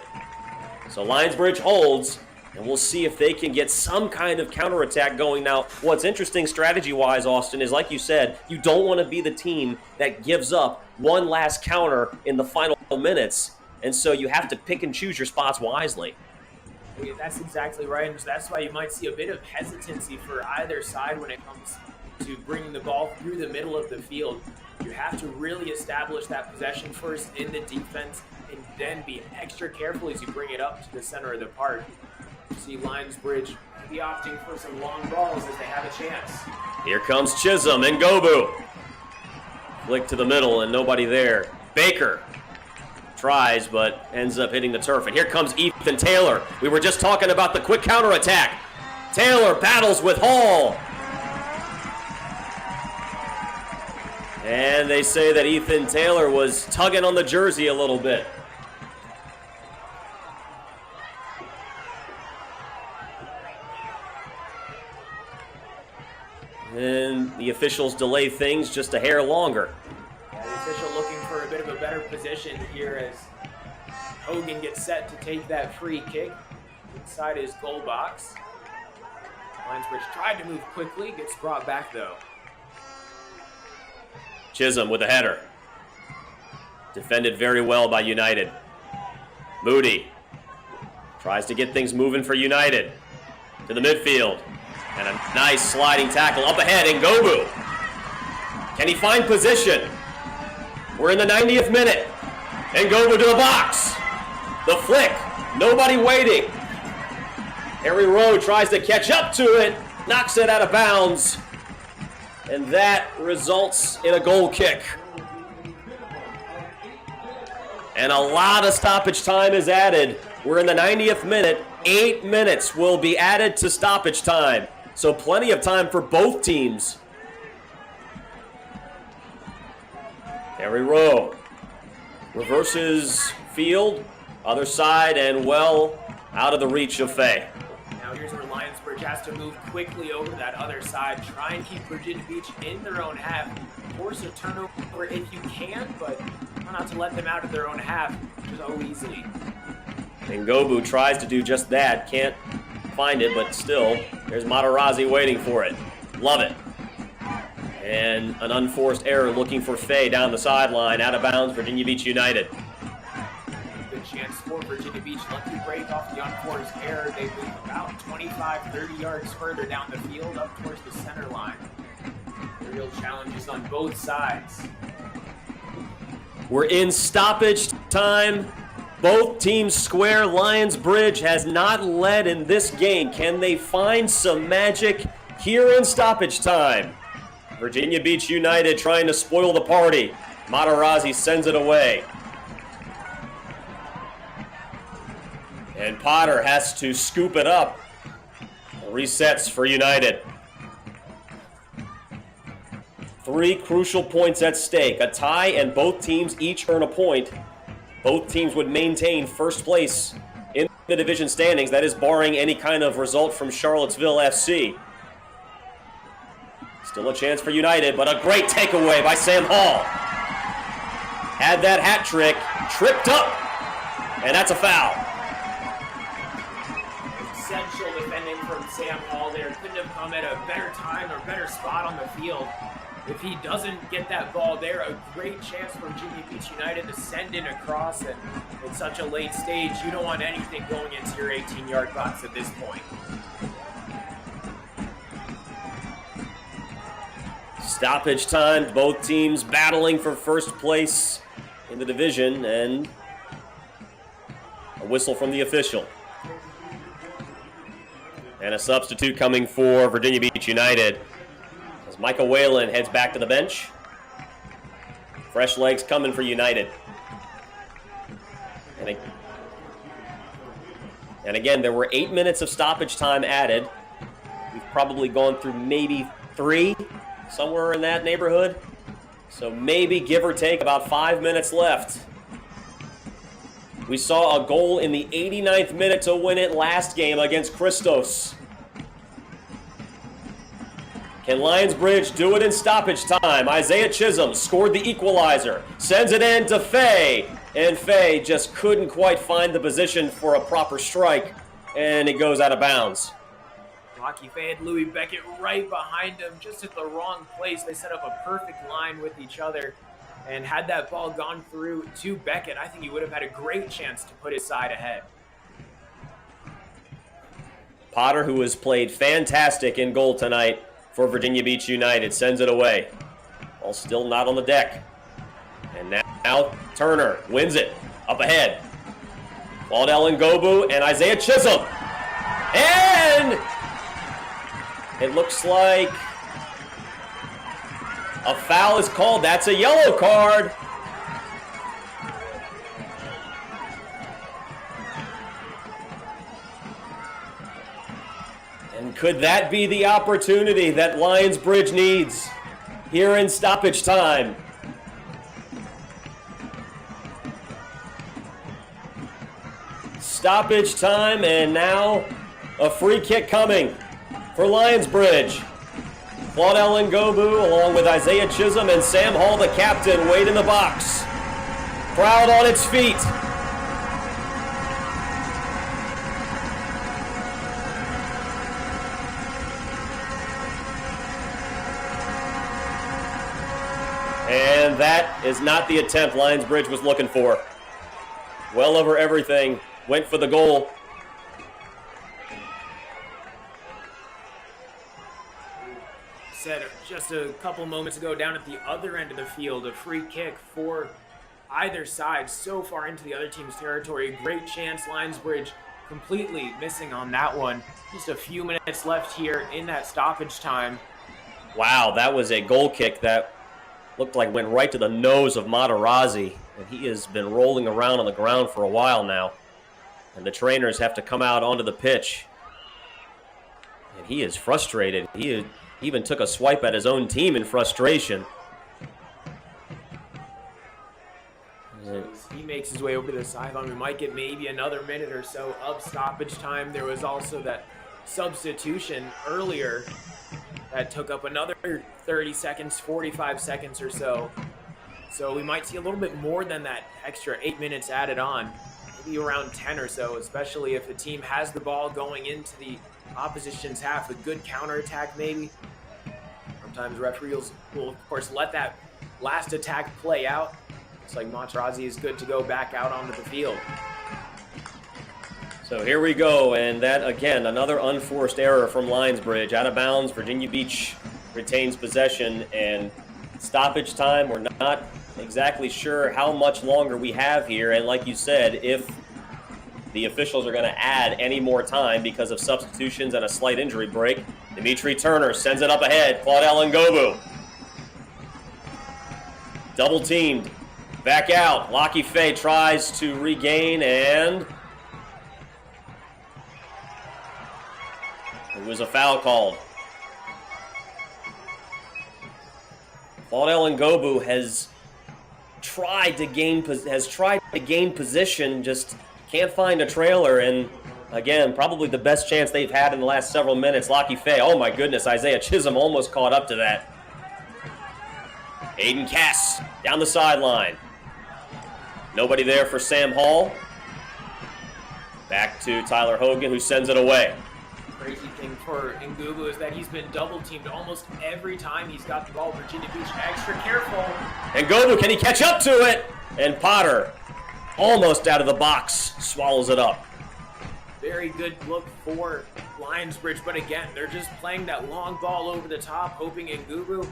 So Lionsbridge holds, and we'll see if they can get some kind of counterattack going. Now, what's interesting strategy-wise, Austin, is like you said, you don't want to be the team that gives up one last counter in the final minutes, and so you have to pick and choose your spots wisely. Yeah, that's exactly right, and that's why you might see a bit of hesitancy for either side when it comes to bringing the ball through the middle of the field. You have to really establish that possession first in the defense, and then be extra careful as you bring it up to the center of the park. See Lionsbridge be opting for some long balls as they have a chance. Here comes Chisholm and Ngobu. Flick to the middle and nobody there. Baker tries but ends up hitting the turf. And here comes Ethan Taylor. We were just talking about the quick counterattack. Taylor battles with Hall. And they say that Ethan Taylor was tugging on the jersey a little bit. And the officials delay things just a hair longer. Yeah, the official looking for a bit of a better position here as Hogan gets set to take that free kick inside his goal box. Lionsbridge tried to move quickly, gets brought back though. Chisholm with a header. Defended very well by United. Moody tries to get things moving for United. To the midfield. And a nice sliding tackle up ahead, Ngobu. Can he find position? We're in the 90th minute. Ngobu to the box. The flick, nobody waiting. Harry Rowe tries to catch up to it, knocks it out of bounds, and that results in a goal kick. And a lot of stoppage time is added. We're in the 90th minute. 8 minutes will be added to stoppage time. So plenty of time for both teams. Harry Rowe reverses field, other side, and well out of the reach of Fay. Now here's where Lionsbridge has to move quickly over that other side, try and keep Virginia Beach in their own half, force a turnover if you can, but try not to let them out of their own half so easily. Ngobu tries to do just that, can't find it, but still, there's Materazzi waiting for it. Love it. And an unforced error looking for Fay down the sideline, out of bounds, Virginia Beach United. Good chance for Virginia Beach. Lucky break off the unforced error. They move about 25, 30 yards further down the field up towards the center line. The real challenges on both sides. We're in stoppage time. Both teams square. Lionsbridge has not led in this game. Can they find some magic here in stoppage time? Virginia Beach United trying to spoil the party. Materazzi sends it away. And Potter has to scoop it up. Resets for United. 3 crucial points at stake. A tie and both teams each earn a point. Both teams would maintain first place in the division standings. That is barring any kind of result from Charlottesville FC. Still a chance for United, but a great takeaway by Sam Hall. Had that hat trick, tripped up, and that's a foul. Essential defending from Sam Hall there. Couldn't have come at a better time or better spot on the field. If he doesn't get that ball there, a great chance for Virginia Beach United to send in across, and at such a late stage, you don't want anything going into your 18-yard box at this point. Stoppage time, both teams battling for first place in the division, and a whistle from the official. And a substitute coming for Virginia Beach United. As Micah Whalen heads back to the bench. Fresh legs coming for United. And again, there were 8 minutes of stoppage time added. We've probably gone through maybe 3, somewhere in that neighborhood. So maybe, give or take, about 5 minutes left. We saw a goal in the 89th minute to win it last game against Christos. Can Lionsbridge do it in stoppage time? Isaiah Chisholm scored the equalizer, sends it in to Fay, and Fay just couldn't quite find the position for a proper strike, and it goes out of bounds. Rocky Fay had Louis Beckett right behind him, just at the wrong place. They set up a perfect line with each other, and had that ball gone through to Beckett, I think he would have had a great chance to put his side ahead. Potter, who has played fantastic in goal tonight for Virginia Beach United, sends it away. Ball still not on the deck. And now Turner wins it up ahead. Claudel Ngobu and Isaiah Chisholm. And it looks like a foul is called. That's a yellow card. And could that be the opportunity that Lionsbridge needs here in stoppage time? Stoppage time, and now a free kick coming for Lionsbridge. Claudel Ngobu along with Isaiah Chisholm and Sam Hall, the captain, wait in the box. Crowd on its feet. And that is not the attempt Lionsbridge was looking for. Well over everything, went for the goal. said just a couple moments ago, down at the other end of the field, a free kick for either side so far into the other team's territory. Great chance, Lionsbridge completely missing on that one. Just a few minutes left here in that stoppage time. Wow, that was a goal kick that looked like went right to the nose of Materazzi, and he has been rolling around on the ground for a while now. And the trainers have to come out onto the pitch. And he is frustrated. He even took a swipe at his own team in frustration. So as he makes his way over to the sideline, we might get maybe another minute or so of stoppage time. There was also that substitution earlier that took up another 30 seconds, 45 seconds or so. So we might see a little bit more than that extra 8 minutes added on, maybe around 10 or so, especially if the team has the ball going into the opposition's half, a good counterattack maybe. Sometimes referees will, of course, let that last attack play out. Looks like Materazzi is good to go back out onto the field. So here we go, and that, again, another unforced error from Lionsbridge. Out of bounds, Virginia Beach retains possession, and stoppage time, we're not exactly sure how much longer we have here, and like you said, if the officials are going to add any more time because of substitutions and a slight injury break, Dimitri Turner sends it up ahead, Claudel Ngobu. Double teamed, back out, Lockie Fay tries to regain, and it was a foul called. Claudel Ngobu has tried to gain position, just can't find a trailer, and again, probably the best chance they've had in the last several minutes. Lockie Fay, oh my goodness, Isaiah Chisholm almost caught up to that. Aiden Cass down the sideline. Nobody there for Sam Hall. Back to Tyler Hogan, who sends it away. Crazy thing for Ngobu is that he's been double teamed almost every time he's got the ball. Virginia Beach extra careful. Ngobu, can he catch up to it? And Potter, almost out of the box, swallows it up. Very good look for Lionsbridge, but again, they're just playing that long ball over the top, hoping Ngobu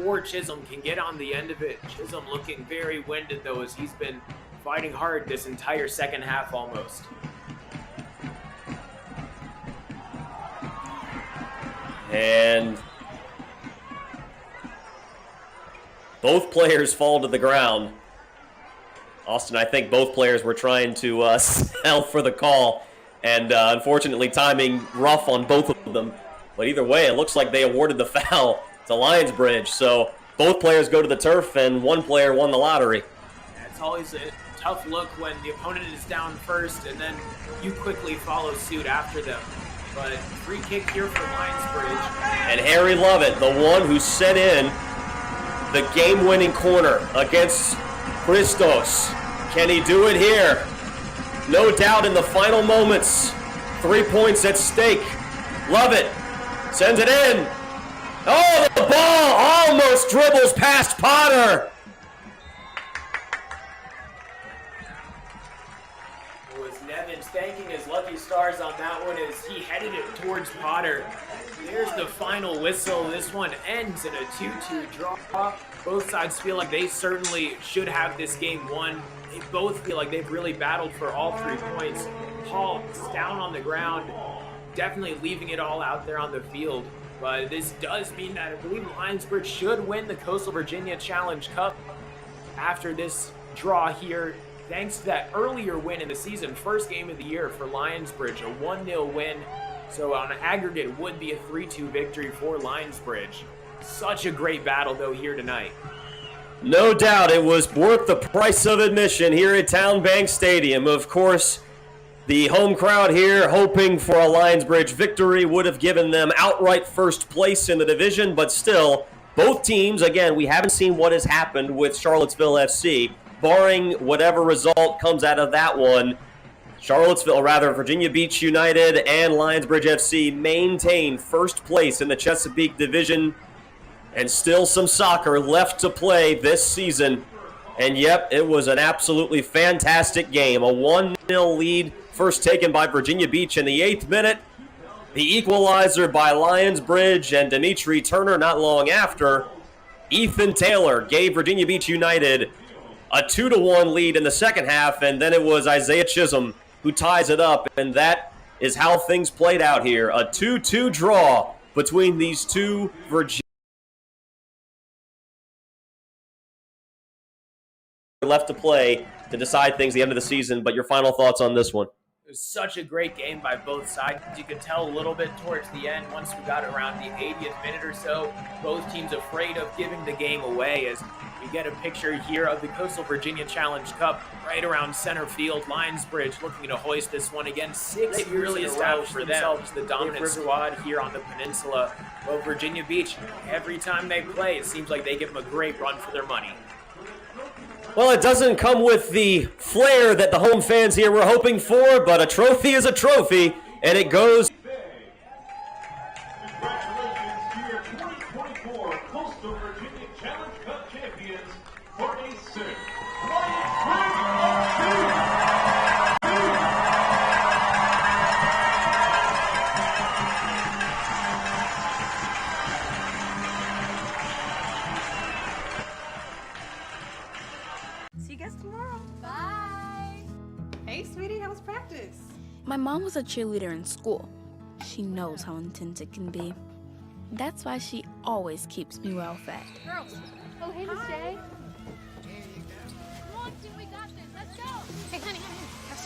or Chisholm can get on the end of it. Chisholm looking very winded, though, as he's been fighting hard this entire second half almost. And both players fall to the ground. Austin, I think both players were trying to sell for the call, and unfortunately timing rough on both of them. But either way, it looks like they awarded the foul to Lionsbridge. So both players go to the turf, and one player won the lottery. It's always a tough look when the opponent is down first, and then you quickly follow suit after them. But free kick here for Lionsbridge. And Harry Lovett, the one who set in the game-winning corner against Christos. Can he do it here? No doubt in the final moments. 3 points at stake. Lovett sends it in. Oh, the ball almost dribbles past Potter. It was Nevins thanking his lucky stars on that one as he headed it towards Potter. There's the final whistle. This one ends in a 2-2 draw. Both sides feel like they certainly should have this game won. They both feel like they've really battled for all 3 points. Hall down on the ground, definitely leaving it all out there on the field. But this does mean that I believe Lionsbridge should win the Coastal Virginia Challenge Cup after this draw here, thanks to that earlier win in the season, first game of the year for Lionsbridge, a 1-0 win. So on aggregate would be a 3-2 victory for Lionsbridge. Such a great battle though here tonight. No doubt it was worth the price of admission here at Town Bank Stadium. Of course, the home crowd here hoping for a Lionsbridge victory would have given them outright first place in the division, but still, both teams, again, we haven't seen what has happened with Charlottesville FC. Barring whatever result comes out of that one, Virginia Beach United and Lionsbridge FC maintain first place in the Chesapeake division, and still some soccer left to play this season. And yep, it was an absolutely fantastic game. A 1-0 lead, first taken by Virginia Beach in the 8th minute, The equalizer by Lionsbridge and Dimitri Turner not long after. Ethan Taylor gave Virginia Beach United a 2-1 lead in the second half, and then it was Isaiah Chisholm who ties it up, and that is how things played out here. A 2-2 draw between these two Virginia left to play to decide things at the end of the season, but your final thoughts on this one? It was such a great game by both sides. You could tell a little bit towards the end, once we got around the 80th minute or so, both teams afraid of giving the game away, as we get a picture here of the Coastal Virginia Challenge Cup right around center field. Lionsbridge looking to hoist this one again. 6 years really established for themselves the dominant squad here on the peninsula. Well, Virginia Beach, every time they play, it seems like they give them a great run for their money. Well, it doesn't come with the flair that the home fans here were hoping for, but a trophy is a trophy, and it goes. Congratulations to your 2024 Coastal Virginia Challenge Cup champions, Courtney Sue, See you guys tomorrow. Bye. Hey, sweetie, how was practice? My mom was a cheerleader in school. She knows how intense it can be. That's why she always keeps me well fed. Girls. Oh, hey, Miss J. Come on, team, we got this. Let's go. Hey, honey,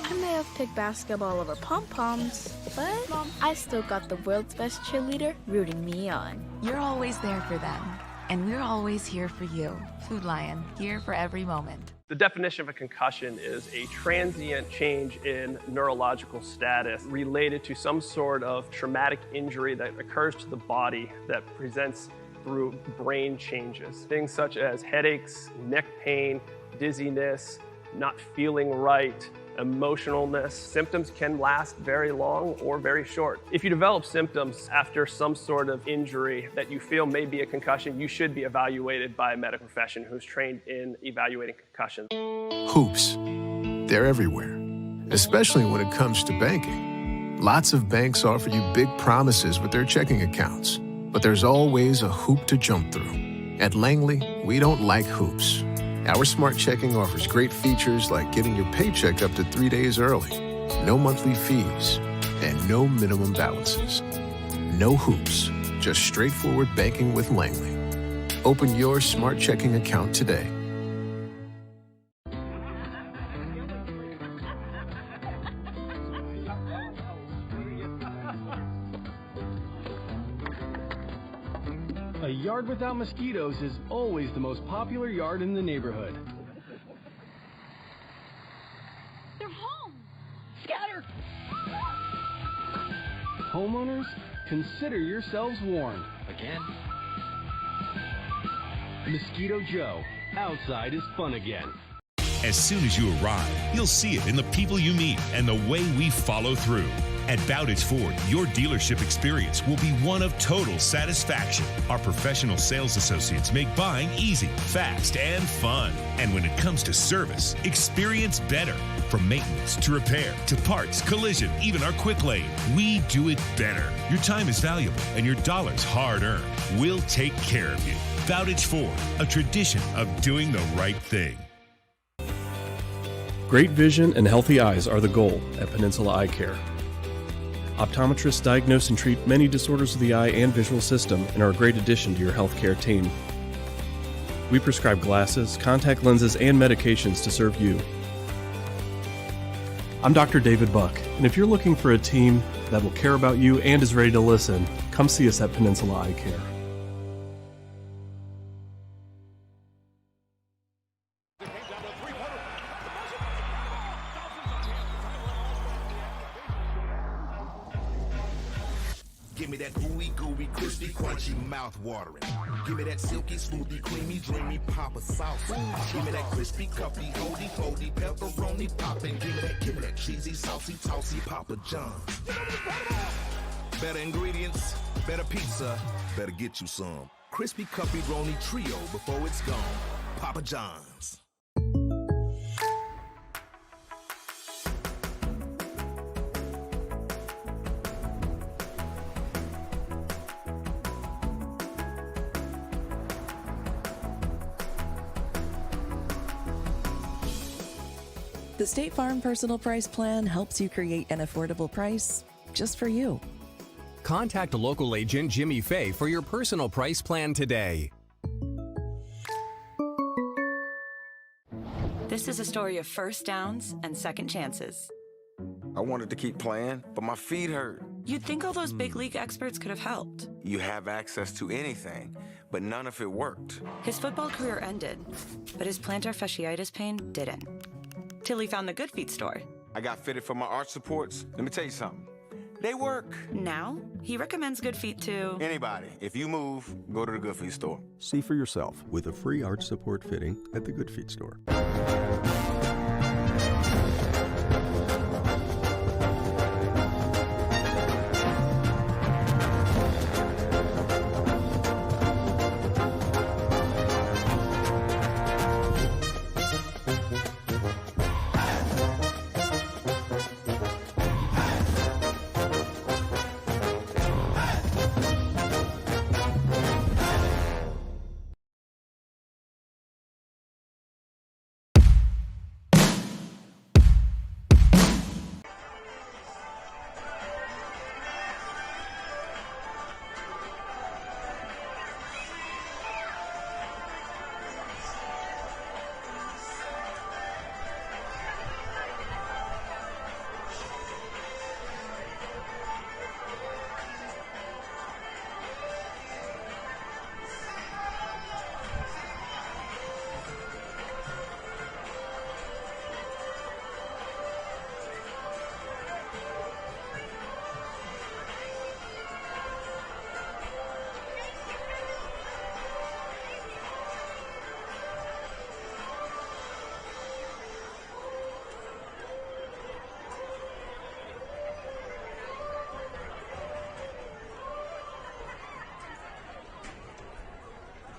I may have picked basketball over pom-poms, but I still got the world's best cheerleader rooting me on. You're always there for them, and we're always here for you. Food Lion, here for every moment. The definition of a concussion is a transient change in neurological status related to some sort of traumatic injury that occurs to the body that presents through brain changes. Things such as headaches, neck pain, dizziness, not feeling right, emotionalness. Symptoms can last very long or very short. If you develop symptoms after some sort of injury that you feel may be a concussion, you should be evaluated by a medical professional who's trained in evaluating concussions. Hoops. They're everywhere, especially when it comes to banking. Lots of banks offer you big promises with their checking accounts, but there's always a hoop to jump through. At Langley, we don't like hoops. Our smart checking offers great features like getting your paycheck up to 3 days early, no monthly fees, and no minimum balances. No hoops, just straightforward banking with Langley. Open your smart checking account today. A yard without mosquitoes is always the most popular yard in the neighborhood. They're home. Scatter. Homeowners, consider yourselves warned. Again? Mosquito Joe, outside is fun again. As soon as you arrive, you'll see it in the people you meet and the way we follow through. At Bowditch Ford, your dealership experience will be one of total satisfaction. Our professional sales associates make buying easy, fast, and fun. And when it comes to service, experience better. From maintenance to repair to parts, collision, even our quick lane, we do it better. Your time is valuable and your dollar's hard-earned. We'll take care of you. Bowditch Ford, a tradition of doing the right thing. Great vision and healthy eyes are the goal at Peninsula Eye Care. Optometrists diagnose and treat many disorders of the eye and visual system and are a great addition to your healthcare team. We prescribe glasses, contact lenses, and medications to serve you. I'm Dr. David Buck, and if you're looking for a team that will care about you and is ready to listen, come see us at Peninsula Eye Care. Give me that ooey gooey, crispy, crunchy, mouth watering. Give me that silky, smoothie, creamy, dreamy Papa sauce. Give me that crispy, cuppy, holdy, foldy, pepperoni poppin'. Give me that cheesy, saucy, tossy Papa John's. Better ingredients, better pizza, better get you some. Crispy, cuppy, roni trio before it's gone. Papa John's. The State Farm Personal Price Plan helps you create an affordable price just for you. Contact local agent Jimmy Fay for your personal price plan today. This is a story of first downs and second chances. I wanted to keep playing, but my feet hurt. You'd think all those big league experts could have helped. You have access to anything, but none of it worked. His football career ended, but his plantar fasciitis pain didn't. Till he found the Good Feet store. I got fitted for my arch supports. Let me tell you something. They work. Now, he recommends Good Feet to anybody. If you move, go to the Good Feet store. See for yourself with a free arch support fitting at the Good Feet store.